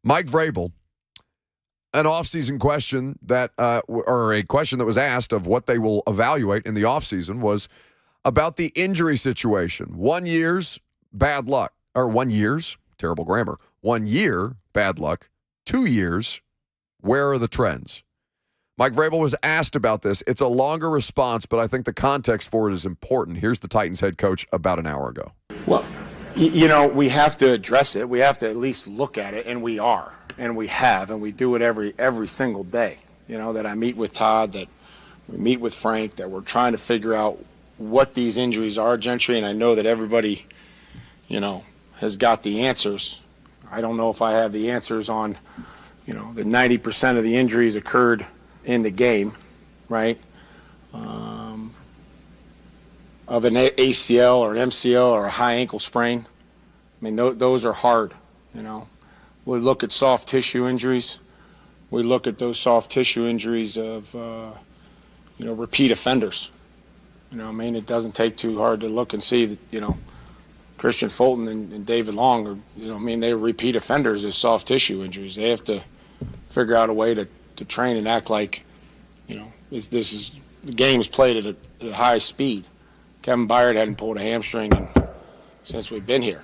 Mike Vrabel, an offseason question or a question that was asked of what they will evaluate in the offseason was about the injury situation. 1 year's bad luck, or 1 year's, terrible grammar, 1 year, bad luck, 2 years, where are the trends? Mike Vrabel was asked about this. It's a longer response, but I think the context for it is important. Here's the Titans head coach about an hour ago. Well, we have to address it. We have to at least look at it, and we are, and we have, and we do it every single day. That I meet with Todd, that we meet with Frank, that we're trying to figure out what these injuries are, Gentry, and I know that everybody, has got the answers. I don't know if I have the answers on, the 90% of the injuries occurred in the game, right? Of an ACL or an MCL or a high ankle sprain. I mean, those are hard, We look at soft tissue injuries. We look at those soft tissue injuries of, repeat offenders. It doesn't take too hard to look and see that, Christian Fulton and David Long are, they're repeat offenders of soft tissue injuries. They have to figure out a way to train and act like, the game's played at a high speed. Kevin Byard hadn't pulled a hamstring since we've been here.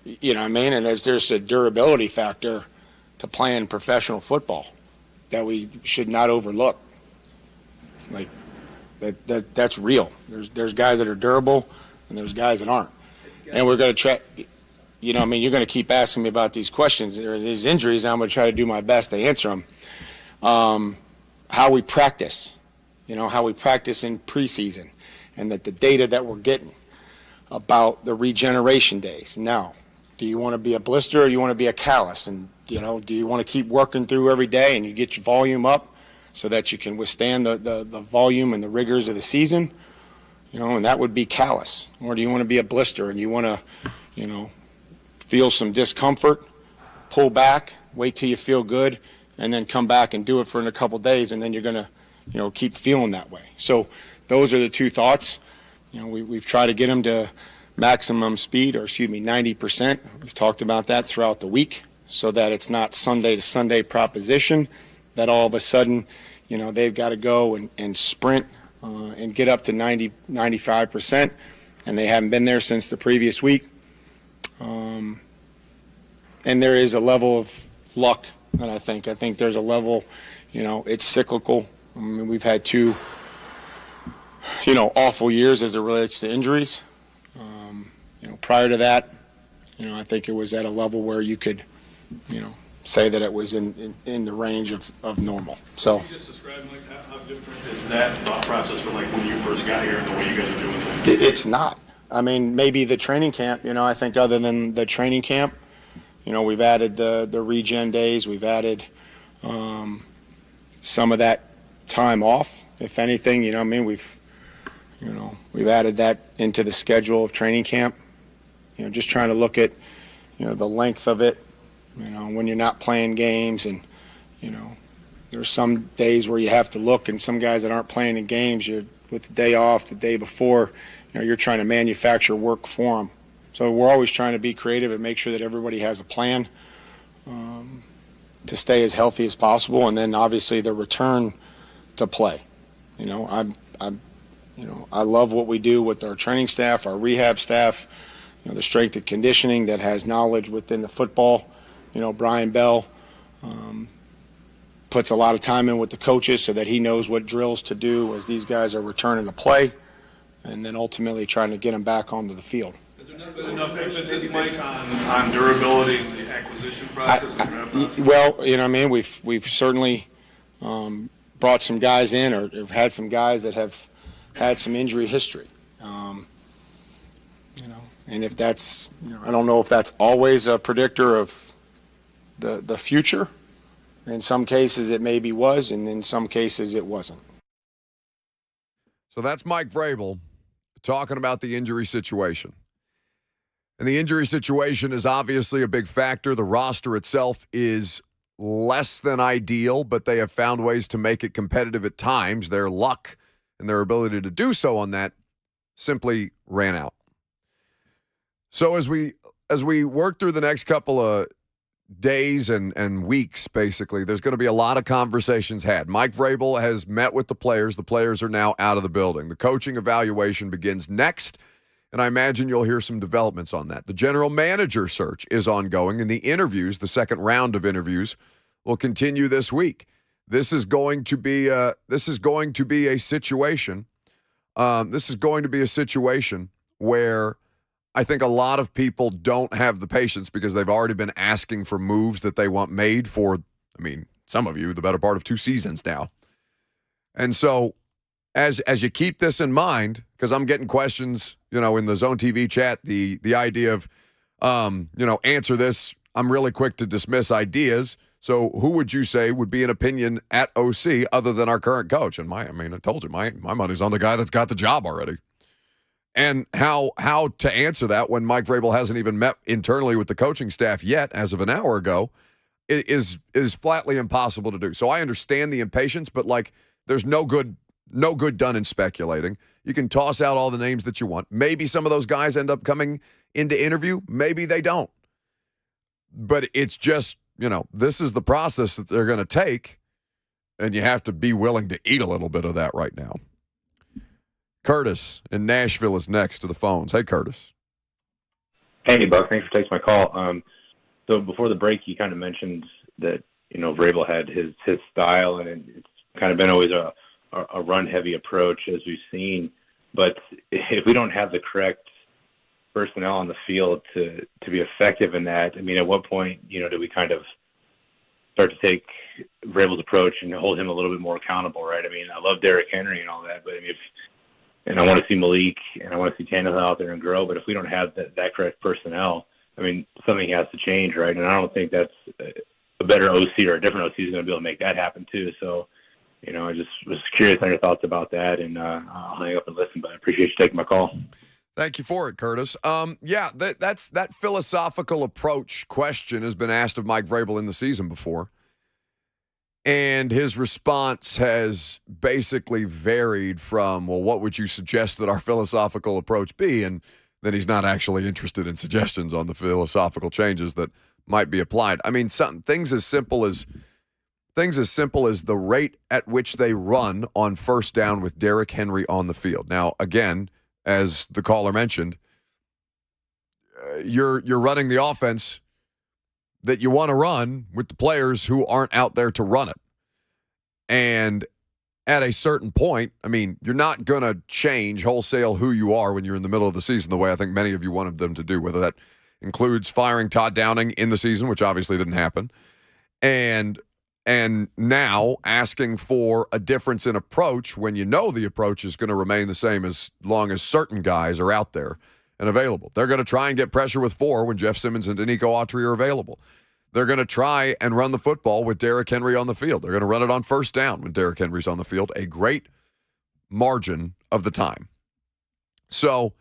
And there's a durability factor to playing professional football that we should not overlook. Like that's real. There's guys that are durable and there's guys that aren't. And we're going to try, you're going to keep asking me about these questions or these injuries, and I'm going to try to do my best to answer them. How we practice, how we practice in preseason, and that the data that we're getting about the regeneration days. Now, do you want to be a blister or you want to be a callus? And, do you want to keep working through every day and you get your volume up so that you can withstand the volume and the rigors of the season? And that would be callus. Or do you want to be a blister and you want to, feel some discomfort, pull back, wait till you feel good, and then come back and do it for a couple days, and then you're going to, keep feeling that way. So those are the two thoughts. We've tried to get them to maximum speed, 90%. We've talked about that throughout the week so that it's not Sunday to Sunday proposition, that all of a sudden, they've got to go and sprint and get up to 95%, and they haven't been there since the previous week. And there is a level of luck that I think there's a level, it's cyclical. I mean, we've had two, awful years as it relates to injuries. Prior to that, I think it was at a level where you could, say that it was in the range of normal. So. Can you just describe how different is that thought process from when you first got here and the way you guys are doing things? It's not. I mean, maybe the training camp. I think other than the training camp, we've added the regen days. We've added some of that time off. If anything, we've added that into the schedule of training camp. Just trying to look at, the length of it. When you're not playing games, and there's some days where you have to look, and some guys that aren't playing in games, with the day off, the day before, you're trying to manufacture work for them. So we're always trying to be creative and make sure that everybody has a plan to stay as healthy as possible, and then obviously the return to play. I love what we do with our training staff, our rehab staff, the strength and conditioning that has knowledge within the football. Brian Bell puts a lot of time in with the coaches so that he knows what drills to do as these guys are returning to play, and then ultimately trying to get them back onto the field. Has there not been enough emphasis, Mike, on durability in the acquisition process? We've certainly brought some guys in, or had some guys that have had some injury history. And if that's, I don't know if that's always a predictor of the future. In some cases it maybe was, and in some cases it wasn't. So that's Mike Vrabel talking about the injury situation. And the injury situation is obviously a big factor. The roster itself is less than ideal, but they have found ways to make it competitive at times. Their luck and their ability to do so on that simply ran out. So as we work through the next couple of days and weeks, basically, there's going to be a lot of conversations had. Mike Vrabel has met with the players. The players are now out of the building. The coaching evaluation begins next, and I imagine you'll hear some developments on that. The general manager search is ongoing, and the interviews, the second round of interviews, will continue this week. This is going to be a situation. This is going to be a situation where I think a lot of people don't have the patience because they've already been asking for moves that they want made for, some of you, the better part of 2 seasons now. And so as you keep this in mind, because I'm getting questions, in the Zone TV chat, the idea of, answer this, I'm really quick to dismiss ideas. So who would you say would be an opinion at OC other than our current coach? And I told you, my money's on the guy that's got the job already. And how to answer that when Mike Vrabel hasn't even met internally with the coaching staff yet, as of an hour ago, is flatly impossible to do. So I understand the impatience, but there's no good done in speculating. You can toss out all the names that you want. Maybe some of those guys end up coming into interview. Maybe they don't. But it's just, this is the process that they're going to take, and you have to be willing to eat a little bit of that right now. Curtis in Nashville is next to the phones. Hey, Curtis. Hey, Buck. Thanks for taking my call. So before the break, you kind of mentioned that, Vrabel had his style, and it's kind of been always a run-heavy approach, as we've seen. But if we don't have the correct personnel on the field to be effective in that, at what point, do we kind of start to take Vrabel's approach and hold him a little bit more accountable, right? I love Derrick Henry and all that, but and I want to see Malik and I want to see Tannehill out there and grow. But if we don't have that correct personnel, something has to change, right? And I don't think that's a better OC or a different OC is going to be able to make that happen too. So, I just was curious on your thoughts about that, and I'll hang up and listen. But I appreciate you taking my call. Thank you for it, Curtis. That philosophical approach question has been asked of Mike Vrabel in the season before. And his response has basically varied from, well, what would you suggest that our philosophical approach be? And then he's not actually interested in suggestions on the philosophical changes that might be applied. Things as simple as things as simple as the rate at which they run on first down with Derrick Henry on the field. Now, again, as the caller mentioned, you're running the offense that you want to run with the players who aren't out there to run it. And at a certain point, I mean, you're not going to change wholesale who you are when you're in the middle of the season the way I think many of you wanted them to do, whether that includes firing Todd Downing in the season, which obviously didn't happen, and now asking for a difference in approach when you know the approach is going to remain the same as long as certain guys are out there and available. They're going to try and get pressure with 4 when Jeff Simmons and Danico Autry are available. They're going to try and run the football with Derrick Henry on the field. They're going to run it on first down when Derrick Henry's on the field, a great margin of the time. So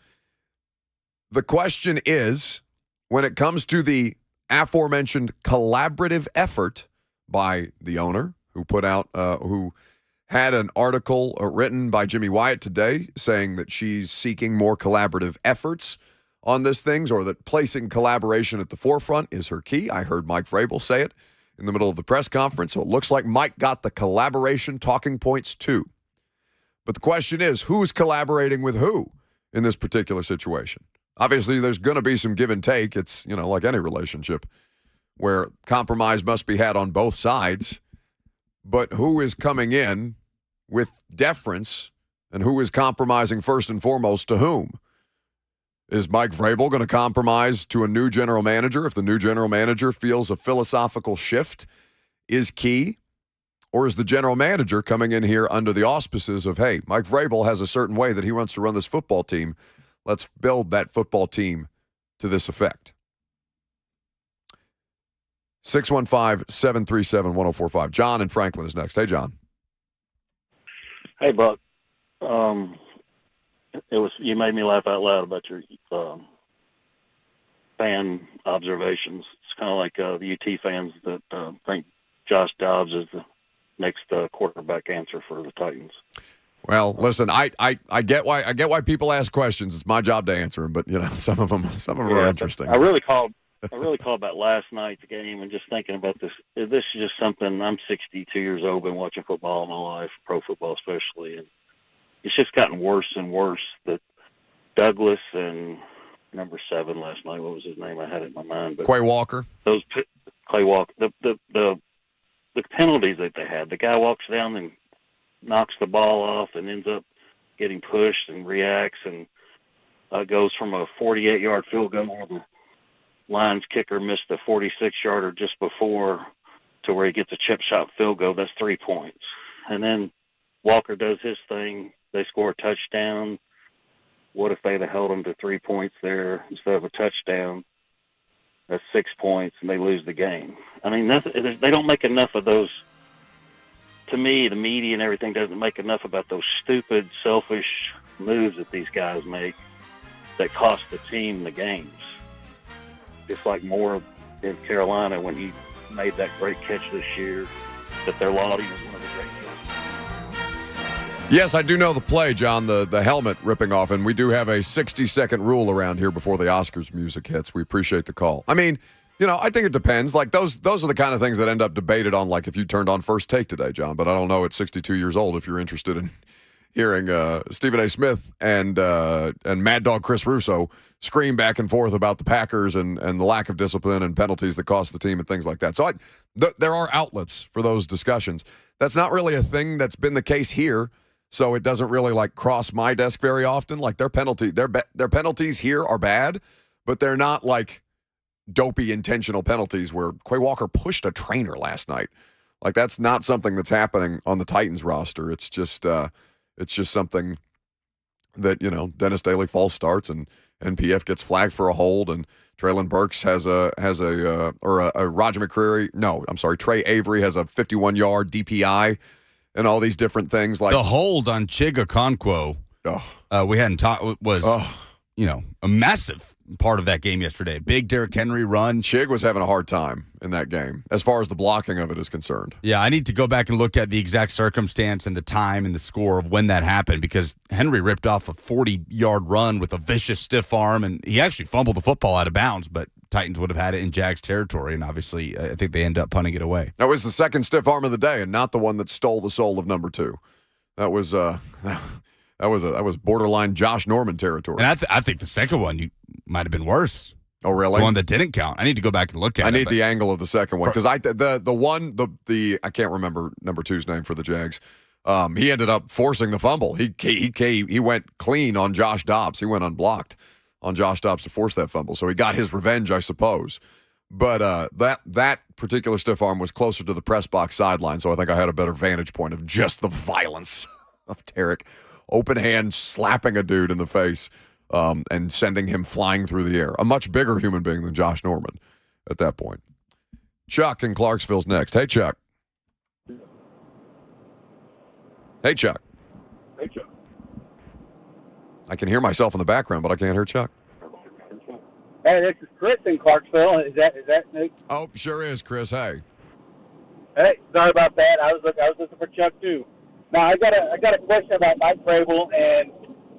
the question is, when it comes to the aforementioned collaborative effort by the owner, who had an article written by Jimmy Wyatt today saying that she's seeking more collaborative efforts on this things, or that placing collaboration at the forefront is her key. I heard Mike Vrabel say it in the middle of the press conference, so it looks like Mike got the collaboration talking points too. But the question is, who's collaborating with who in this particular situation? Obviously, there's going to be some give and take. It's, like any relationship where compromise must be had on both sides. But who is coming in with deference and who is compromising first and foremost to whom? Is Mike Vrabel going to compromise to a new general manager if the new general manager feels a philosophical shift is key? Or is the general manager coming in here under the auspices of, hey, Mike Vrabel has a certain way that he wants to run this football team. Let's build that football team to this effect. 615-737-1045. John in Franklin is next. Hey, John. Hey, Buck. You made me laugh out loud about your fan observations. It's kind of like the UT fans that think Josh Dobbs is the next quarterback answer for the Titans. Well, listen, I get why people ask questions. It's my job to answer them, but some of them are interesting. I really called about last night's game and just thinking about this. This is just something. I'm 62 years old, been watching football all my life, pro football especially, and it's just gotten worse and worse. That Douglas and number 7 last night, what was his name? I had it in my mind. But Quay Walker. Clay Walker. The penalties that they had. The guy walks down and knocks the ball off and ends up getting pushed and reacts and goes from a 48-yard field goal where the Lions kicker missed a 46-yarder just before to where he gets a chip shot field goal. That's 3 points. And then Walker does his thing. They score a touchdown. What if they'd have held them to 3 points there instead of a touchdown? That's 6 points, and they lose the game. I mean, they don't make enough of those. To me, the media and everything doesn't make enough about those stupid, selfish moves that these guys make that cost the team the games. Just like Moore in Carolina when he made that great catch this year that they're lauding as one of the great catches. Yes, I do know the play, John, the helmet ripping off, and we do have a 60-second rule around here before the Oscars music hits. We appreciate the call. I mean, I think it depends. Like, those are the kind of things that end up debated on, like, if you turned on First Take today, John. But I don't know at 62 years old if you're interested in hearing Stephen A. Smith and Mad Dog Chris Russo scream back and forth about the Packers and the lack of discipline and penalties that cost the team and things like that. So there are outlets for those discussions. That's not really a thing that's been the case here. So it doesn't really cross my desk very often. Like their penalties here are bad, but they're not like dopey intentional penalties where Quay Walker pushed a trainer last night. Like that's not something that's happening on the Titans roster. It's just something that Dennis Daly false starts and PF gets flagged for a hold and Traylon Burks has a Roger McCreary. No, I'm sorry, Trey Avery has a 51-yard DPI. And all these different things like the hold on Chig Okonkwo. We hadn't talked was a massive part of that game yesterday. Big Derrick Henry run. Chig was having a hard time in that game as far as the blocking of it is concerned. Yeah, I need to go back and look at the exact circumstance and the time and the score of when that happened because Henry ripped off a 40-yard run with a vicious stiff arm and he actually fumbled the football out of bounds. But Titans would have had it in Jags territory, and obviously I think they end up punting it away. That was the second stiff arm of the day, and not the one that stole the soul of number 2. That was that was borderline Josh Norman territory. And I think the second one might have been worse. Oh, really? The one that didn't count. I need to go back and look at it. I need the angle of the second one because the I can't remember number 2's name for the Jags. He ended up forcing the fumble. He went clean on Josh Dobbs. He went unblocked on Josh Dobbs to force that fumble. So he got his revenge, I suppose. But that particular stiff arm was closer to the press box sideline, so I think I had a better vantage point of just the violence of Tarek. Open hand slapping a dude in the face and sending him flying through the air. A much bigger human being than Josh Norman at that point. Chuck in Clarksville's next. Hey, Chuck. Hey, Chuck. Hey, Chuck. I can hear myself in the background, but I can't hear Chuck. Hey, this is Chris in Clarksville. Is that Nick? Oh, sure is, Chris. Hey. Hey, sorry about that. I was looking for Chuck too. Now I got a question about Mike Vrabel and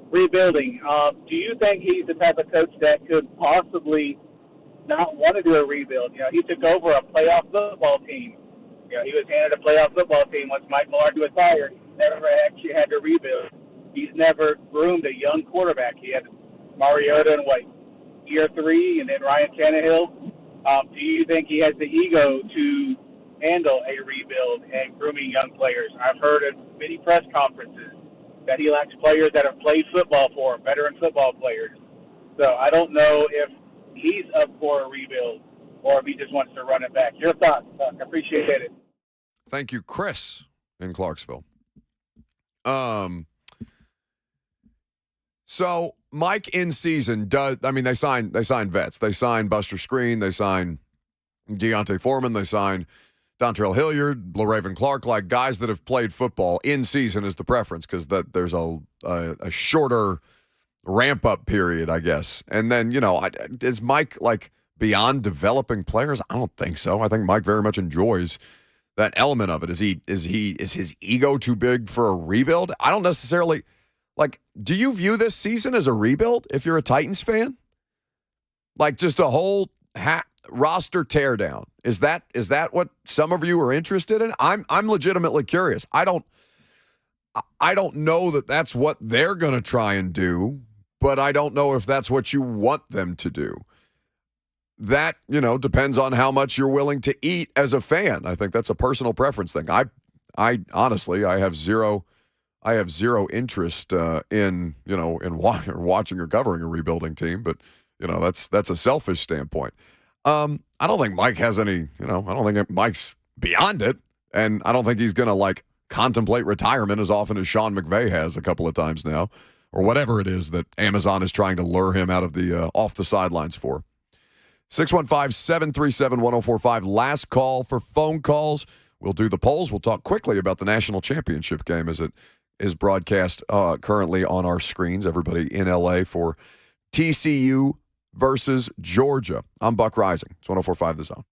rebuilding. Do you think he's the type of coach that could possibly not want to do a rebuild? You know, he took over a playoff football team. You know, he was handed a playoff football team once Mike Mularkey was fired. He never actually had to rebuild. He's never groomed a young quarterback. He had Mariota in year 3, and then Ryan Tannehill. Do you think he has the ego to handle a rebuild and grooming young players? I've heard at many press conferences that he lacks players that have played football for him, veteran football players. So I don't know if he's up for a rebuild or if he just wants to run it back. Your thoughts, Buck? I appreciate it. Thank you, Chris in Clarksville. So Mike in season they signed vets. They signed Buster Screen, they signed Deontay Foreman, they signed Dontrell Hilliard, LaRaven Clark, like guys that have played football in season is the preference because there's a shorter ramp up period, I guess. And then, is Mike beyond developing players? I don't think so. I think Mike very much enjoys that element of it. Is his ego too big for a rebuild? I don't necessarily. Do you view this season as a rebuild if you're a Titans fan? Just a whole roster teardown. Is that what some of you are interested in? I'm legitimately curious. I don't know that that's what they're going to try and do, but I don't know if that's what you want them to do. That, depends on how much you're willing to eat as a fan. I think that's a personal preference thing. I honestly have zero interest in watching or covering a rebuilding team, but that's a selfish standpoint. I don't think Mike has any. I don't think Mike's beyond it, and I don't think he's gonna contemplate retirement as often as Sean McVay has a couple of times now, or whatever it is that Amazon is trying to lure him out of the off the sidelines for. 615-737-1045. Last call for phone calls. We'll do the polls. We'll talk quickly about the national championship game as it is broadcast currently on our screens. Everybody in LA for TCU versus Georgia. I'm Buck Rising. It's 104.5 The Zone.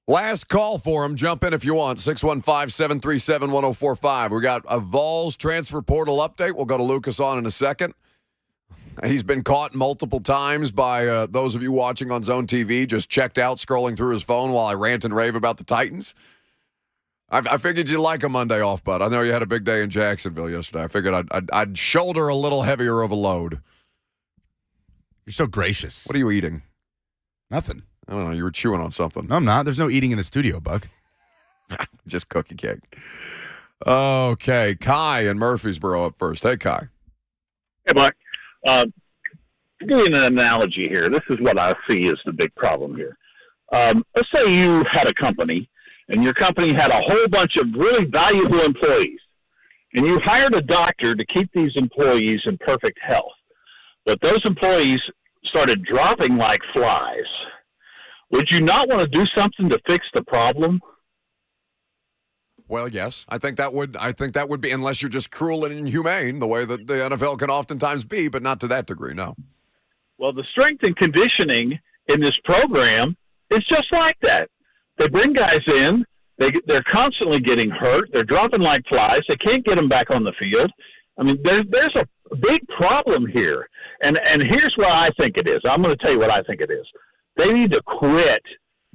Last call for him. Jump in if you want. 615-737-1045. We got a Vols transfer portal update. We'll go to Lucas on in a second. He's been caught multiple times by those of you watching on Zone TV, just checked out scrolling through his phone while I rant and rave about the Titans. I figured you'd like a Monday off, bud. I know you had a big day in Jacksonville yesterday. I figured I'd shoulder a little heavier of a load. You're so gracious. What are you eating? Nothing. I don't know. You were chewing on something. No, I'm not. There's no eating in the studio, Buck. Just cookie cake. Okay. Kai in Murfreesboro up first. Hey, Kai. Hey, Buck. To give you an analogy here, this is what I see as the big problem here. Let's say you had a company, and your company had a whole bunch of really valuable employees, and you hired a doctor to keep these employees in perfect health. But those employees started dropping like flies. Would you not want to do something to fix the problem? Well, yes. I think that would be, unless you're just cruel and inhumane, the way that the NFL can oftentimes be, but not to that degree, no. Well, the strength and conditioning in this program is just like that. They bring guys in. They're constantly getting hurt. They're dropping like flies. They can't get them back on the field. I mean, there's a big problem here. And here's what I think it is. I'm going to tell you what I think it is. They need to quit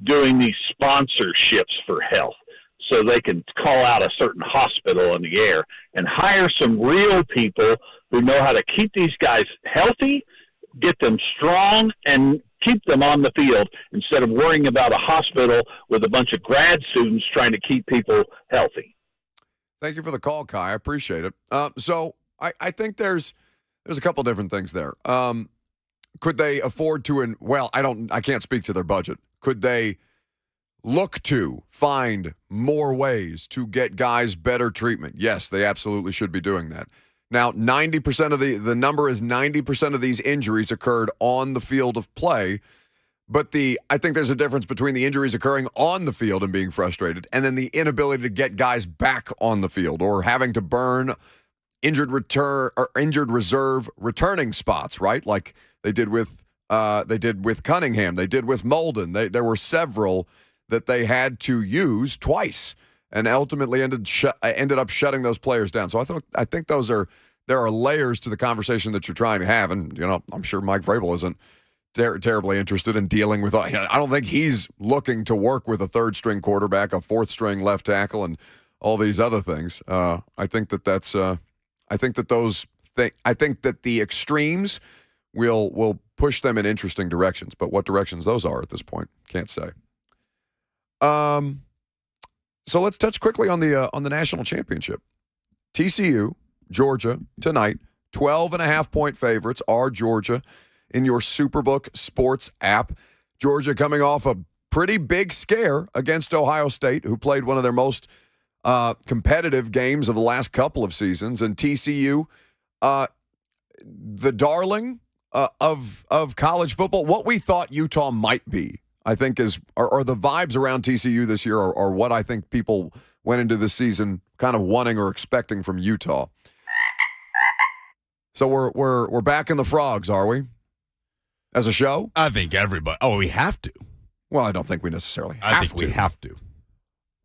doing these sponsorships for health so they can call out a certain hospital in the air and hire some real people who know how to keep these guys healthy, get them strong, and keep them on the field instead of worrying about a hospital with a bunch of grad students trying to keep people healthy. Thank you for the call, Kai. I appreciate it. So I think there's a couple different things there. Could they afford to, I can't speak to their budget. Could they look to find more ways to get guys better treatment? Yes, they absolutely should be doing that. Now, 90% of the number is 90% of these injuries occurred on the field of play. But I think there's a difference between the injuries occurring on the field and being frustrated and then the inability to get guys back on the field or having to burn injured reserve returning spots, right? Like they did with Cunningham, they did with Molden. There were several that they had to use twice and ultimately ended up shutting those players down. So I think there are layers to the conversation that you're trying to have, and I'm sure Mike Vrabel isn't terribly interested in dealing with. I don't think he's looking to work with a third-string quarterback, a fourth-string left tackle, and all these other things. I think that the extremes will push them in interesting directions, but what directions those are at this point, can't say. So let's touch quickly on the national championship. TCU, Georgia tonight. 12.5-point favorites are Georgia in your Superbook Sports app. Georgia coming off a pretty big scare against Ohio State, who played one of their most competitive games of the last couple of seasons, and TCU, the darling of college football, what we thought Utah might be, I think are the vibes around TCU this year are what I think people went into this season kind of wanting or expecting from Utah. So we're back in the Frogs, are we? As a show? I think everybody. Oh, we have to. Well, I don't think we necessarily have to. I think we have to.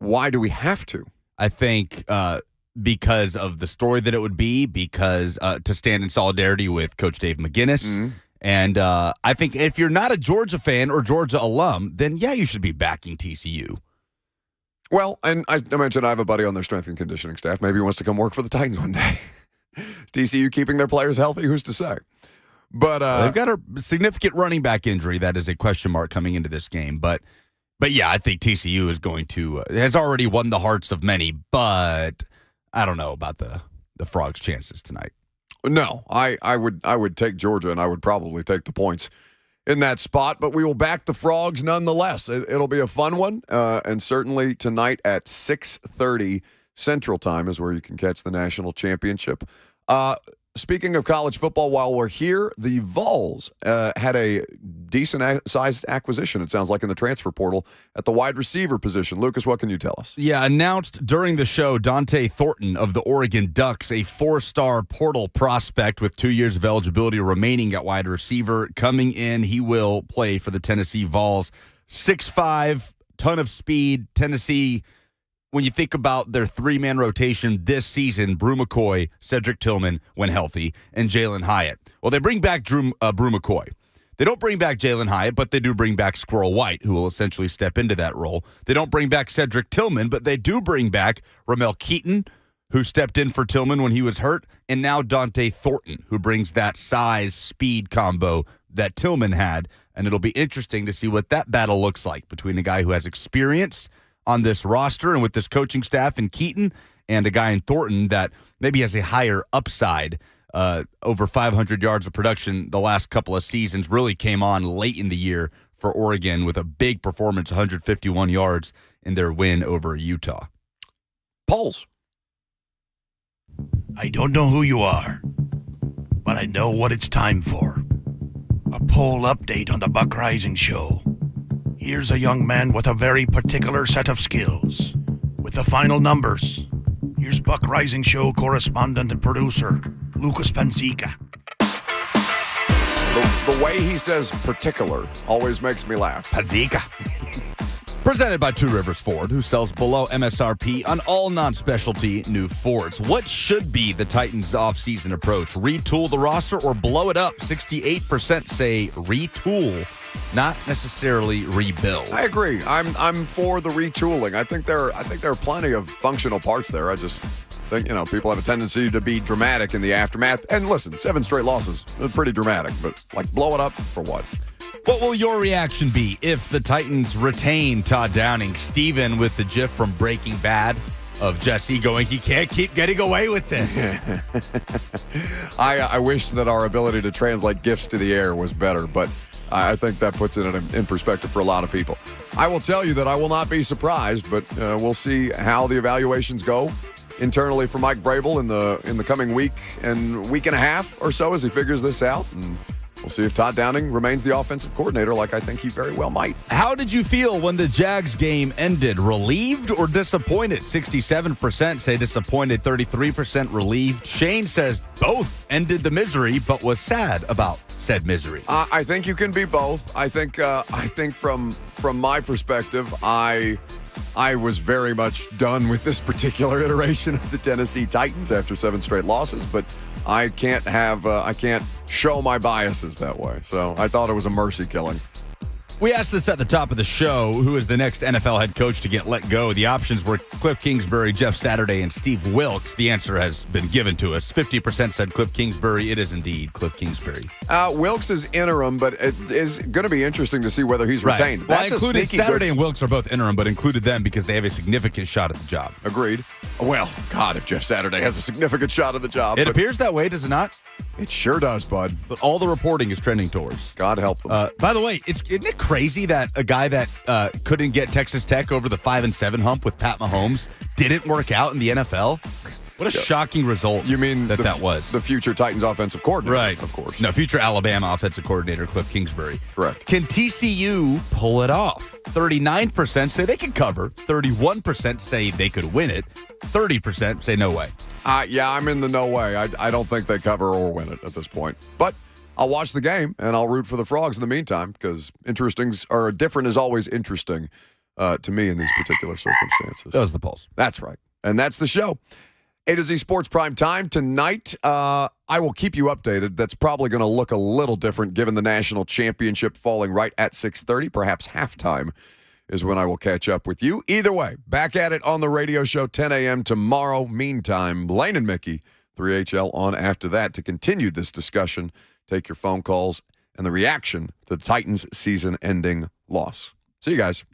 Why do we have to? I think because of the story that it would be, because to stand in solidarity with Coach Dave McGinnis. Mm-hmm. And I think if you're not a Georgia fan or Georgia alum, then, yeah, you should be backing TCU. Well, and I mentioned I have a buddy on their strength and conditioning staff. Maybe he wants to come work for the Titans one day. Is TCU keeping their players healthy? Who's to say? But they've got a significant running back injury that is a question mark coming into this game. But yeah, I think TCU is going to has already won the hearts of many. But I don't know about the Frogs' chances tonight. No, I would take Georgia, and I would probably take the points in that spot. But we will back the Frogs nonetheless. It'll be a fun one, and certainly tonight at 6:30 Central Time is where you can catch the national championship. Speaking of college football, while we're here, the Vols had a decent-sized acquisition, it sounds like, in the transfer portal at the wide receiver position. Lucas, what can you tell us? Yeah, announced during the show, Dante Thornton of the Oregon Ducks, a 4-star portal prospect with 2 years of eligibility remaining at wide receiver. Coming in, he will play for the Tennessee Vols. 6'5", ton of speed. Tennessee, when you think about their three-man rotation this season, Brew McCoy, Cedric Tillman, when healthy, and Jalen Hyatt. Well, they bring back Brew McCoy. They don't bring back Jalen Hyatt, but they do bring back Squirrel White, who will essentially step into that role. They don't bring back Cedric Tillman, but they do bring back Ramel Keaton, who stepped in for Tillman when he was hurt, and now Dante Thornton, who brings that size-speed combo that Tillman had. And it'll be interesting to see what that battle looks like between a guy who has experience on this roster and with this coaching staff in Keaton and a guy in Thornton that maybe has a higher upside. Over 500 yards of production the last couple of seasons, really came on late in the year for Oregon with a big performance, 151 yards in their win over Utah. Polls. I don't know who you are, but I know what it's time for. A poll update on the Buck Rising Show. Here's a young man with a very particular set of skills. With the final numbers, here's Buck Rising Show correspondent and producer, Lucas Panzica. The way he says particular always makes me laugh. Panzica. Presented by Two Rivers Ford, who sells below MSRP on all non-specialty new Fords. What should be the Titans' offseason approach? Retool the roster or blow it up? 68% say retool, not necessarily rebuild. I agree. I'm for the retooling. I think there are plenty of functional parts there. I just think, people have a tendency to be dramatic in the aftermath. And listen, 7 straight losses is pretty dramatic, but blow it up for what? What will your reaction be if the Titans retain Todd Downing? Steven with the gif from Breaking Bad of Jesse going, he can't keep getting away with this. I wish that our ability to translate gifs to the air was better, but I think that puts it in perspective for a lot of people. I will tell you that I will not be surprised, but we'll see how the evaluations go internally for Mike Vrabel in the coming week and week and a half or so as he figures this out. And we'll see if Todd Downing remains the offensive coordinator like I think he very well might. How did you feel when the Jags game ended? Relieved or disappointed? 67% say disappointed, 33% relieved. Shane says both ended the misery, but was sad about said misery. I think you can be both. I think from my perspective, I was very much done with this particular iteration of the Tennessee Titans after 7 straight losses, but I can't show my biases that way. So I thought it was a mercy killing. We asked this at the top of the show, who is the next NFL head coach to get let go? The options were Cliff Kingsbury, Jeff Saturday, and Steve Wilkes. The answer has been given to us. 50% said Cliff Kingsbury. It is indeed Cliff Kingsbury. Wilkes is interim, but it is going to be interesting to see whether he's retained. Well, I included Saturday and Wilkes are both interim, but included them because they have a significant shot at the job. Agreed. Well, God, if Jeff Saturday has a significant shot at the job. It appears that way, does it not? It sure does, bud. But all the reporting is trending towards. God help them. By the way, isn't it crazy that a guy that couldn't get Texas Tech over the 5-7 hump with Pat Mahomes didn't work out in the NFL? What a shocking result. You mean that was. The future Titans offensive coordinator. Right. Of course. No, future Alabama offensive coordinator Cliff Kingsbury. Correct. Can TCU pull it off? 39% say they can cover. 31% say they could win it. 30% say no way. Yeah, I'm in the no way. I don't think they cover or win it at this point. But I'll watch the game, and I'll root for the Frogs in the meantime, because different is always interesting to me in these particular circumstances. That was the Pulse. That's right. And that's the show. A to Z Sports Prime Time. Tonight, I will keep you updated. That's probably going to look a little different given the national championship falling right at 6:30, perhaps halftime is when I will catch up with you. Either way, back at it on the radio show 10 a.m. tomorrow. Meantime, Lane and Mickey, 3HL on after that to continue this discussion, take your phone calls, and the reaction to the Titans' season-ending loss. See you guys.